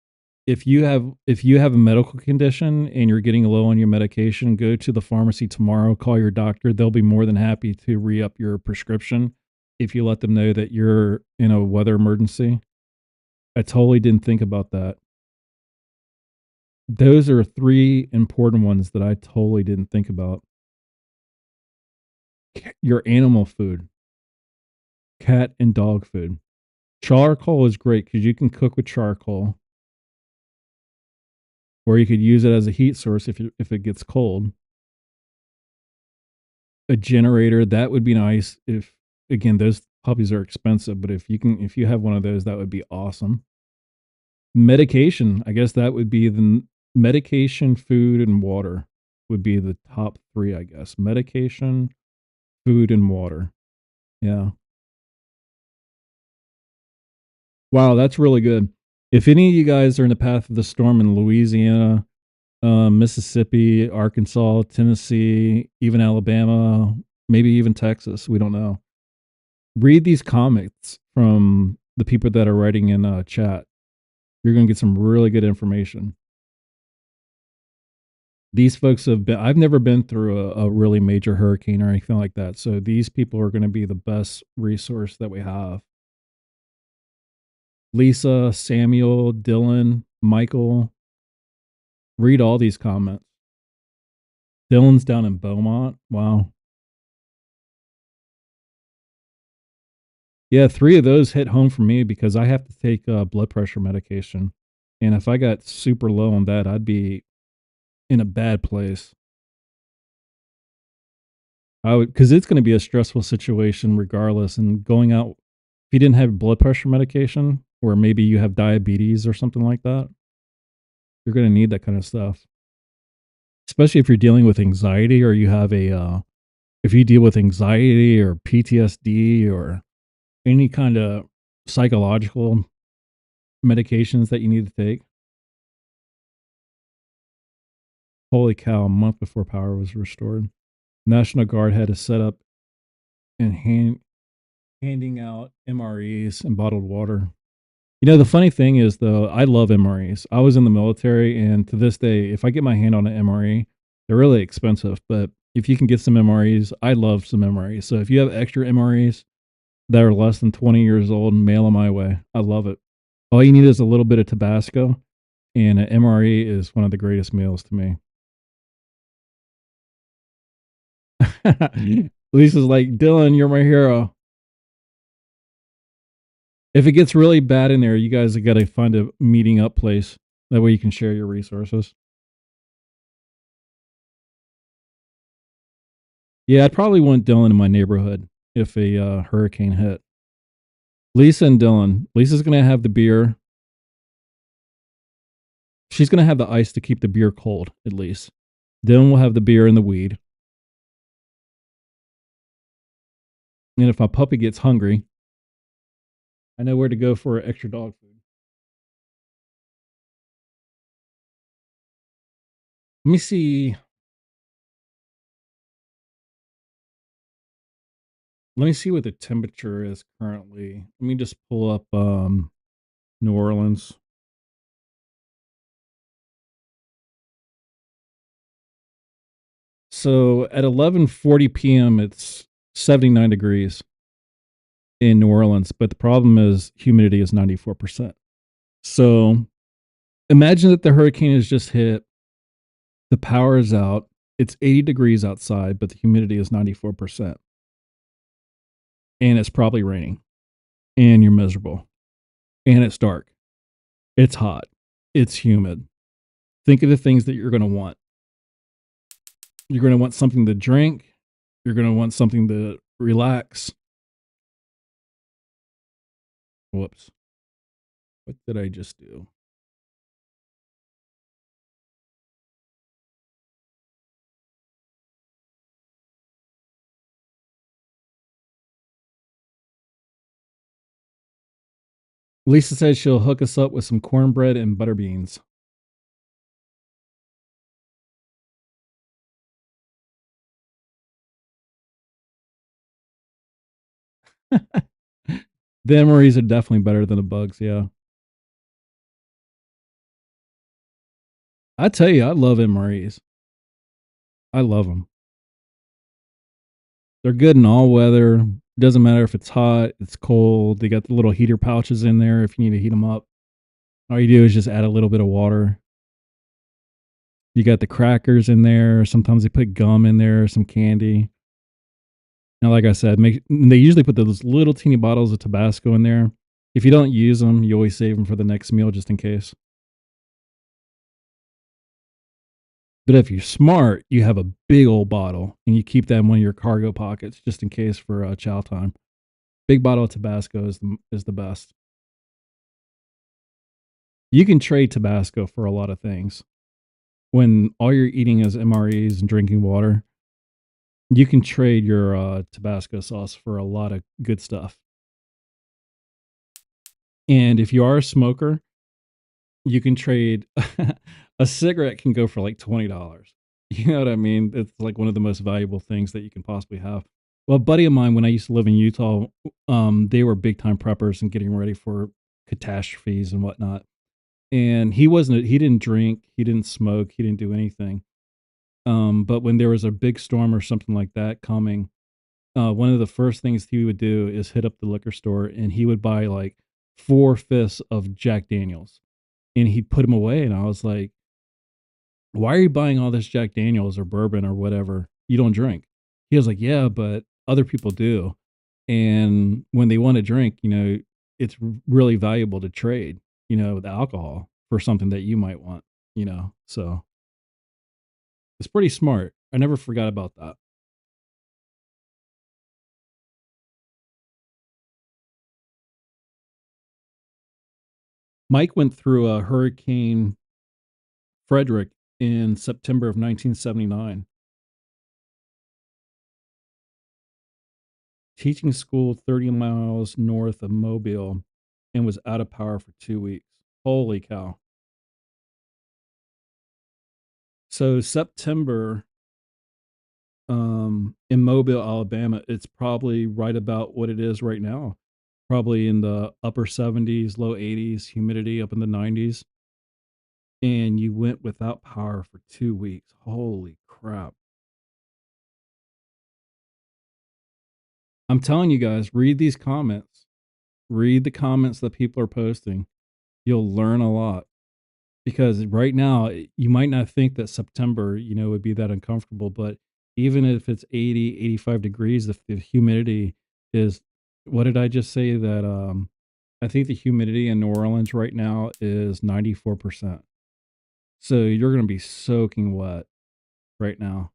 If you have a medical condition and you're getting low on your medication, go to the pharmacy tomorrow, call your doctor. They'll be more than happy to re-up your prescription if you let them know that you're in a weather emergency. I totally didn't think about that. Those are three important ones that I totally didn't think about. Your animal food, cat and dog food. Charcoal is great because you can cook with charcoal, or you could use it as a heat source if it gets cold. A generator that would be nice if again those puppies are expensive, but if you have one of those that would be awesome. Medication, I guess that would be the medication, food, and water would be the top three, I guess. Medication, food, and water. Yeah. Wow, that's really good. If any of you guys are in the path of the storm in Louisiana, Mississippi, Arkansas, Tennessee, even Alabama, maybe even Texas, we don't know. Read these comments from the people that are writing in chat. You're going to get some really good information. These folks have been, I've never been through a really major hurricane or anything like that. So these people are going to be the best resource that we have. Lisa, Samuel, Dylan, Michael, read all these comments. Dylan's down in Beaumont. Wow. Yeah, three of those hit home for me because I have to take blood pressure medication. And if I got super low on that, I'd be in a bad place. I would, because it's going to be a stressful situation regardless. And going out, if you didn't have blood pressure medication, or maybe you have diabetes or something like that, you're going to need that kind of stuff. Especially if you're dealing with anxiety or you have if you deal with anxiety or PTSD or any kind of psychological medications that you need to take. Holy cow, a month before power was restored. National Guard had to set up and handing out MREs and bottled water. You know, the funny thing is, though, I love MREs. I was in the military, and to this day, if I get my hand on an MRE, they're really expensive. But if you can get some MREs, I love some MREs. So if you have extra MREs that are less than 20 years old, mail them my way. I love it. All you need is a little bit of Tabasco, and an MRE is one of the greatest meals to me. Lisa's like, Dylan, you're my hero. If it gets really bad in there, you guys have got to find a meeting up place. That way you can share your resources. Yeah, I'd probably want Dylan in my neighborhood if a hurricane hit. Lisa and Dylan. Lisa's going to have the beer. She's going to have the ice to keep the beer cold, at least. Dylan will have the beer and the weed. And if my puppy gets hungry, I know where to go for extra dog food. Let me see. Let me see what the temperature is currently. Let me just pull up New Orleans. So at 11:40 p.m., it's 79 degrees in New Orleans, but the problem is humidity is 94%. So Imagine that the hurricane has just hit, the power is out, it's 80 degrees outside, but the humidity is 94%, and it's probably raining, and you're miserable, and it's dark, it's hot, it's humid. Think of the things that you're going to want. You're going to want something to drink, you're going to want something to relax. Whoops. What did I just do? Lisa says she'll hook us up with some cornbread and butter beans. The MREs are definitely better than the bugs. Yeah. I tell you, I love MREs. I love them. They're good in all weather. Doesn't matter if it's hot, it's cold. They got the little heater pouches in there if you need to heat them up. All you do is just add a little bit of water. You got the crackers in there. Sometimes they put gum in there, some candy. Now, like I said, they usually put those little teeny bottles of Tabasco in there. If you don't use them, you always save them for the next meal just in case. But if you're smart, you have a big old bottle and you keep that in one of your cargo pockets just in case for chow time. Big bottle of Tabasco is the best. You can trade Tabasco for a lot of things. When all you're eating is MREs and drinking water, you can trade your Tabasco sauce for a lot of good stuff. And if you are a smoker, you can trade a cigarette can go for like $20. You know what I mean? It's like one of the most valuable things that you can possibly have. Well, a buddy of mine, when I used to live in Utah, they were big time preppers and getting ready for catastrophes and whatnot. And he didn't drink, he didn't smoke, he didn't do anything. But when there was a big storm or something like that coming, one of the first things he would do is hit up the liquor store and he would buy like 4 fifths of Jack Daniels and he'd put them away. And I was like, why are you buying all this Jack Daniels or bourbon or whatever? You don't drink. He was like, yeah, but other people do. And when they want to drink, it's really valuable to trade, the alcohol for something that you might want, So it's pretty smart. I never forgot about that. Mike went through a Hurricane Frederick in September of 1979, teaching school 30 miles north of Mobile and was out of power for 2 weeks. Holy cow. So September in Mobile, Alabama, it's probably right about what it is right now. Probably in the upper 70s, low 80s, humidity up in the 90s. And you went without power for 2 weeks. Holy crap. I'm telling you guys, read these comments. Read the comments that people are posting. You'll learn a lot. Because right now, you might not think that September, would be that uncomfortable, but even if it's 80, 85 degrees, if the humidity is, what did I just say? That I think the humidity in New Orleans right now is 94%. So you're going to be soaking wet right now.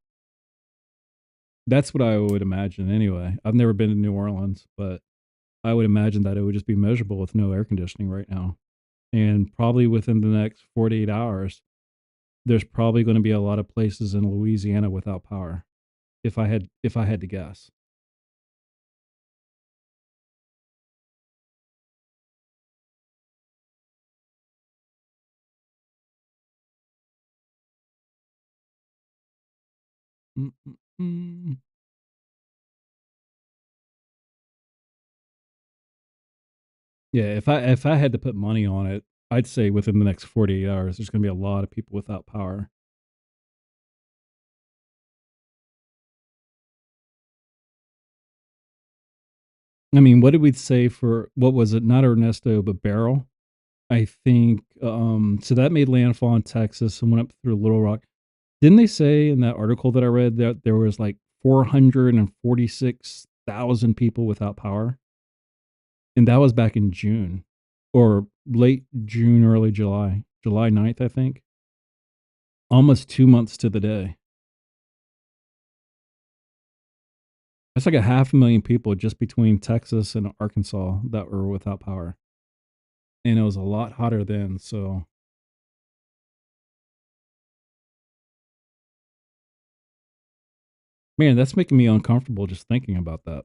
That's what I would imagine anyway. I've never been to New Orleans, but I would imagine that it would just be miserable with no air conditioning right now. And probably within the next 48 hours, there's probably going to be a lot of places in Louisiana without power. If I had to guess. Mm, mm, mm. Yeah, if I had to put money on it, I'd say within the next 48 hours, there's going to be a lot of people without power. I mean, what did we say for what was it? Not Ernesto, but Beryl. I think, so that made landfall in Texas and went up through Little Rock. Didn't they say in that article that I read that there was like 446,000 people without power? And that was back in June or late June, early July, July 9th, I think. Almost 2 months to the day. That's like a 500,000 people just between Texas and Arkansas that were without power. And it was a lot hotter then. So, man, that's making me uncomfortable just thinking about that.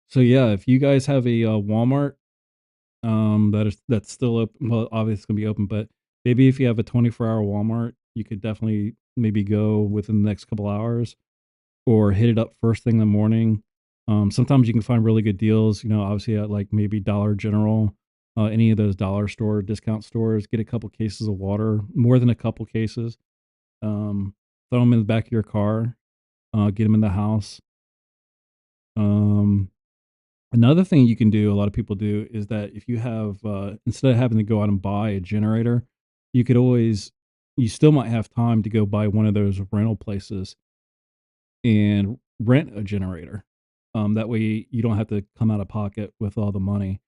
So, yeah, if you guys have a Walmart that's still open, well, obviously it's gonna be open, but maybe if you have a 24-hour Walmart, you could definitely maybe go within the next couple hours or hit it up first thing in the morning. Sometimes you can find really good deals, obviously at like maybe Dollar General, any of those dollar store discount stores. Get a couple cases of water, more than a couple cases. Throw them in the back of your car, get them in the house. Um, Another thing you can do, a lot of people do, is that if you have, instead of having to go out and buy a generator, you could always, you still might have time to go buy one of those rental places and rent a generator. That way you don't have to come out of pocket with all the money.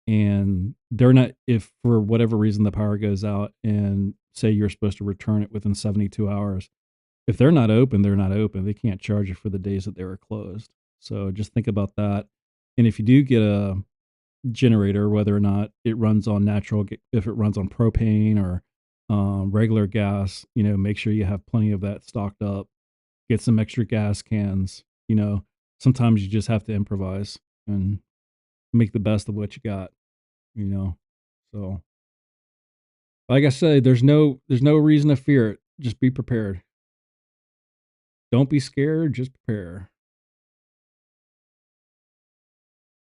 And they're not, if for whatever reason the power goes out and say you're supposed to return it within 72 hours, if they're not open, they're not open. They can't charge you for the days that they were closed. So just think about that. And if you do get a generator, whether or not it runs on if it runs on propane or regular gas, make sure you have plenty of that stocked up. Get some extra gas cans. Sometimes you just have to improvise and make the best of what you got. You know, so like I said, there's no reason to fear it. Just be prepared. Don't be scared. Just prepare.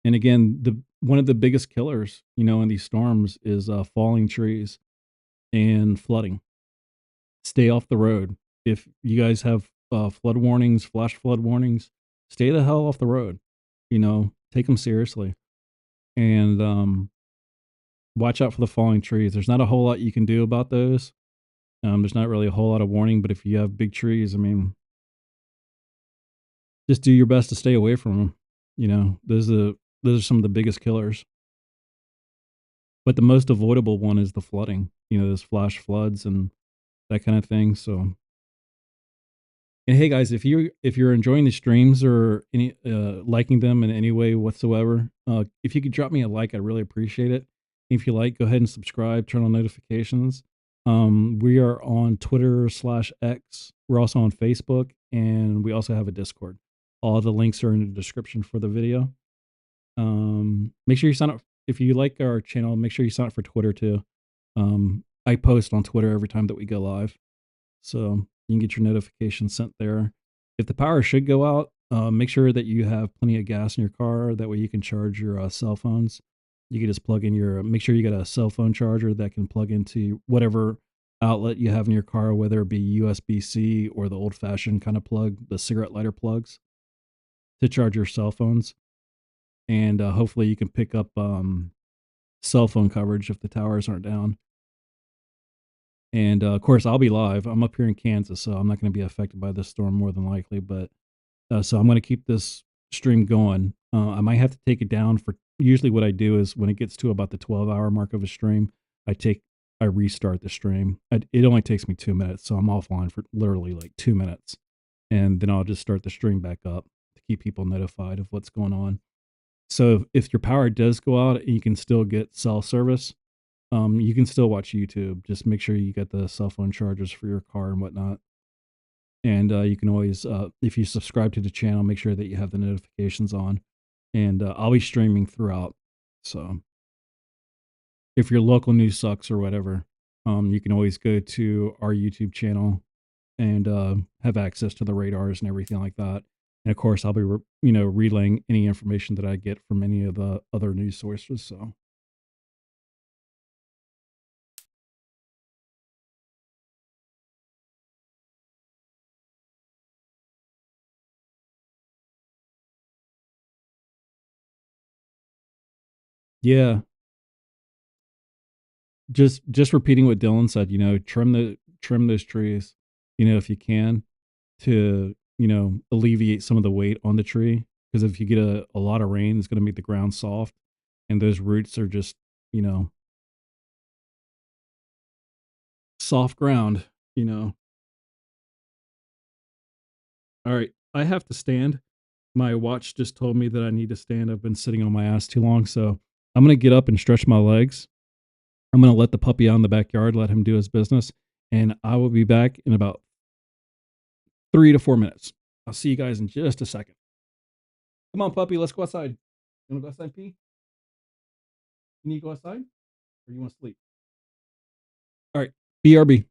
And again, the one of the biggest killers, in these storms is falling trees and flooding. Stay off the road. If you guys have flood warnings, flash flood warnings, stay the hell off the road. Take them seriously and watch out for the falling trees. There's not a whole lot you can do about those. There's not really a whole lot of warning, but if you have big trees, I mean, just do your best to stay away from them. Those are some of the biggest killers. But the most avoidable one is the flooding. Those flash floods and that kind of thing. So, and hey guys, if you're enjoying the streams or any liking them in any way whatsoever, if you could drop me a like, I'd really appreciate it. If you like, go ahead and subscribe, turn on notifications. We are on Twitter/X. We're also on Facebook, and we also have a Discord. All the links are in the description for the video. Make sure you sign up if you like our channel. Make sure you sign up for Twitter too. I post on Twitter every time that we go live, so you can get your notifications sent there. If the power should go out, make sure that you have plenty of gas in your car. That way you can charge your cell phones. You can just plug in make sure you got a cell phone charger that can plug into whatever outlet you have in your car, whether it be USB-C or the old fashioned kind of plug, the cigarette lighter plugs to charge your cell phones. And hopefully you can pick up cell phone coverage if the towers aren't down. And of course, I'll be live. I'm up here in Kansas, so I'm not going to be affected by this storm more than likely. But so I'm going to keep this stream going. I might have to take it down for. Usually, what I do is when it gets to about the 12-hour mark of a stream, I restart the stream. It only takes me 2 minutes, so I'm offline for literally like 2 minutes, and then I'll just start the stream back up to keep people notified of what's going on. So if your power does go out and you can still get cell service, you can still watch YouTube. Just make sure you get the cell phone chargers for your car and whatnot. And you can always, if you subscribe to the channel, make sure that you have the notifications on. And I'll be streaming throughout. So if your local news sucks or whatever, you can always go to our YouTube channel and have access to the radars and everything like that. And of course, I'll be, relaying any information that I get from any of the other news sources. So. Yeah, just repeating what Dylan said, trim those trees, if you can to, alleviate some of the weight on the tree. Because if you get a lot of rain, it's gonna make the ground soft, and those roots are just, you know, soft ground, you know. Alright, I have to stand. My watch just told me that I need to stand. I've been sitting on my ass too long, so I'm gonna get up and stretch my legs. I'm gonna let the puppy out in the backyard, let him do his business, and I will be back in about 3 to 4 minutes. I'll see you guys in just a second. Come on, puppy, let's go outside. You wanna go outside, pee? You need to go outside, or you wanna sleep? Alright, BRB.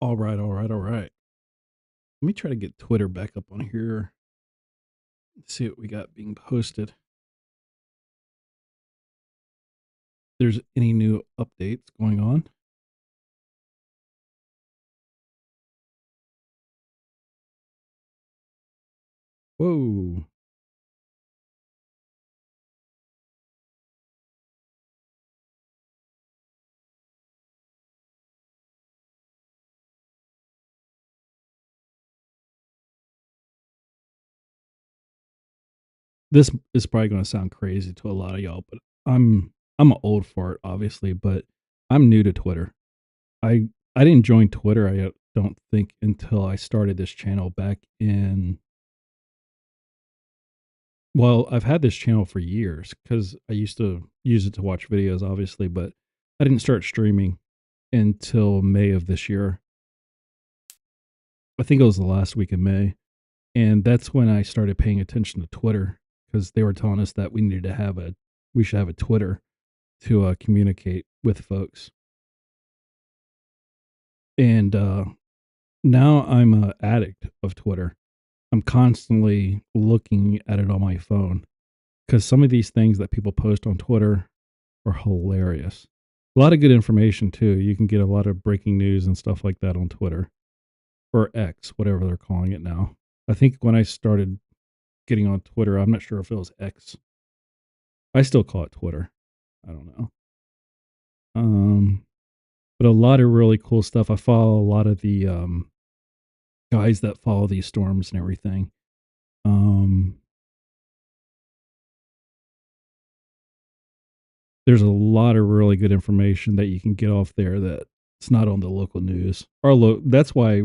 All right. Let me try to get Twitter back up on here. See what we got being posted. There's any new updates going on. Whoa. This is probably going to sound crazy to a lot of y'all, but I'm old for it, obviously, but I'm new to Twitter. I didn't join Twitter. I don't think until I started this channel back in. Well, I've had this channel for years because I used to use it to watch videos, obviously, but I didn't start streaming until May of this year. I think it was the last week in May, and that's when I started paying attention to Twitter because they were telling us that we should have a Twitter to communicate with folks. And now I'm an addict of Twitter. I'm constantly looking at it on my phone because some of these things that people post on Twitter are hilarious. A lot of good information too. You can get a lot of breaking news and stuff like that on Twitter or X, whatever they're calling it now. I think when I started getting on Twitter, I'm not sure if it was X. I still call it Twitter. I don't know. Um, but a lot of really cool stuff. I follow a lot of the guys that follow these storms and everything. Um, there's a lot of really good information that you can get off there that it's not on the local news. That's why,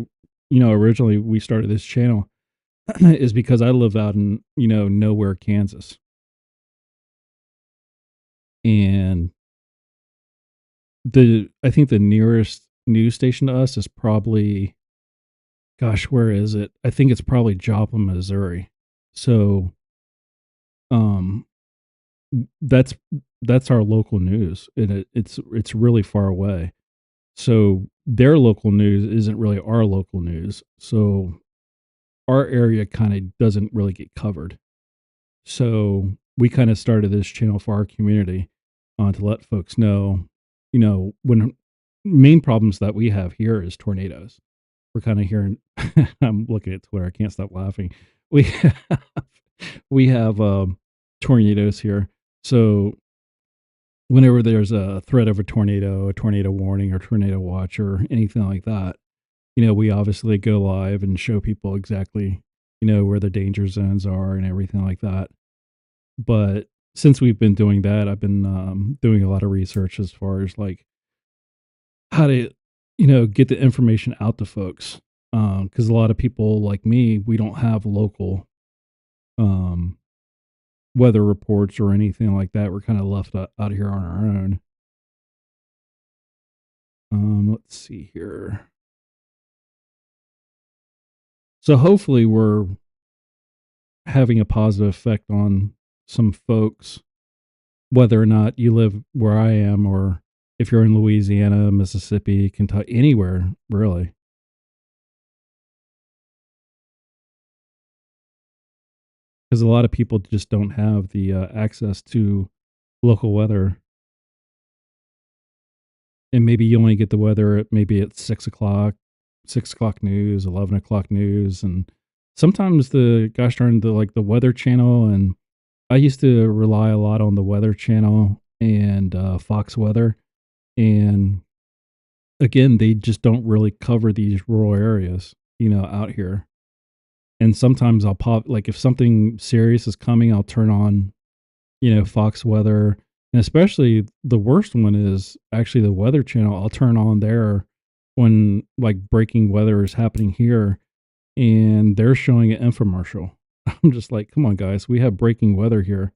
originally we started this channel is because I live out in, nowhere, Kansas. And I think the nearest news station to us is probably, gosh, where is it? I think it's probably Joplin, Missouri. So, um, that's that's our local news, and it's really far away. So their local news isn't really our local news. So our area kind of doesn't really get covered. So we kind of started this channel for our community to let folks know, when main problems that we have here is tornadoes. We're kind of hearing, I'm looking at Twitter. I can't stop laughing. We have, we have tornadoes here. So whenever there's a threat of a tornado warning or tornado watch or anything like that, we obviously go live and show people exactly, where the danger zones are and everything like that. But since we've been doing that, I've been doing a lot of research as far as like how to, get the information out to folks. Because a lot of people like me, we don't have local um, weather reports or anything like that. We're kind of left out here on our own. Let's see here. So hopefully we're having a positive effect on some folks, whether or not you live where I am or if you're in Louisiana, Mississippi, Kentucky, anywhere really. Because a lot of people just don't have the access to local weather, and maybe you only get the weather at maybe at 6 o'clock, 6 o'clock news, 11 o'clock news, and sometimes the gosh darn the Weather Channel, and I used to rely a lot on the Weather Channel and Fox Weather, and again, they just don't really cover these rural areas, out here. And sometimes I'll pop like if something serious is coming, I'll turn on, Fox Weather, and especially the worst one is actually the Weather Channel. I'll turn on there when like breaking weather is happening here, and they're showing an infomercial. I'm just like, come on, guys, we have breaking weather here.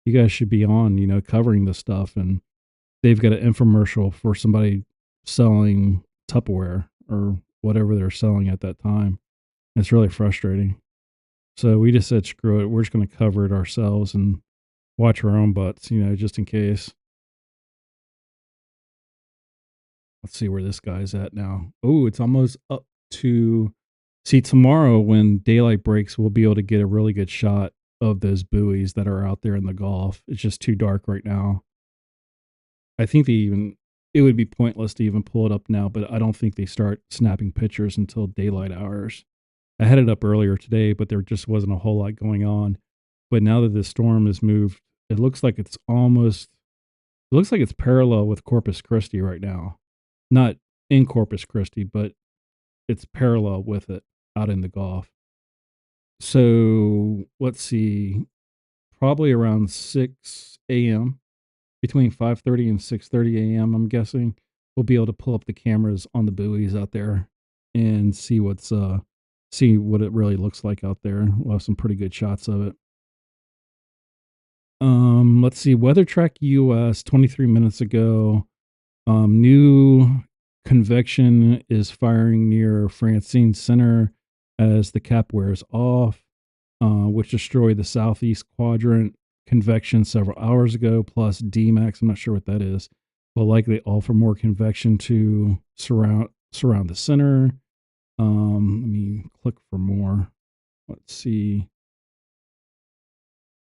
You guys should be on, covering this stuff. And they've got an infomercial for somebody selling Tupperware or whatever they're selling at that time. It's really frustrating. So we just said, screw it. We're just going to cover it ourselves and watch our own butts, just in case. Let's see where this guy's at now. Oh, it's almost up to see tomorrow when daylight breaks, we'll be able to get a really good shot of those buoys that are out there in the Gulf. It's just too dark right now. I think it would be pointless to even pull it up now, but I don't think they start snapping pictures until daylight hours. I had it up earlier today, but there just wasn't a whole lot going on. But now that the storm has moved, it looks like it looks like it's parallel with Corpus Christi right now. Not in Corpus Christi, but it's parallel with it out in the Gulf. So let's see, probably around 6 a.m., between 5:30 and 6:30 a.m., I'm guessing, we'll be able to pull up the cameras on the buoys out there and see what it really looks like out there. We'll have some pretty good shots of it. Let's see, Weather Track US 23 minutes ago. New convection is firing near Francine Center as the cap wears off, which destroyed the southeast quadrant convection several hours ago, plus DMAX. I'm not sure what that is. Will likely offer more convection to surround the center. Let me click for more. Let's see.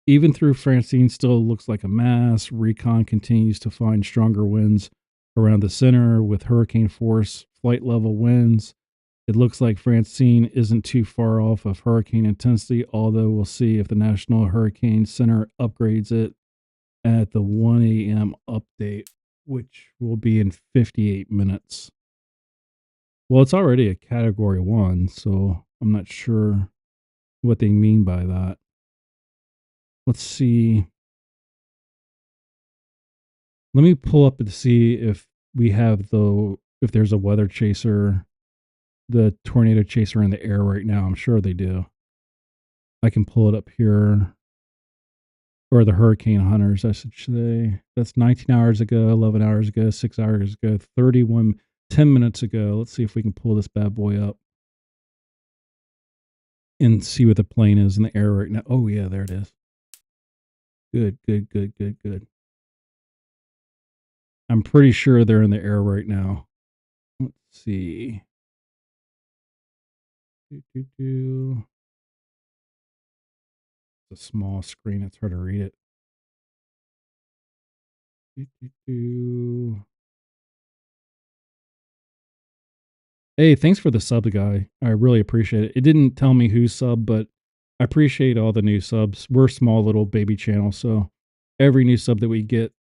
Even through Francine still looks like a mass. Recon continues to find stronger winds around the center with hurricane force flight level winds. It looks like Francine isn't too far off of hurricane intensity, although we'll see if the National Hurricane Center upgrades it at the 1 a.m. update, which will be in 58 minutes. Well, it's already a category 1, so I'm not sure what they mean by that. Let's see. Let me pull up and see if we have if there's a weather chaser, the tornado chaser in the air right now. I'm sure they do. I can pull it up here. Or the hurricane hunters, I should say. That's 19 hours ago, 11 hours ago, 6 hours ago, 10 minutes ago. Let's see if we can pull this bad boy up and see what the plane is in the air right now. Oh, yeah, there it is. Good, good, good, good, good. I'm pretty sure they're in the air right now. Let's see. It's a small screen. It's hard to read it. Hey, thanks for the sub, guy. I really appreciate it. It didn't tell me who sub, but I appreciate all the new subs. We're a small little baby channel, so every new sub that we get,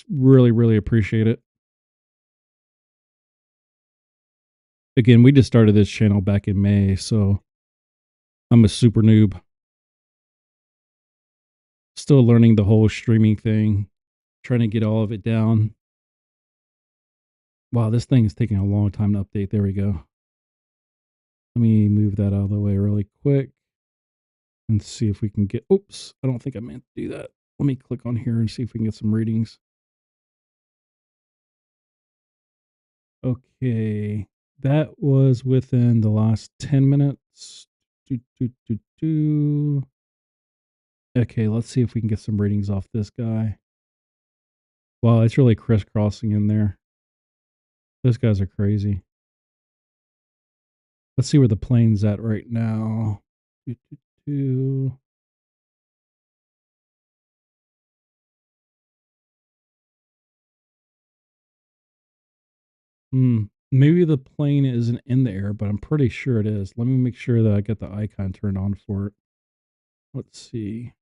really, really appreciate it. Again, we just started this channel back in May, so I'm a super noob. Still learning the whole streaming thing, trying to get all of it down. Wow, this thing is taking a long time to update. There we go. Let me move that out of the way really quick and see if we can get. Oops, I don't think I meant to do that. Let me click on here and see if we can get some readings. Okay, that was within the last 10 minutes. Okay, let's see if we can get some readings off this guy. Wow, it's really crisscrossing in there. Those guys are crazy. Let's see where the plane's at right now. Maybe the plane isn't in the air, but I'm pretty sure it is. Let me make sure that I get the icon turned on for it. Let's see.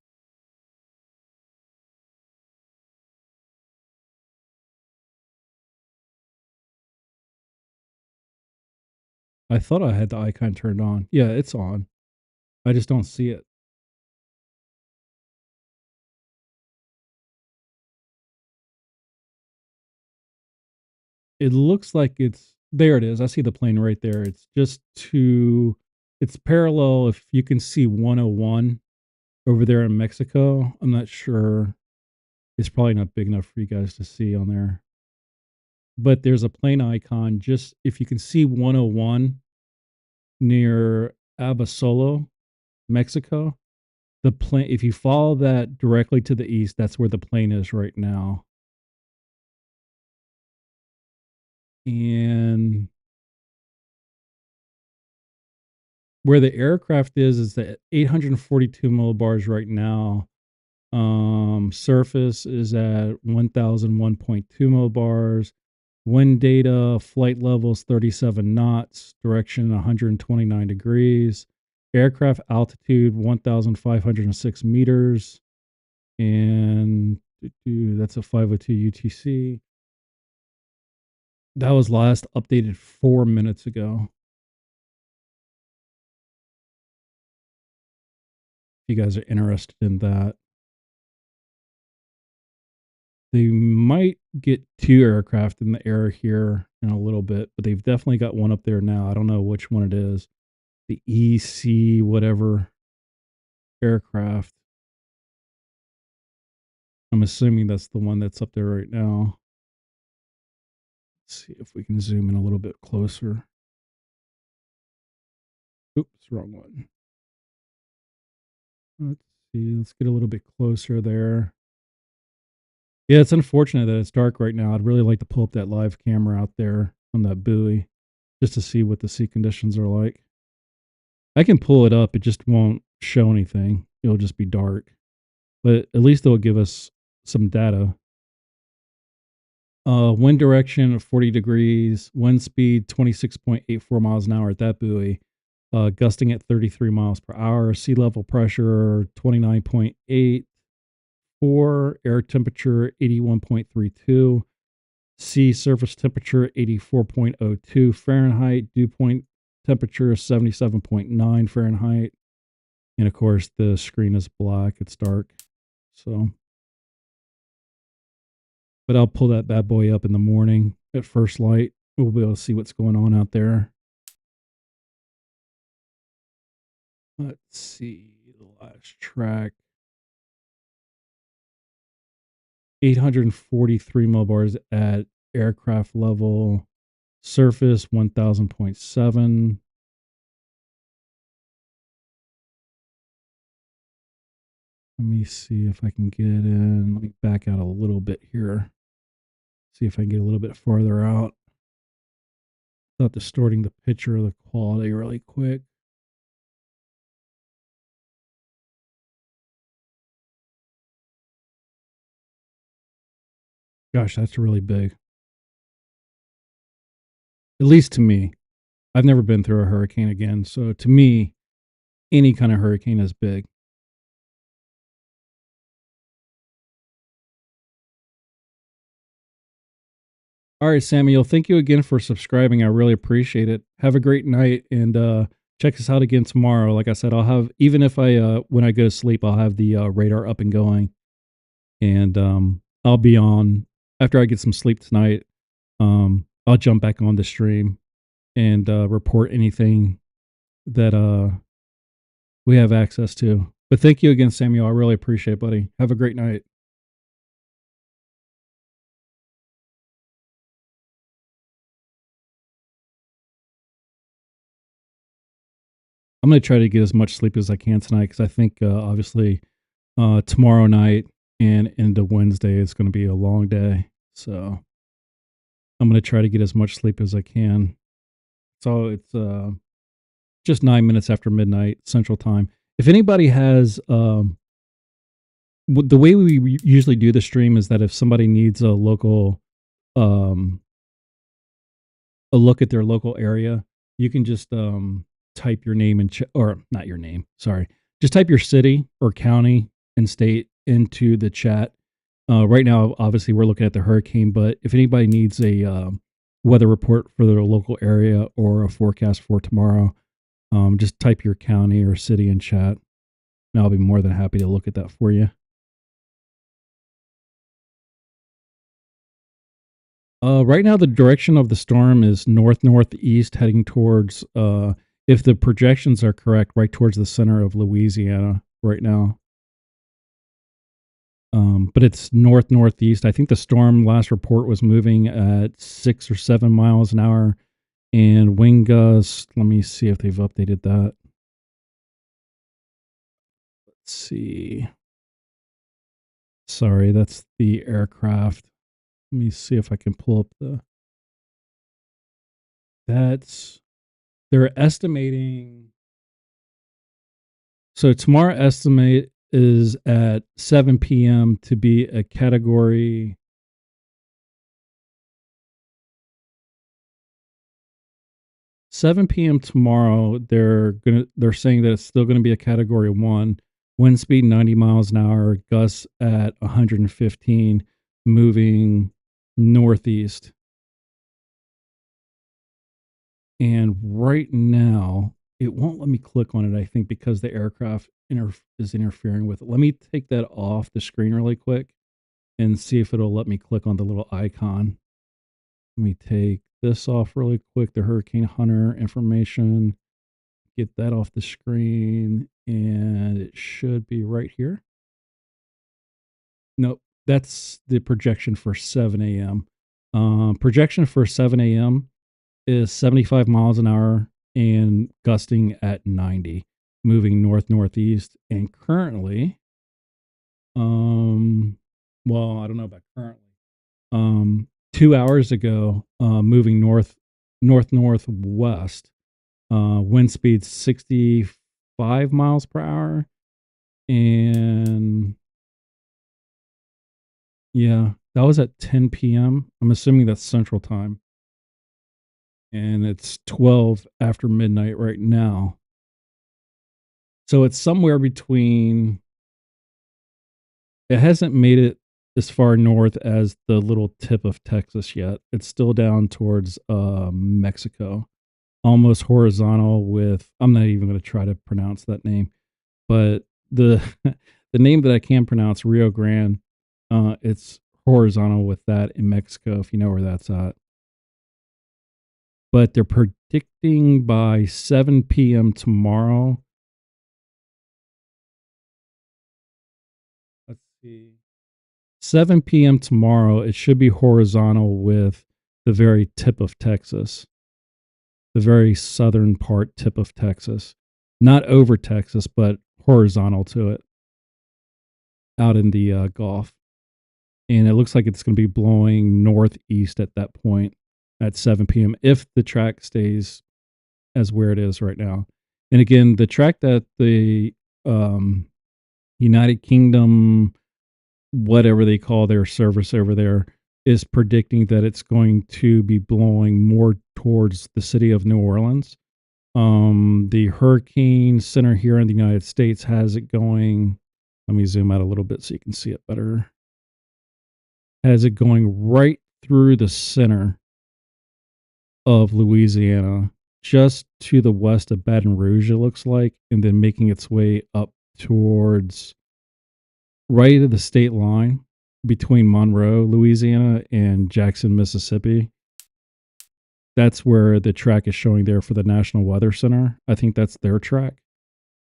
I thought I had the icon turned on. Yeah, it's on. I just don't see it. It looks like it's there it is. I see the plane right there. It's parallel if you can see 101 over there in Mexico. I'm not sure. It's probably not big enough for you guys to see on there. But there's a plane icon just if you can see 101 near Abasolo, Mexico. The plane if you follow that directly to the east, that's where the plane is right now. And where the aircraft is at 842 millibars right now. Surface is at 1001.2 millibars. Wind data, flight levels 37 knots, direction 129 degrees. Aircraft altitude 1,506 meters. And that's a 502 UTC. That was last updated 4 minutes ago. If you guys are interested in that, they might get two aircraft in the air here in a little bit, but they've definitely got one up there now. I don't know which one it is. The EC whatever aircraft. I'm assuming that's the one that's up there right now. Let's see if we can zoom in a little bit closer. Oops, wrong one. Let's see. Let's get a little bit closer there. Yeah, it's unfortunate that it's dark right now. I'd really like to pull up that live camera out there on that buoy just to see what the sea conditions are like. I can pull it up, it just won't show anything. It'll just be dark. But at least it'll give us some data. Wind direction of 40 degrees, wind speed 26.84 miles an hour at that buoy, gusting at 33 miles per hour, sea level pressure 29.84, air temperature 81.32, sea surface temperature 84.02 Fahrenheit, dew point temperature 77.9 Fahrenheit. And of course, the screen is black, it's dark. So, but I'll pull that bad boy up in the morning at first light. We'll be able to see what's going on out there. Let's see the last track. 843 millibars at aircraft level. Surface 1000.7. Let me see if I can get in. Let me back out a little bit here. See if I can get a little bit farther out without distorting the picture of the quality really quick. Gosh, that's really big. At least to me. I've never been through a hurricane again. So to me, any kind of hurricane is big. All right, Samuel, thank you again for subscribing. I really appreciate it. Have a great night and check us out again tomorrow. Like I said, I'll have, even if I, when I go to sleep, I'll have the radar up and going. And I'll be on after I get some sleep tonight. I'll jump back on the stream and report anything that we have access to. But thank you again, Samuel. I really appreciate it, buddy. Have a great night. I'm going to try to get as much sleep as I can tonight because I think obviously tomorrow night and into Wednesday is going to be a long day. So I'm going to try to get as much sleep as I can. So it's just 9 minutes after midnight Central Time. If anybody has the way we usually do the stream is that if somebody needs a local a look at their local area, you can just type your name and or not your name, sorry, just type your city or county and state into the chat. Right now, obviously, we're looking at the hurricane, but if anybody needs a weather report for their local area or a forecast for tomorrow, just type your county or city in chat, and I'll be more than happy to look at that for you. Right now, the direction of the storm is north northeast, heading towards, if the projections are correct, right towards the center of Louisiana right now. But it's north northeast. I think the storm last report was moving at 6 or 7 miles an hour, and wind gusts. Let me see if they've updated that. Let's see. Sorry, that's the aircraft. Let me see if I can pull up the That's they're estimating. So tomorrow estimate is at 7 p.m. to be a category 7 p.m. tomorrow. They're saying that it's still gonna be a category 1, wind speed 90 miles an hour, gusts at 115, moving northeast. And right now, it won't let me click on it, I think, because the aircraft is interfering with it. Let me take that off the screen really quick and see if it'll let me click on the little icon. Let me take this off really quick, the Hurricane Hunter information, get that off the screen, and it should be right here. Nope, that's the projection for 7 a.m. Projection for 7 a.m. is 75 miles an hour and gusting at 90, moving north northeast. And currently, um, well, I don't know about currently. 2 hours ago, moving northwest. Wind speed 65 miles per hour, and yeah, that was at 10 p.m. I'm assuming that's Central Time, and it's 12 after midnight right now. So it's somewhere between. It hasn't made it as far north as the little tip of Texas yet. It's still down towards Mexico, almost horizontal with. I'm not even going to try to pronounce that name, but the the name that I can pronounce, Rio Grande, it's horizontal with that in Mexico, if you know where that's at. But they're predicting by 7 p.m. tomorrow. Let's see. 7 p.m. tomorrow, it should be horizontal with the very tip of Texas, the very southern part tip of Texas. Not over Texas, but horizontal to it out in the Gulf. And it looks like it's going to be blowing northeast at that point at 7 p.m. if the track stays as where it is right now. And again, the track that the um, United Kingdom, whatever they call their service over there, is predicting that it's going to be blowing more towards the city of New Orleans. The Hurricane Center here in the United States has it going. Let me zoom out a little bit so you can see it better. Has it going right through the center of Louisiana, just to the west of Baton Rouge, it looks like, and then making its way up towards right at the state line between Monroe, Louisiana, and Jackson, Mississippi. That's where the track is showing there for the National Weather Center. I think that's their track.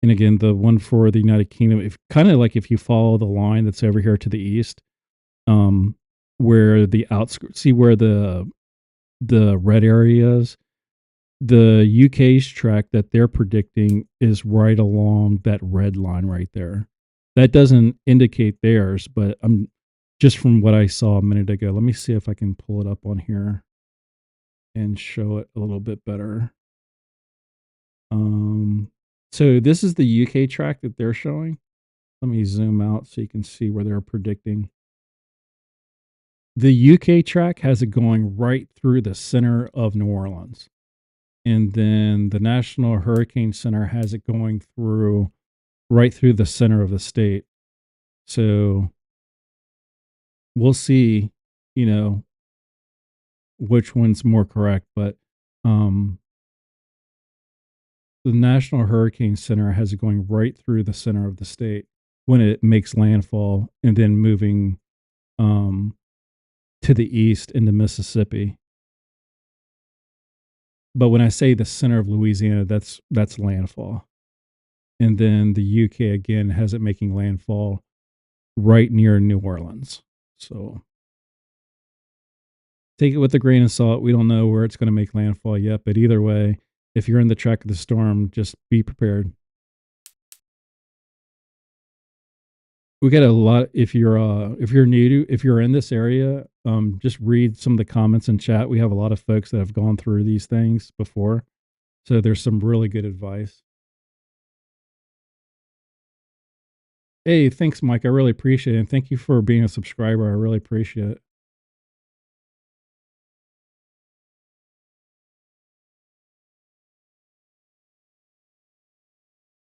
And again, the one for the United Kingdom, if kind of like if you follow the line that's over here to the east, um, where the outskirts, see where the red area is, the UK's track that they're predicting is right along that red line right there. That doesn't indicate theirs, but I'm just from what I saw a minute ago. Let me see if I can pull it up on here and show it a little bit better. Um, so this is the UK track that they're showing. Let me zoom out so you can see where they're predicting. The UK track has it going right through the center of New Orleans. And then the National Hurricane Center has it going through right through the center of the state. So we'll see, you know, which one's more correct. But um, the National Hurricane Center has it going right through the center of the state when it makes landfall and then moving um, to the east into Mississippi. But when I say the center of Louisiana, that's landfall. And then the UK again has it making landfall right near New Orleans. So take it with a grain of salt. We don't know where it's going to make landfall yet, but either way, if you're in the track of the storm, just be prepared. We get a lot if you're new to if you're in this area, just read some of the comments in chat. We have a lot of folks that have gone through these things before, so there's some really good advice. Hey, thanks, Mike. I really appreciate it, and thank you for being a subscriber. I really appreciate it.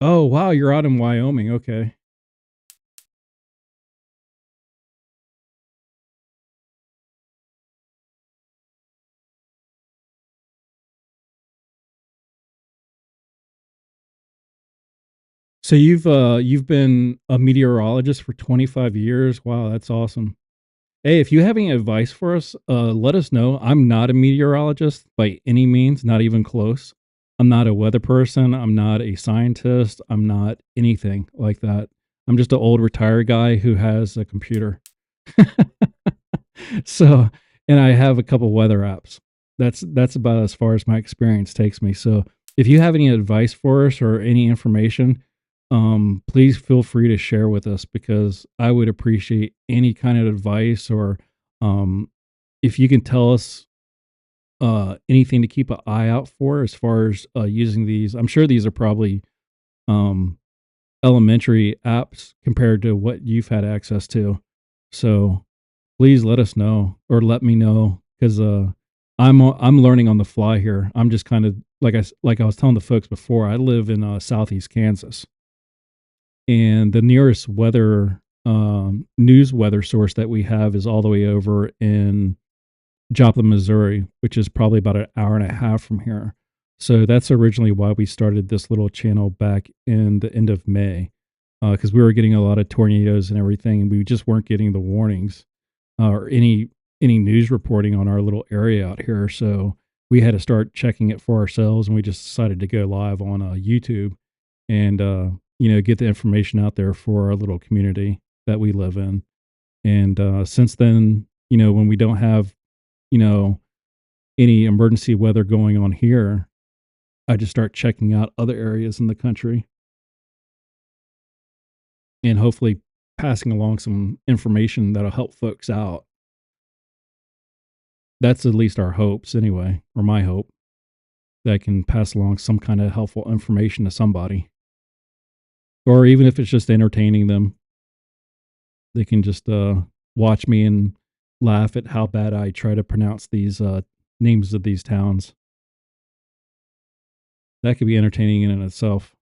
Oh, wow, you're out in Wyoming. Okay. So you've been a meteorologist for 25 years. Wow, that's awesome. Hey, if you have any advice for us, let us know. I'm not a meteorologist by any means, not even close. I'm not a weather person. I'm not a scientist. I'm not anything like that. I'm just an old retired guy who has a computer. So, and I have a couple weather apps. That's about as far as my experience takes me. So, if you have any advice for us or any information, please feel free to share with us because I would appreciate any kind of advice or um, if you can tell us anything to keep an eye out for as far as using these. I'm sure these are probably um, elementary apps compared to what you've had access to. So please let us know or let me know because I'm learning on the fly here. I'm just kind of like I was telling the folks before. I live in southeast Kansas, and the nearest weather news weather source that we have is all the way over in Joplin, Missouri, which is probably about an hour and a half from here. So that's originally why we started this little channel back in the end of May, because we were getting a lot of tornadoes and everything, and we just weren't getting the warnings or any news reporting on our little area out here. So we had to start checking it for ourselves, and we just decided to go live on YouTube and get the information out there for our little community that we live in. And since then, when we don't have you know any emergency weather going on here, I just start checking out other areas in the country and hopefully passing along some information that'll help folks out. That's at least our hopes, anyway, or my hope that I can pass along some kind of helpful information to somebody, or even if it's just entertaining them, they can just watch me and laugh at how bad I try to pronounce these names of these towns. That could be entertaining in and itself.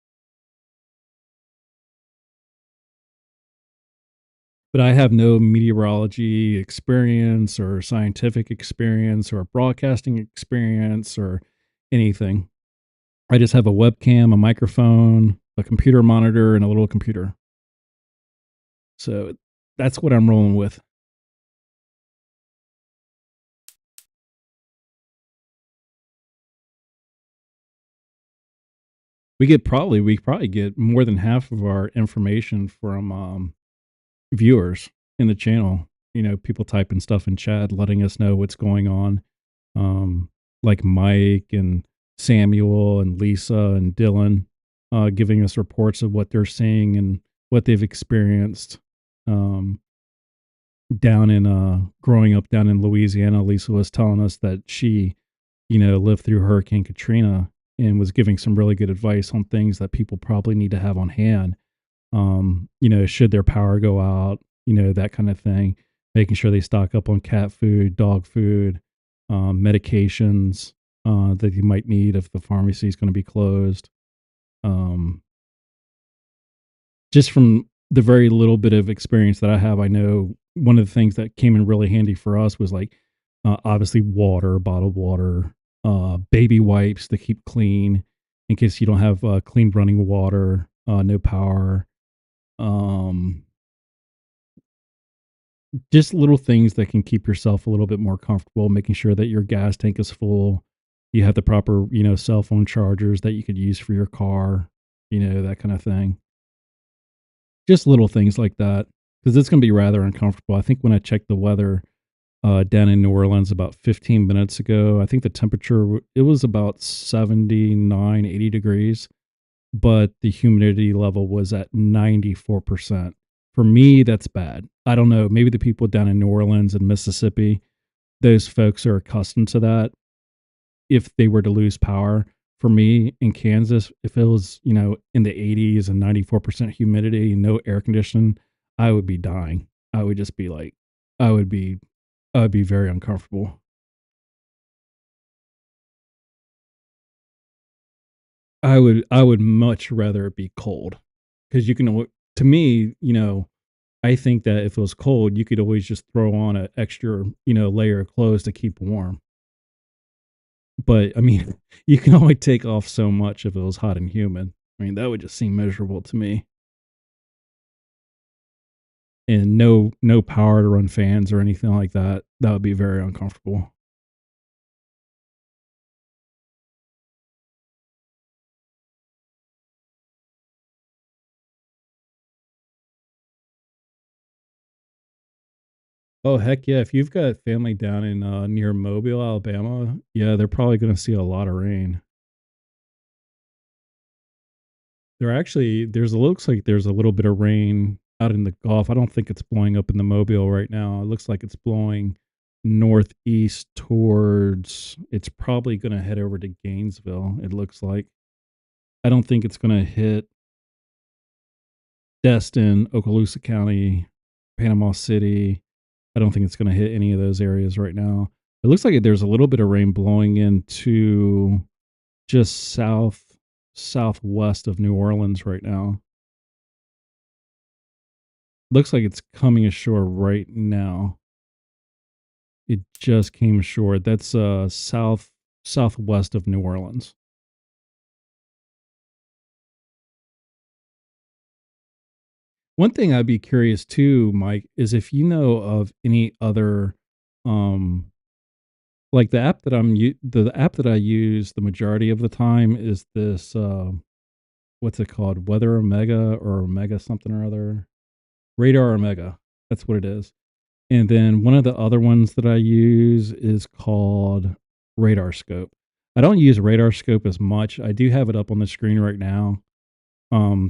But I have no meteorology experience or scientific experience or broadcasting experience or anything. I just have a webcam, a microphone, a computer monitor, and a little computer. So that's what I'm rolling with. We probably get more than half of our information from viewers in the channel. People typing stuff in chat, letting us know what's going on. Like Mike and Samuel and Lisa and Dylan, giving us reports of what they're seeing and what they've experienced. Um, down in growing up down in Louisiana, Lisa was telling us that she, lived through Hurricane Katrina and was giving some really good advice on things that people probably need to have on hand. Should their power go out, that kind of thing, making sure they stock up on cat food, dog food, medications that you might need if the pharmacy is going to be closed. Um, just from the very little bit of experience that I have, I know one of the things that came in really handy for us was like obviously water, bottled water, baby wipes to keep clean in case you don't have clean running water, no power. Um, just little things that can keep yourself a little bit more comfortable, making sure that your gas tank is full. You have the proper, cell phone chargers that you could use for your car, that kind of thing. Just little things like that, because it's going to be rather uncomfortable. I think when I checked the weather down in New Orleans about 15 minutes ago, I think the temperature it was about 79, 80 degrees, but the humidity level was at 94%. For me, that's bad. I don't know, maybe the people down in New Orleans and Mississippi, those folks are accustomed to that if they were to lose power. For me in Kansas, if it was, in the 80s and 94% humidity and no air conditioning, I would be dying. I would just be like, I would be, I would be very uncomfortable. I would much rather it be cold because to me, I think that if it was cold, you could always just throw on an extra, layer of clothes to keep warm. But I mean, you can only take off so much if it was hot and humid. I mean, that would just seem miserable to me. And no power to run fans or anything like that. That would be very uncomfortable. Oh heck yeah! If you've got family down in near Mobile, Alabama, yeah, they're probably going to see a lot of rain. There's looks like there's a little bit of rain out in the Gulf. I don't think it's blowing up in the Mobile right now. It looks like it's blowing northeast towards. It's probably going to head over to Gainesville. It looks like. I don't think it's going to hit Destin, Okaloosa County, Panama City. I don't think it's going to hit any of those areas right now. It looks like there's a little bit of rain blowing into just southwest of New Orleans right now. Looks like it's coming ashore right now. It just came ashore. That's southwest of New Orleans. One thing I'd be curious too, Mike, is if you know of any other um like the app that I use the majority of the time is this what's it called? Weather Omega or Omega something or other. Radar Omega. That's what it is. And then one of the other ones that I use is called Radar Scope. I don't use Radar Scope as much. I do have it up on the screen right now,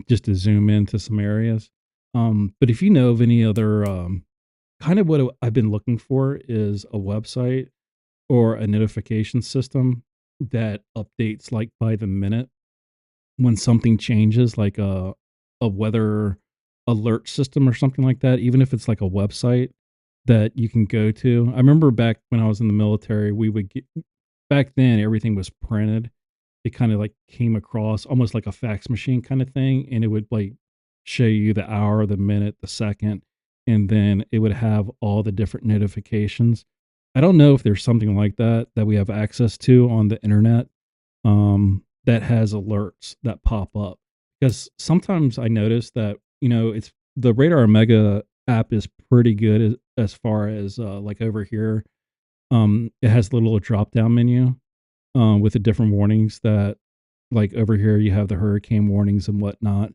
just to zoom into some areas. But if you know of any other, kind of what I've been looking for is a website or a notification system that updates like by the minute when something changes, like a weather alert system or something like that, even if it's like a website that you can go to. I remember back when I was in the military, we would get back then everything was printed. It kind of like came across almost like a fax machine kind of thing, and it would like show you the hour, the minute, the second, and then it would have all the different notifications. I don't know if there's something like that that we have access to on the internet, that has alerts that pop up. Because sometimes I notice that, it's the Radar Omega app is pretty good as far as like over here. It has a little drop down menu with the different warnings that, like over here, you have the hurricane warnings and whatnot.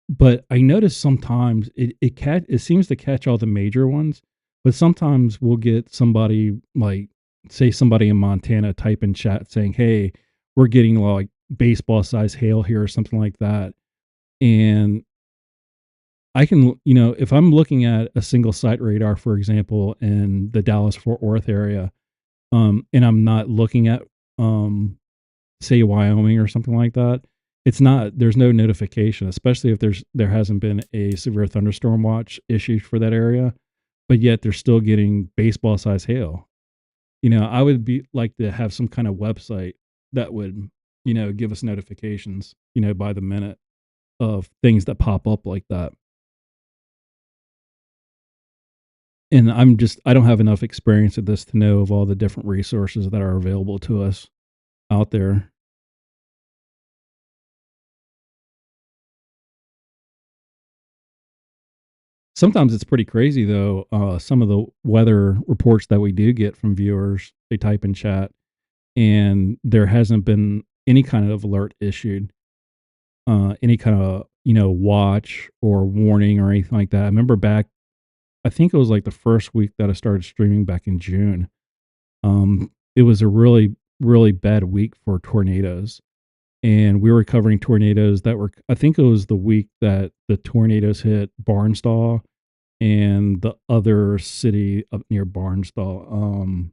But I notice sometimes it seems to catch all the major ones, but sometimes we'll get somebody like say somebody in Montana type in chat saying, "Hey, we're getting like baseball size hail here" or something like that. And I can, if I'm looking at a single site radar, for example, in the Dallas Fort Worth area, and I'm not looking at say Wyoming or something like that, there's no notification, especially if there hasn't been a severe thunderstorm watch issued for that area, but yet they're still getting baseball size hail. I would be like to have some kind of website that would, give us notifications, by the minute of things that pop up like that. And I don't have enough experience at this to know of all the different resources that are available to us out there. Sometimes it's pretty crazy though. Some of the weather reports that we do get from viewers, they type in chat, and there hasn't been any kind of alert issued, any kind of watch or warning or anything like that. I remember back, I think it was like the first week that I started streaming back in June. It was a really bad week for tornadoes, and we were covering tornadoes that were, I think it was the week that the tornadoes hit Barnstall and the other city up near Barnstall.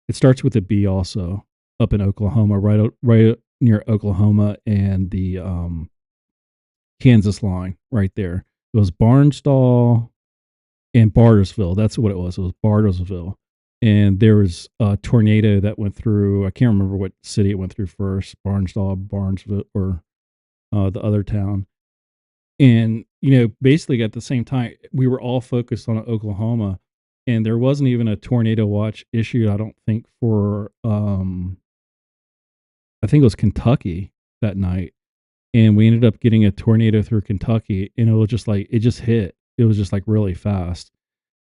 It starts with a B also, up in Oklahoma, right near Oklahoma and the Kansas line right there. It was Barnstall and Bartersville. That's what it was. It was Bartersville. And there was a tornado that went through. I can't remember what city it went through first, Barnstall, Barnesville, or the other town. And, basically at the same time, we were all focused on Oklahoma, and there wasn't even a tornado watch issued, I don't think, for, I think it was Kentucky that night. And we ended up getting a tornado through Kentucky, and it was just like, it just hit. It was just like really fast.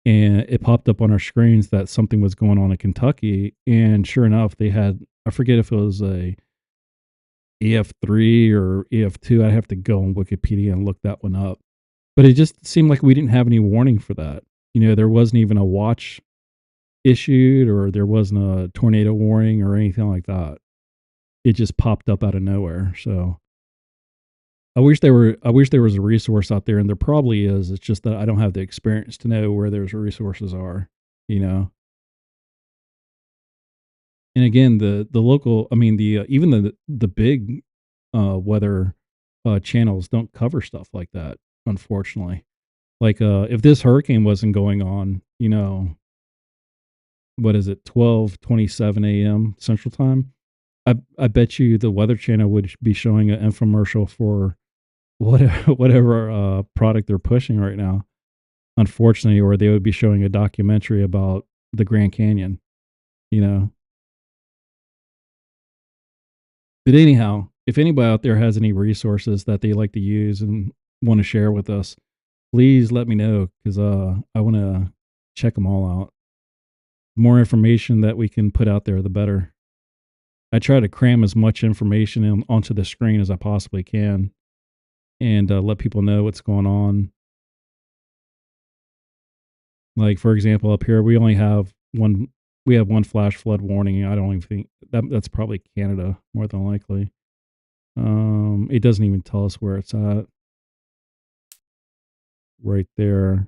And it popped up on our screens that something was going on in Kentucky. And sure enough, they had, I forget if it was a EF3 or EF2. I'd have to go on Wikipedia and look that one up. But it just seemed like we didn't have any warning for that. There wasn't even a watch issued, or there wasn't a tornado warning or anything like that. It just popped up out of nowhere. So I wish there was a resource out there, and there probably is. It's just that I don't have the experience to know where those resources are, you know. And again, the local, I mean, the even the big weather channels don't cover stuff like that, unfortunately. Like if this hurricane wasn't going on, what is it, 12:27 a.m. Central Time? I bet you the Weather Channel would be showing an infomercial for whatever product they're pushing right now, unfortunately, or they would be showing a documentary about the Grand Canyon, you know. But anyhow, if anybody out there has any resources that they like to use and want to share with us, please let me know, because I want to check them all out. The more information that we can put out there, the better. I try to cram as much information onto the screen as I possibly can, and let people know what's going on. Like, for example, up here, we have one flash flood warning. I don't even think that's probably Canada, more than likely. It doesn't even tell us where it's at right there.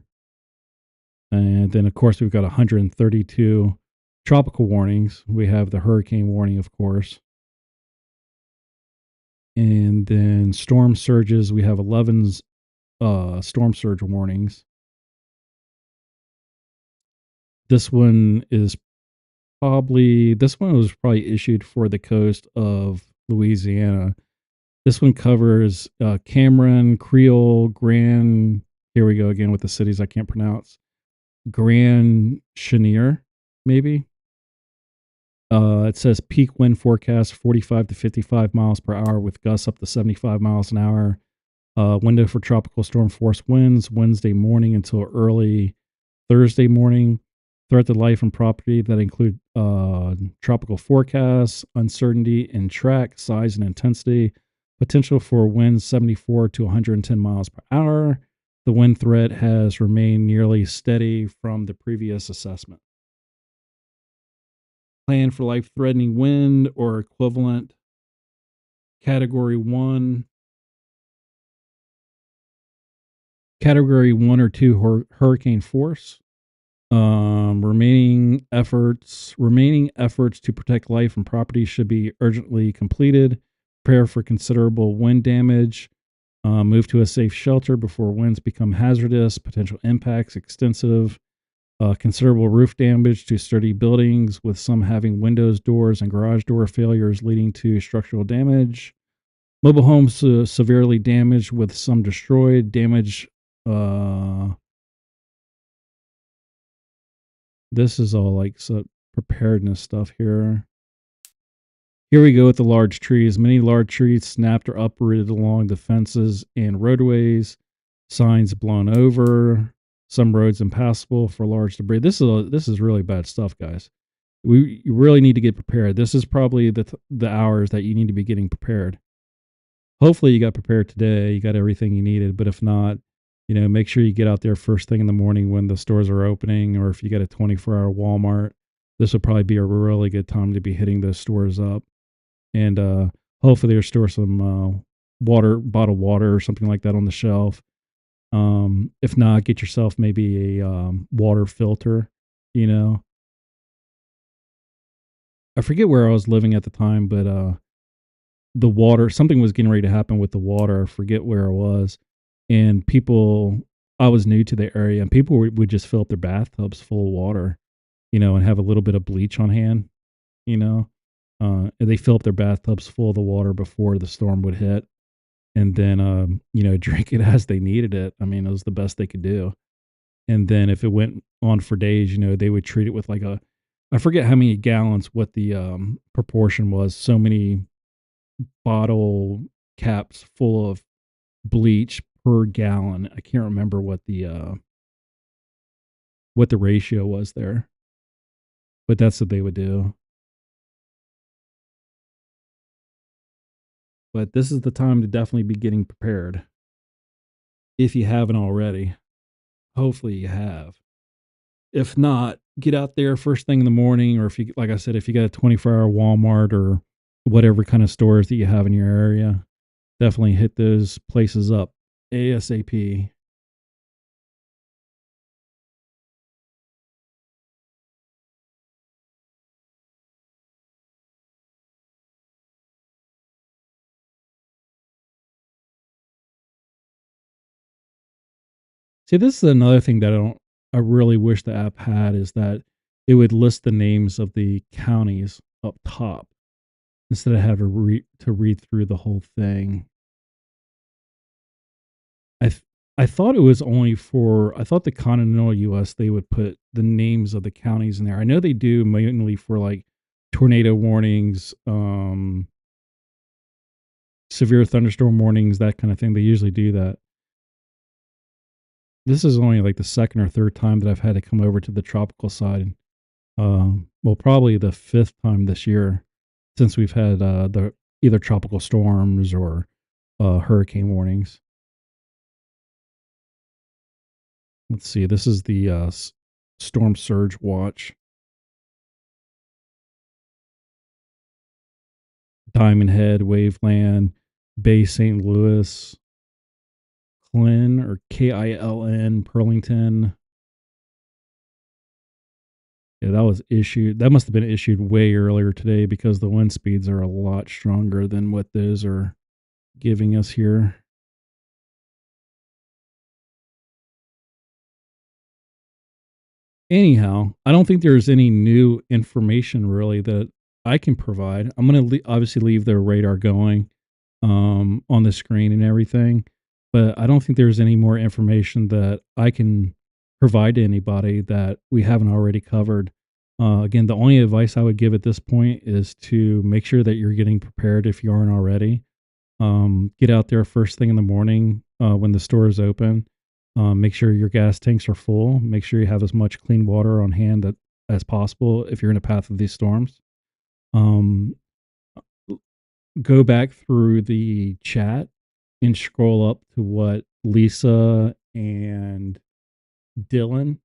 And then, of course, we've got 132 tropical warnings. We have the hurricane warning, of course. And then storm surges, we have 11 storm surge warnings. This one was probably issued for the coast of Louisiana. This one covers Cameron, Creole, Grand. Here we go again with the cities I can't pronounce. Grand Chenier, maybe. It says peak wind forecast 45 to 55 miles per hour with gusts up to 75 miles an hour. Window for tropical storm force winds Wednesday morning until early Thursday morning. Threat to life and property that include tropical forecasts, uncertainty in track, size, and intensity. Potential for winds 74 to 110 miles per hour. The wind threat has remained nearly steady from the previous assessment. Plan for life-threatening wind or equivalent. Category 1. Category 1 or 2 hurricane force. Remaining efforts to protect life and property should be urgently completed. Prepare for considerable wind damage. Move to a safe shelter before winds become hazardous. Potential impacts extensive. Considerable roof damage to sturdy buildings, with some having windows, doors, and garage door failures leading to structural damage. Mobile homes severely damaged, with some destroyed. Damage. This is all like preparedness stuff here. Here we go with the large trees. Many large trees snapped or uprooted along the fences and roadways. Signs blown over. Some roads impassable for large debris. This is really bad stuff, guys. You really need to get prepared. This is probably the hours that you need to be getting prepared. Hopefully you got prepared today. You got everything you needed. But if not, make sure you get out there first thing in the morning when the stores are opening, or if you get a 24-hour Walmart, this would probably be a really good time to be hitting those stores up. And Hopefully, there's store some water, bottled water or something like that on the shelf. If not, get yourself maybe a water filter. You know, I forget where I was living at the time, but the water, something was getting ready to happen with the water. I forget where I was, and people. I was new to the area, and people would just fill up their bathtubs full of water, and have a little bit of bleach on hand. You know, and they fill up their bathtubs full of the water before the storm would hit, and then drink it as they needed it. I mean, it was the best they could do. And then if it went on for days, they would treat it with like a, I forget how many gallons, what the proportion was. So many bottle caps full of bleach per gallon. I can't remember what the ratio was there, but that's what they would do. But this is the time to definitely be getting prepared if you haven't already. Hopefully you have. If not, get out there first thing in the morning, or if you, like I said, if you got a 24-hour Walmart or whatever kind of stores that you have in your area, definitely hit those places up ASAP. See, this is another thing that I really wish the app had, is that it would list the names of the counties up top instead of having to read through the whole thing. I th- I thought it was only for, I thought the continental US they would put the names of the counties in there. I know they do mainly for like tornado warnings, severe thunderstorm warnings, that kind of thing. They usually do that. This is only like the second or third time that I've had to come over to the tropical side. Well, probably the fifth time this year since we've had the either tropical storms or hurricane warnings. Let's see. This is the storm surge watch. Diamond Head, Waveland, Bay St. Louis, Klin or KILN, Burlington. Yeah, that was issued. That must have been issued way earlier today because the wind speeds are a lot stronger than what those are giving us here. Anyhow, I don't think there's any new information really that I can provide. I'm going to obviously leave the radar going on the screen and everything, but I don't think there's any more information that I can provide to anybody that we haven't already covered. Again, the only advice I would give at this point is to make sure that you're getting prepared if you aren't already. Get out there first thing in the morning when the store is open. Make sure your gas tanks are full. Make sure you have as much clean water on hand as possible if you're in a path of these storms. Um, Go back through the chat and scroll up to what Lisa and Dylan,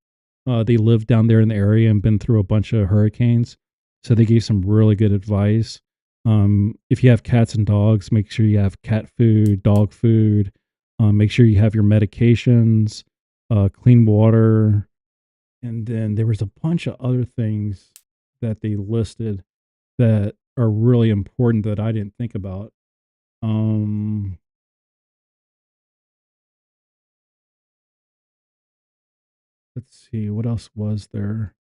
they live down there in the area and been through a bunch of hurricanes. So they gave some really good advice. If you have cats and dogs, make sure you have cat food, dog food. Make sure you have your medications, clean water. And then there was a bunch of other things that they listed that are really important that I didn't think about. Um, let's see, what else was there?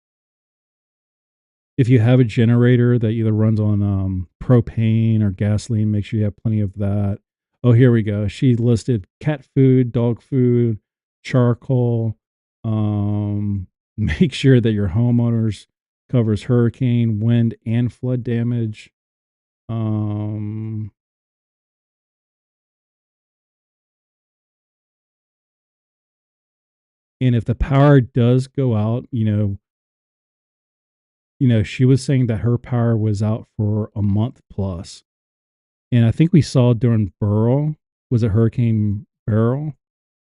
If you have a generator that either runs on propane or gasoline, make sure you have plenty of that. Oh, here we go. She listed cat food, dog food, charcoal. Make sure that your homeowners covers hurricane, wind, and flood damage. Um, and if the power does go out, she was saying that her power was out for a month plus. And I think we saw during Beryl, was it Hurricane Beryl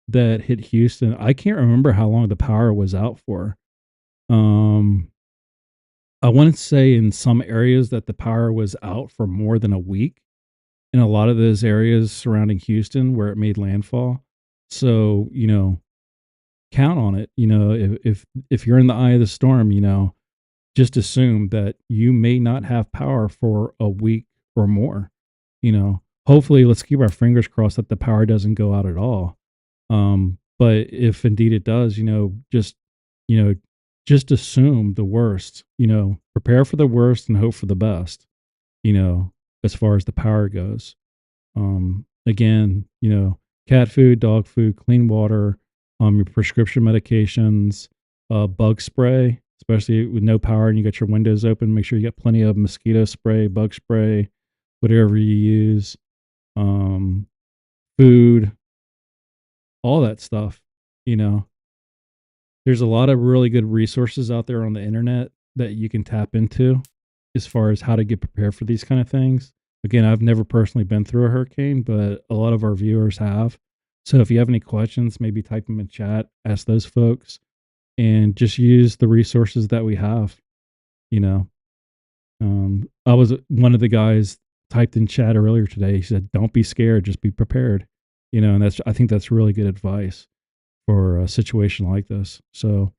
that hit Houston? I can't remember how long the power was out for. Um, I want to say in some areas that the power was out for more than a week. in a lot of those areas surrounding Houston where it made landfall. So, count on it. If you're in the eye of the storm, just assume that you may not have power for a week or more. Hopefully, let's keep our fingers crossed that the power doesn't go out at all. But if indeed it does, you know, just assume the worst. Prepare for the worst and hope for the best. You know, as far as the power goes. Again, cat food, dog food, clean water, your prescription medications, bug spray, especially with no power and you got your windows open. Make sure you get plenty of mosquito spray, bug spray, whatever you use. Um, Food, all that stuff. You know, there's a lot of really good resources out there on the internet that you can tap into as far as how to get prepared for these kind of things. Again, I've never personally been through a hurricane, but a lot of our viewers have. So if you have any questions, maybe type them in chat, ask those folks, and just use the resources that we have. You know, I was one of the guys typed in chat earlier today. He said, "Don't be scared, just be prepared." And I think that's really good advice for a situation like this. So,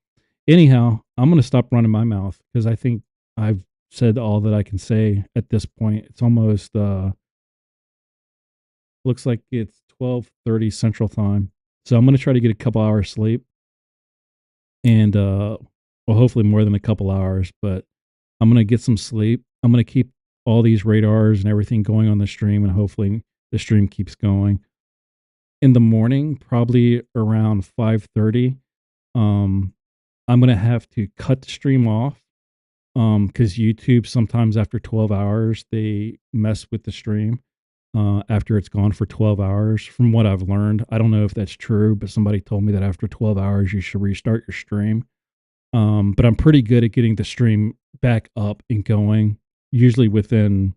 anyhow, I'm going to stop running my mouth because I think I've said all that I can say at this point. It's almost looks like it's 12:30 Central Time. So I'm going to try to get a couple hours sleep and well hopefully more than a couple hours, but I'm going to get some sleep. I'm going to keep all these radars and everything going on the stream and hopefully the stream keeps going. In the morning, probably around 5:30, um I'm going to have to cut the stream off because YouTube sometimes after 12 hours they mess with the stream after it's gone for 12 hours. From what I've learned, I don't know if that's true, but somebody told me that after 12 hours you should restart your stream. But I'm pretty good at getting the stream back up and going. Usually within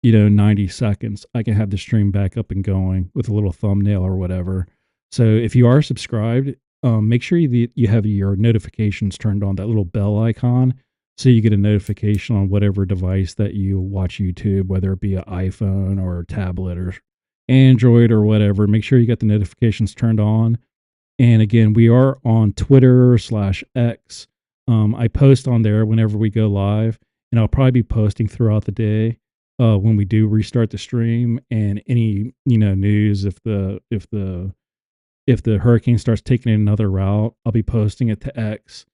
90 seconds, I can have the stream back up and going with a little thumbnail or whatever. So if you are subscribed, make sure you have your notifications turned on, that little bell icon, so you get a notification on whatever device that you watch YouTube, whether it be an iPhone or a tablet or Android or whatever. Make sure you got the notifications turned on. And again, we are on Twitter/X. I post on there whenever we go live, and I'll probably be posting throughout the day when we do restart the stream and any news if the hurricane starts taking another route. I'll be posting it to X,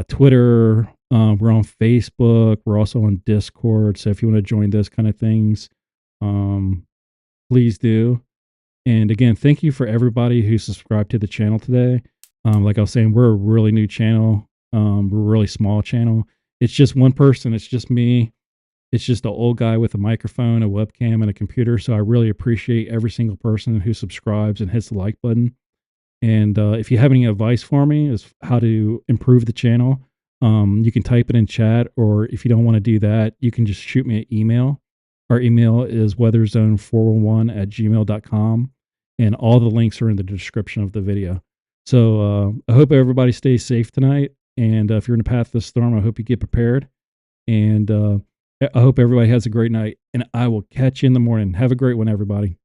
Twitter. We're on Facebook. We're also on Discord. So if you want to join those kind of things, um, please do. And again, thank you for everybody who subscribed to the channel today. Like I was saying, we're a really new channel. We're a really small channel. It's just one person. It's just me. It's just an old guy with a microphone, a webcam, and a computer. So I really appreciate every single person who subscribes and hits the like button. And if you have any advice for me as how to improve the channel, you can type it in chat. Or if you don't want to do that, you can just shoot me an email. Our email is weatherzone411@gmail.com. And all the links are in the description of the video. So I hope everybody stays safe tonight. And if you're in the path of the storm, I hope you get prepared. And I hope everybody has a great night. And I will catch you in the morning. Have a great one, everybody.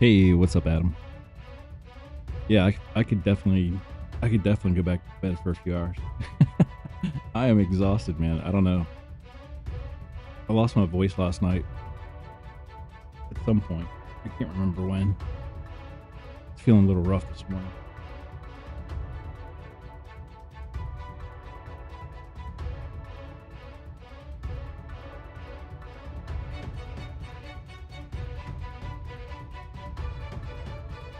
Hey, what's up, Adam? Yeah, I could definitely go back to bed for a few hours. I am exhausted, man. I don't know. I lost my voice last night at some point. I can't remember when. It's feeling a little rough this morning.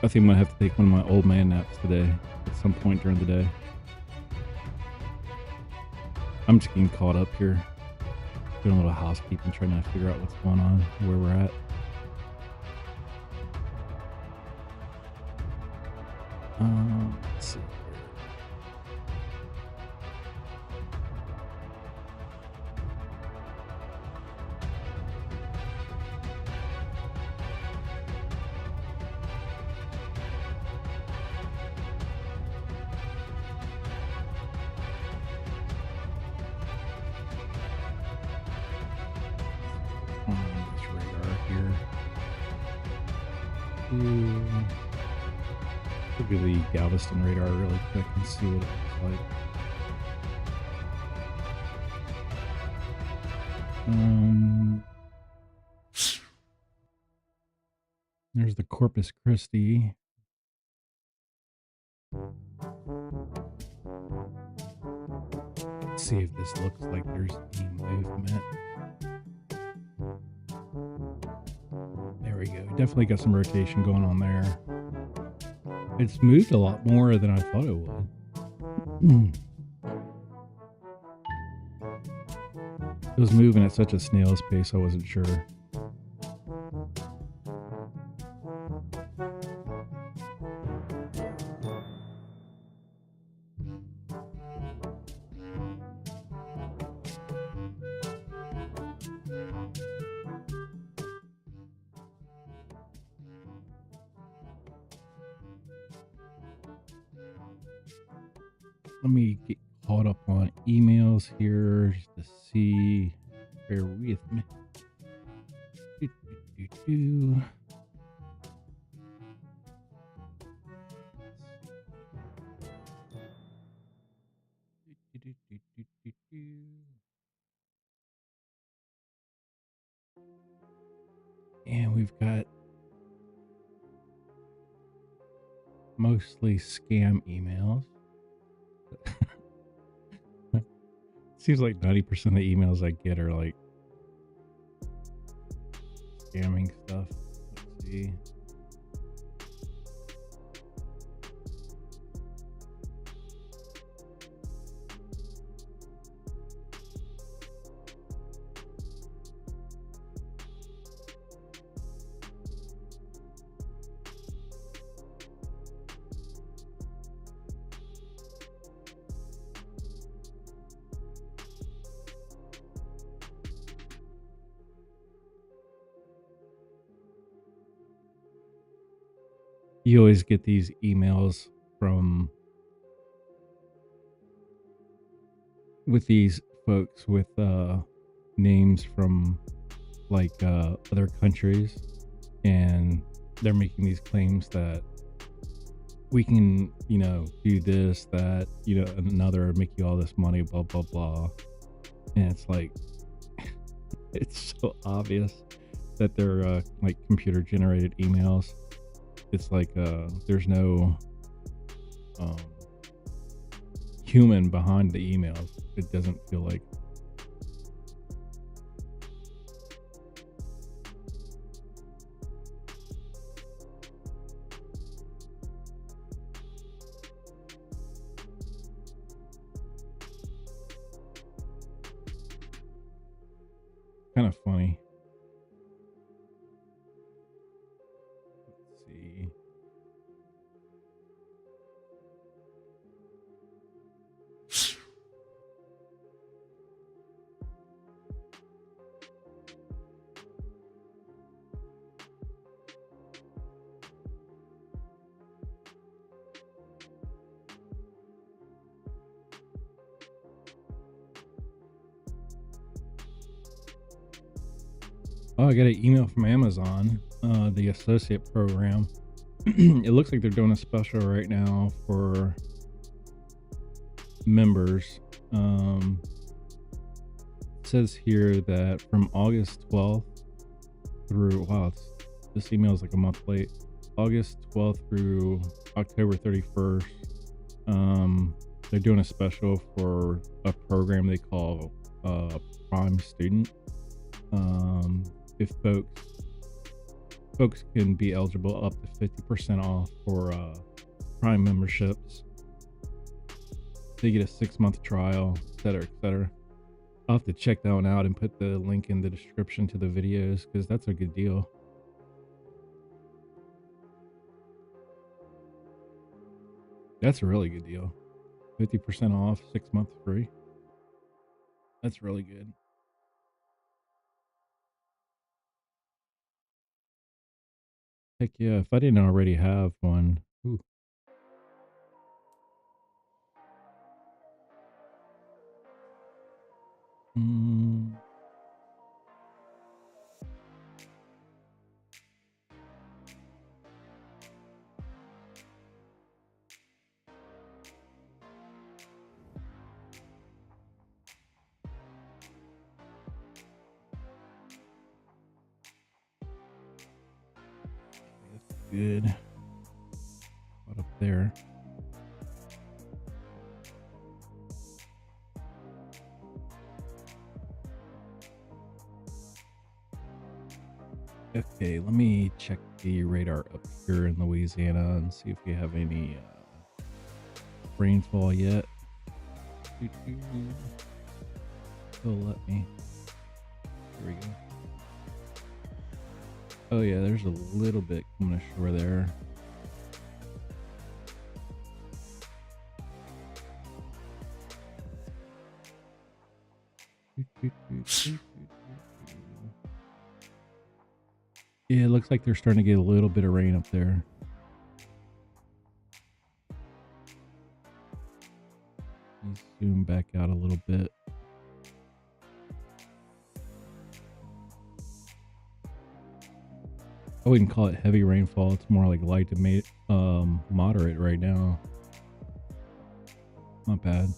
I think I might have to take one of my old man naps today at some point during the day. I'm just getting caught up here, doing a little housekeeping, trying to figure out what's going on, where we're at. Let's see. This radar here. Look at the Galveston radar really quick and see what it looks like. There's the Corpus Christi. Let's see if this looks like there's any movement. There we go. Definitely got some rotation going on there. It's moved a lot more than I thought it would. It was moving at such a snail's pace, I wasn't sure. Let me get caught up on emails here just to see. Bear with me. And we've got mostly scam emails. Seems like 90% of the emails I get are like scamming stuff. Let's see. You always get these emails from with these folks with names from like other countries, and they're making these claims that we can, do this, that, another, make you all this money, blah blah blah. And it's like it's so obvious that they're like computer generated emails. It's like there's no human behind the emails. It doesn't feel like. Kind of funny. Let's see. Oh, I got an email from Amazon. the associate program. It looks like they're doing a special right now for members. It says here that from August 12th through, wow, this email is like a month late. August 12th through October 31st. They're doing a special for a program they call Prime Student. If folks can be eligible up to 50% off for Prime memberships. They get a 6-month trial, etc., etc. I'll have to check that one out and put the link in the description to the videos because that's a good deal. That's a really good deal. 50% off, 6 months free. That's really good. Heck yeah, if I didn't already have one. Ooh. Mm. That's good. What up there? Okay, let me check the radar up here in Louisiana and see if we have any rainfall yet. Oh, let me. Here we go. Oh yeah, there's a little bit coming ashore there. Yeah, it looks like they're starting to get a little bit of rain up there. Let me zoom back out a little bit. I wouldn't call it heavy rainfall. It's more like light to moderate right now. Not bad.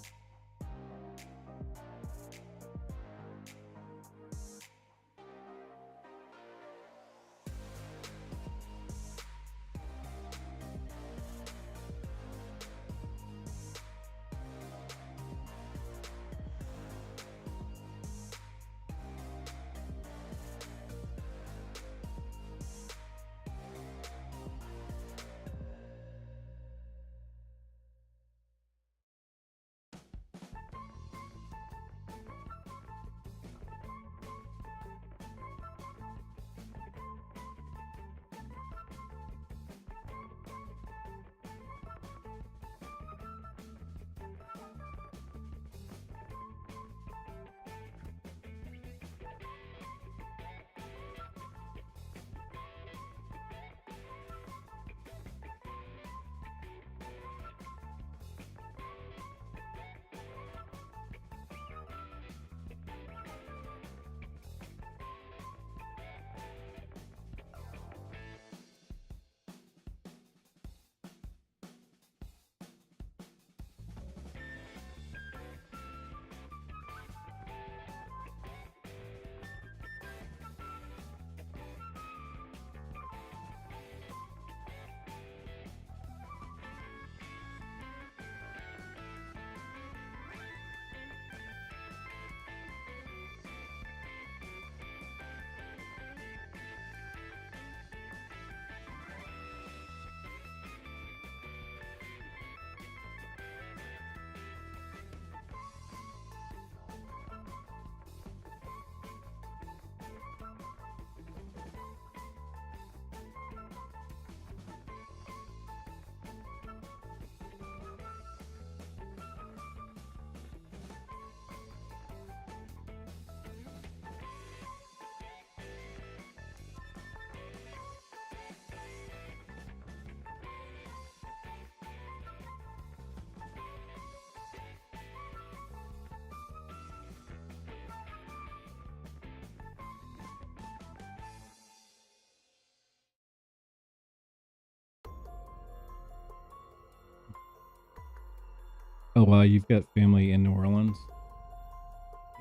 Oh, wow, you've got family in New Orleans,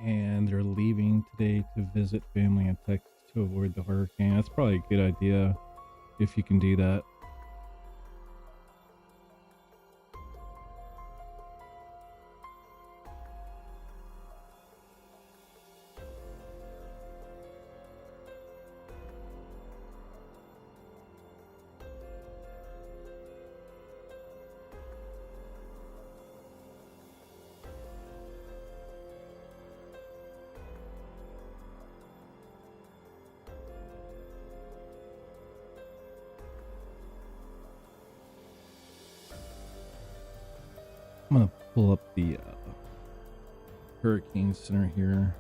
and they're leaving today to visit family in Texas to avoid the hurricane. That's probably a good idea if you can do that. I'm gonna pull up the Hurricane Center here.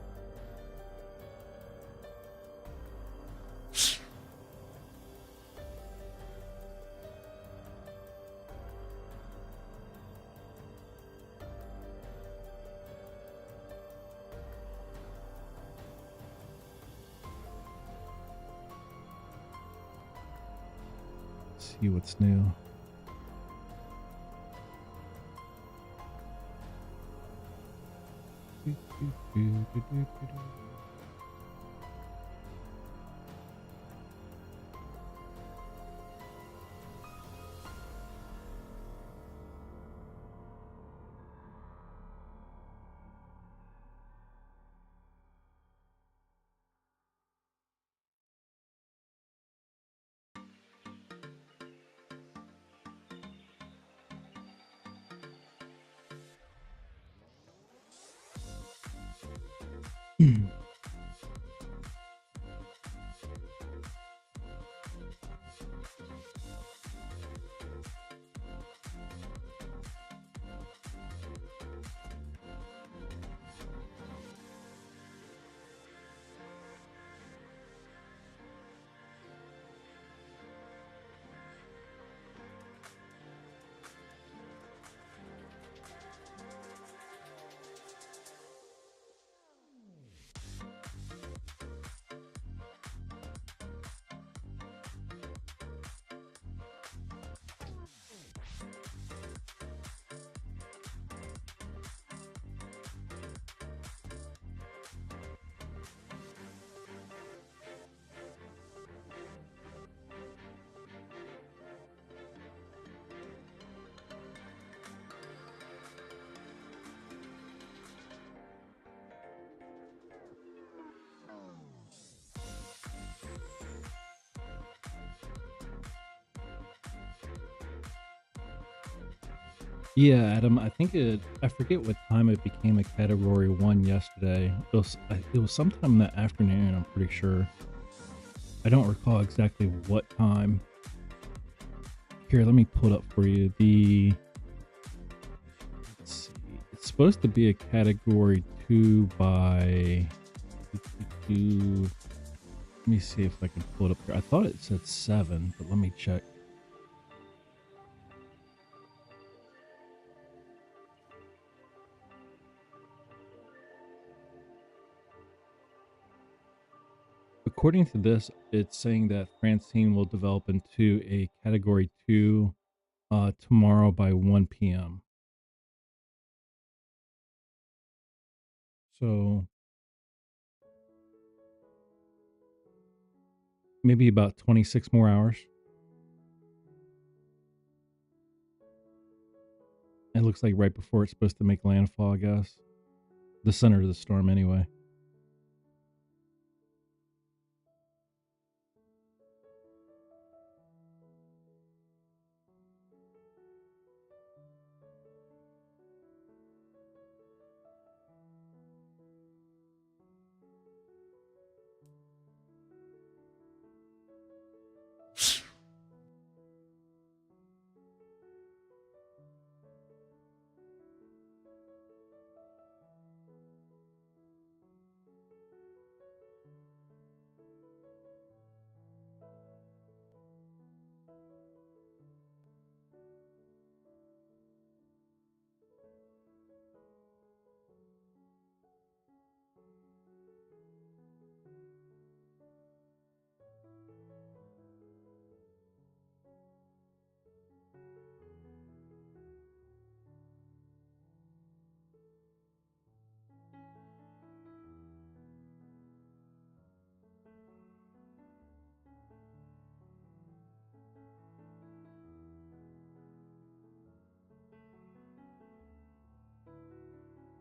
See what's new. Yeah, Adam, I forget what time it became a Category 1 yesterday. It was sometime in the afternoon, I'm pretty sure. I don't recall exactly what time. Here, let me pull it up for you. Let's see. It's supposed to be a Category 2 by... Let me see if I can pull it up here. I thought it said 7, but let me check. According to this, it's saying that Francine will develop into a Category 2 tomorrow by 1 p.m. So maybe about 26 more hours. It looks like right before it's supposed to make landfall, I guess. The center of the storm, anyway.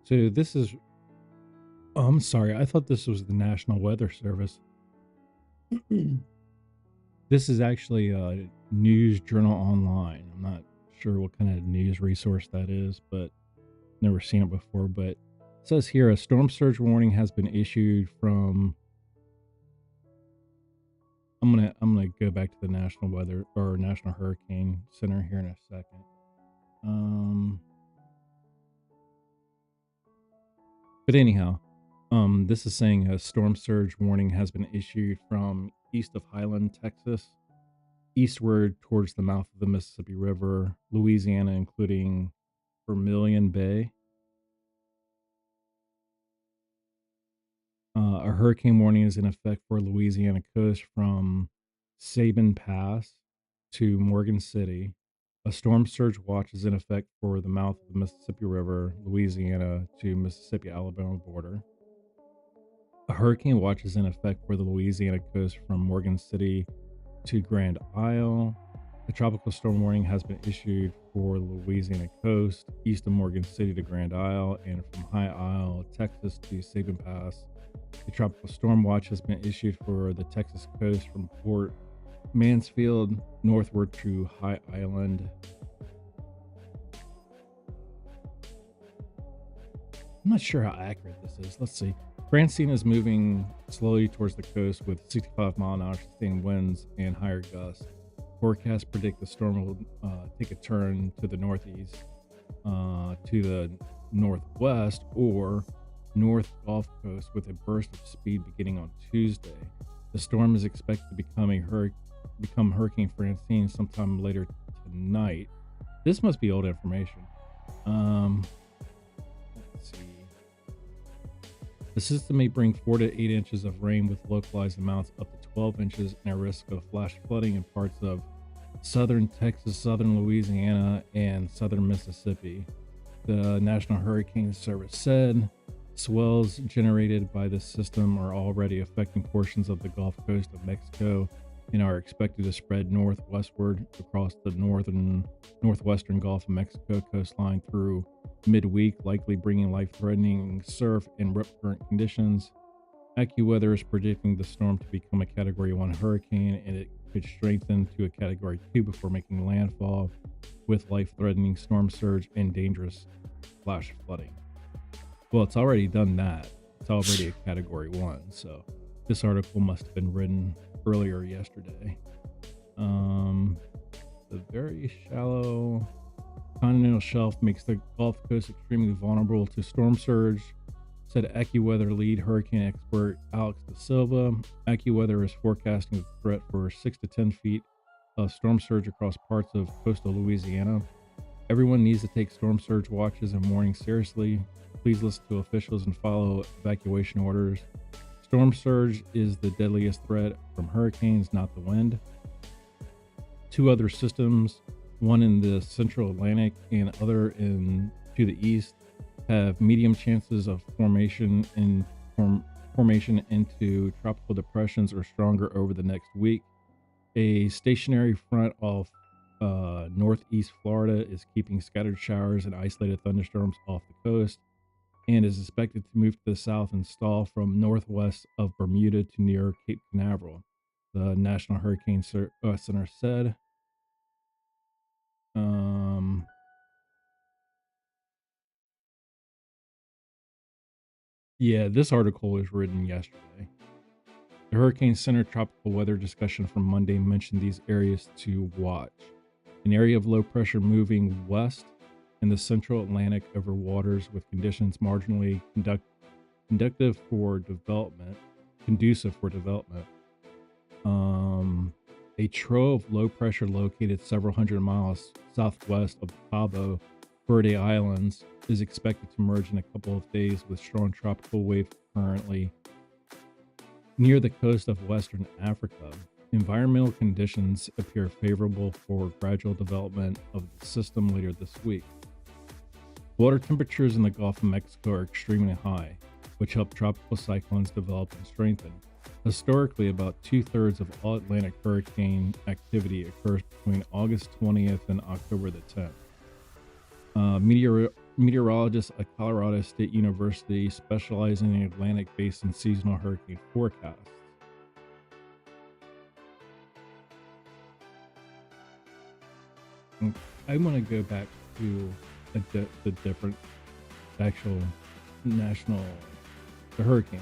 So this is, oh, I'm sorry, I thought this was the National Weather Service. This is actually a news journal online. I'm not sure what kind of news resource that is, but never seen it before. But it says here a storm surge warning has been issued from. I'm gonna go back to the National Weather or National Hurricane Center here in a second. Um, but anyhow, this is saying a storm surge warning has been issued from east of Highland, Texas, eastward towards the mouth of the Mississippi River, Louisiana, including Vermilion Bay. A hurricane warning is in effect for Louisiana coast from Sabin Pass to Morgan City. A storm surge watch is in effect for the mouth of the Mississippi River, Louisiana to Mississippi Alabama border. A hurricane watch is in effect for the Louisiana coast from Morgan City to Grand Isle. A tropical storm warning has been issued for the Louisiana coast, east of Morgan City to Grand Isle, and from High Isle, Texas to Sabin Pass. A tropical storm watch has been issued for the Texas coast from Port Mansfield northward to High Island. I'm not sure how accurate this is. Let's see. Francine is moving slowly towards the coast with 65-mile-an-hour sustained winds and higher gusts. Forecasts predict the storm will take a turn to the northeast, to the northwest, or north Gulf Coast with a burst of speed beginning on Tuesday. The storm is expected to become Hurricane Francine sometime later tonight. This must be old information. Let's see. The system may bring 4 to 8 inches of rain with localized amounts up to 12 inches and a risk of flash flooding in parts of southern Texas, southern Louisiana, and southern Mississippi. The National Hurricane Service said swells generated by this system are already affecting portions of the Gulf Coast of Mexico and are expected to spread northwestward across the northwestern Gulf of Mexico coastline through midweek, likely bringing life-threatening surf and rip current conditions. AccuWeather is predicting the storm to become a Category 1 hurricane, and it could strengthen to a Category 2 before making landfall with life-threatening storm surge and dangerous flash flooding. Well, it's already done that. It's already a Category 1, so this article must have been written earlier yesterday. The very shallow continental shelf makes the Gulf Coast extremely vulnerable to storm surge, said AccuWeather lead hurricane expert Alex De Silva. AccuWeather is forecasting a threat for 6 to 10 feet of storm surge across parts of coastal Louisiana. Everyone needs to take storm surge watches and warnings seriously. Please listen to officials and follow evacuation orders. Storm surge is the deadliest threat from hurricanes, not the wind. 2 other systems, one in the central Atlantic and other to the east, have medium chances of formation into tropical depressions or stronger over the next week. A stationary front off northeast Florida is keeping scattered showers and isolated thunderstorms off the coast, and is expected to move to the south and stall from northwest of Bermuda to near Cape Canaveral, the National Hurricane Center said. Yeah, this article was written yesterday. The Hurricane Center tropical weather discussion from Monday mentioned these areas to watch. An area of low pressure moving west in the central Atlantic over waters with conditions marginally conducive for development. A trough of low pressure located several hundred miles southwest of the Cabo Verde Islands is expected to merge in a couple of days with strong tropical wave currently near the coast of Western Africa. Environmental conditions appear favorable for gradual development of the system later this week. Water temperatures in the Gulf of Mexico are extremely high, which help tropical cyclones develop and strengthen. Historically, about 2/3 of all Atlantic hurricane activity occurs between August 20th and October the 10th. meteorologist at Colorado State University, specializing in Atlantic Basin seasonal hurricane forecasts. I want to go back to the different actual national the hurricane.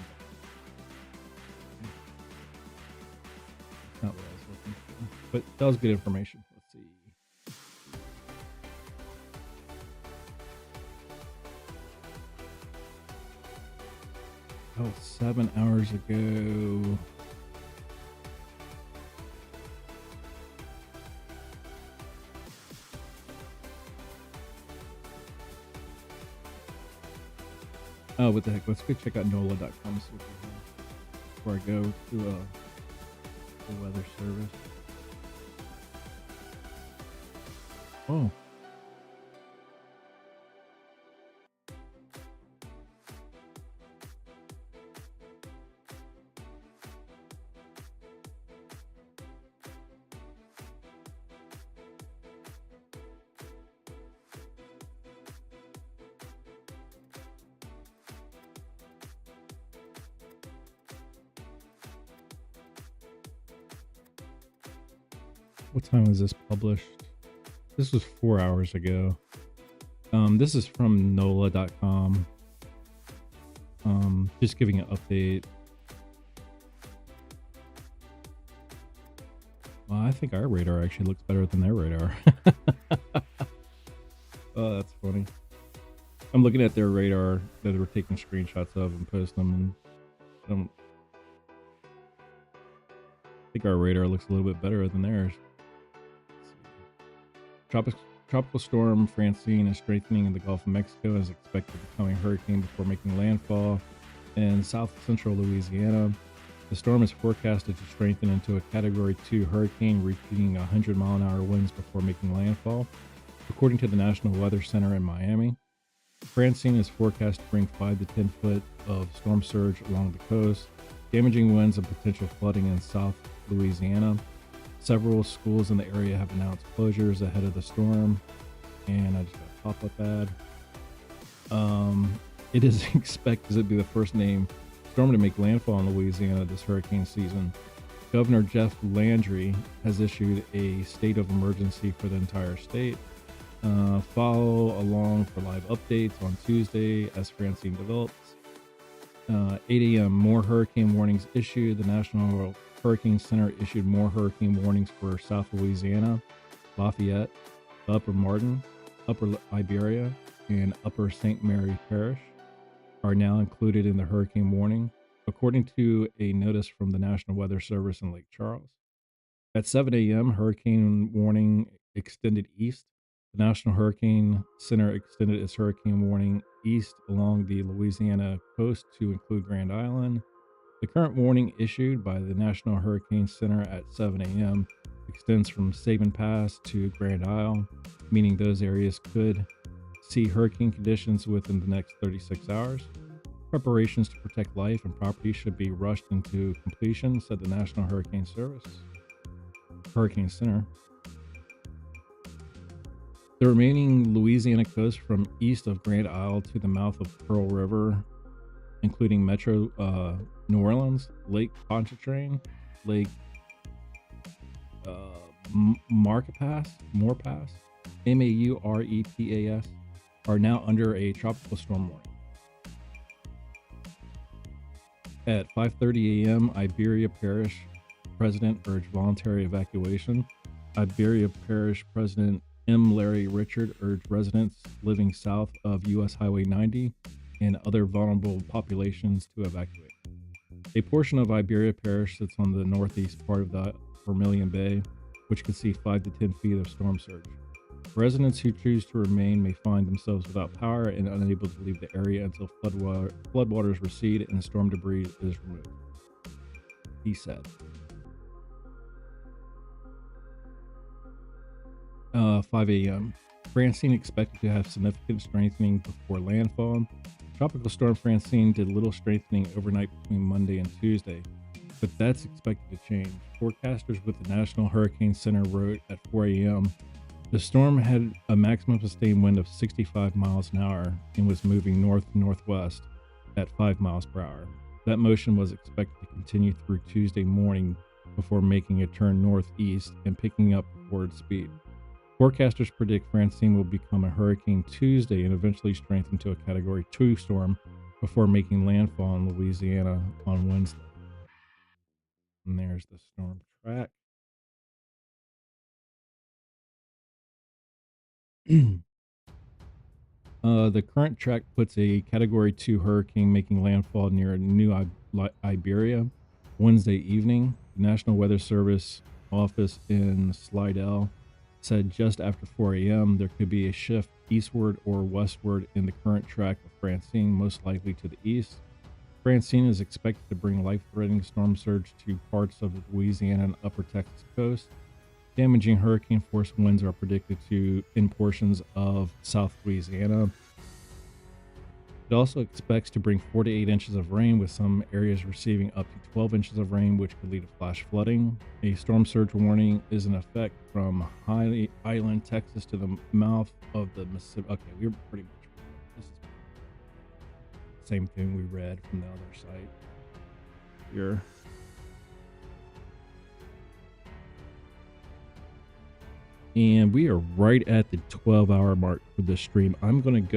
That's not what I was looking for, but that was good information. Let's see. Oh, 7 hours ago. Oh, what the heck? Let's go check out NOAA.com before I go to the weather service. Oh. What time was this published? This was 4 hours ago. This is from NOLA.com. Just giving an update. Well, I think our radar actually looks better than their radar. Oh, that's funny. I'm looking at their radar that we're taking screenshots of and posting them, and I think our radar looks a little bit better than theirs. Tropical storm Francine is strengthening in the Gulf of Mexico, as expected becoming a hurricane before making landfall in south central Louisiana. The storm is forecasted to strengthen into a Category 2 hurricane, reaching 100-mile-an-hour winds before making landfall, according to the National Weather Center in Miami. Francine is forecast to bring 5 to 10 foot of storm surge along the coast, damaging winds and potential flooding in South Louisiana. Several schools in the area have announced closures ahead of the storm, and I just got a pop-up ad. It is expected to be the first named storm to make landfall in Louisiana this hurricane season. Governor Jeff Landry has issued a state of emergency for the entire state. Follow along for live updates on Tuesday as Francine develops. 8 a.m. More hurricane warnings issued. The National Hurricane Center issued more hurricane warnings for South Louisiana, Lafayette, Upper Martin, Upper Iberia, and Upper St. Mary Parish are now included in the hurricane warning, according to a notice from the National Weather Service in Lake Charles. At 7 a.m., hurricane warning extended east. The National Hurricane Center extended its hurricane warning east along the Louisiana coast to include Grand Island. The current warning issued by the National Hurricane Center at 7 a.m. extends from Sabin Pass to Grand Isle, meaning those areas could see hurricane conditions within the next 36 hours. Preparations to protect life and property should be rushed into completion, said the National Hurricane Center. The remaining Louisiana coast from east of Grand Isle to the mouth of Pearl River, including Metro New Orleans, Lake Pontchartrain, Lake Maurepas, Maurepas, are now under a tropical storm warning. At 5:30 a.m., Iberia Parish President urged voluntary evacuation. Iberia Parish President M. Larry Richard urged residents living south of U.S. Highway 90 and other vulnerable populations to evacuate. A portion of Iberia Parish sits on the northeast part of the Vermilion Bay, which could see 5 to 10 feet of storm surge. Residents who choose to remain may find themselves without power and unable to leave the area until floodwaters recede and storm debris is removed, he said. 5 a.m. Francine expected to have significant strengthening before landfall. Tropical storm Francine did little strengthening overnight between Monday and Tuesday, but that's expected to change. Forecasters with the National Hurricane Center wrote at 4 a.m. The storm had a maximum sustained wind of 65 miles an hour and was moving north-northwest at 5 miles per hour. That motion was expected to continue through Tuesday morning before making a turn northeast and picking up toward speed. Forecasters predict Francine will become a hurricane Tuesday and eventually strengthen to a Category 2 storm before making landfall in Louisiana on Wednesday. And there's the storm track. The current track puts a Category 2 hurricane making landfall near Iberia Wednesday evening. The National Weather Service office in Slidell said just after 4 a.m. there could be a shift eastward or westward in the current track of Francine, most likely to the east. Francine is expected to bring life-threatening storm surge to parts of the Louisiana and upper Texas coast. Damaging hurricane force winds are predicted to in portions of South Louisiana. It also expects to bring 4 to 8 inches of rain, with some areas receiving up to 12 inches of rain, which could lead to flash flooding. A storm surge warning is in effect from High Island, Texas to the mouth of the Mississippi. Okay, we're pretty much, this is the same thing we read from the other site here. And we are right at the 12-hour mark for this stream. I'm going to go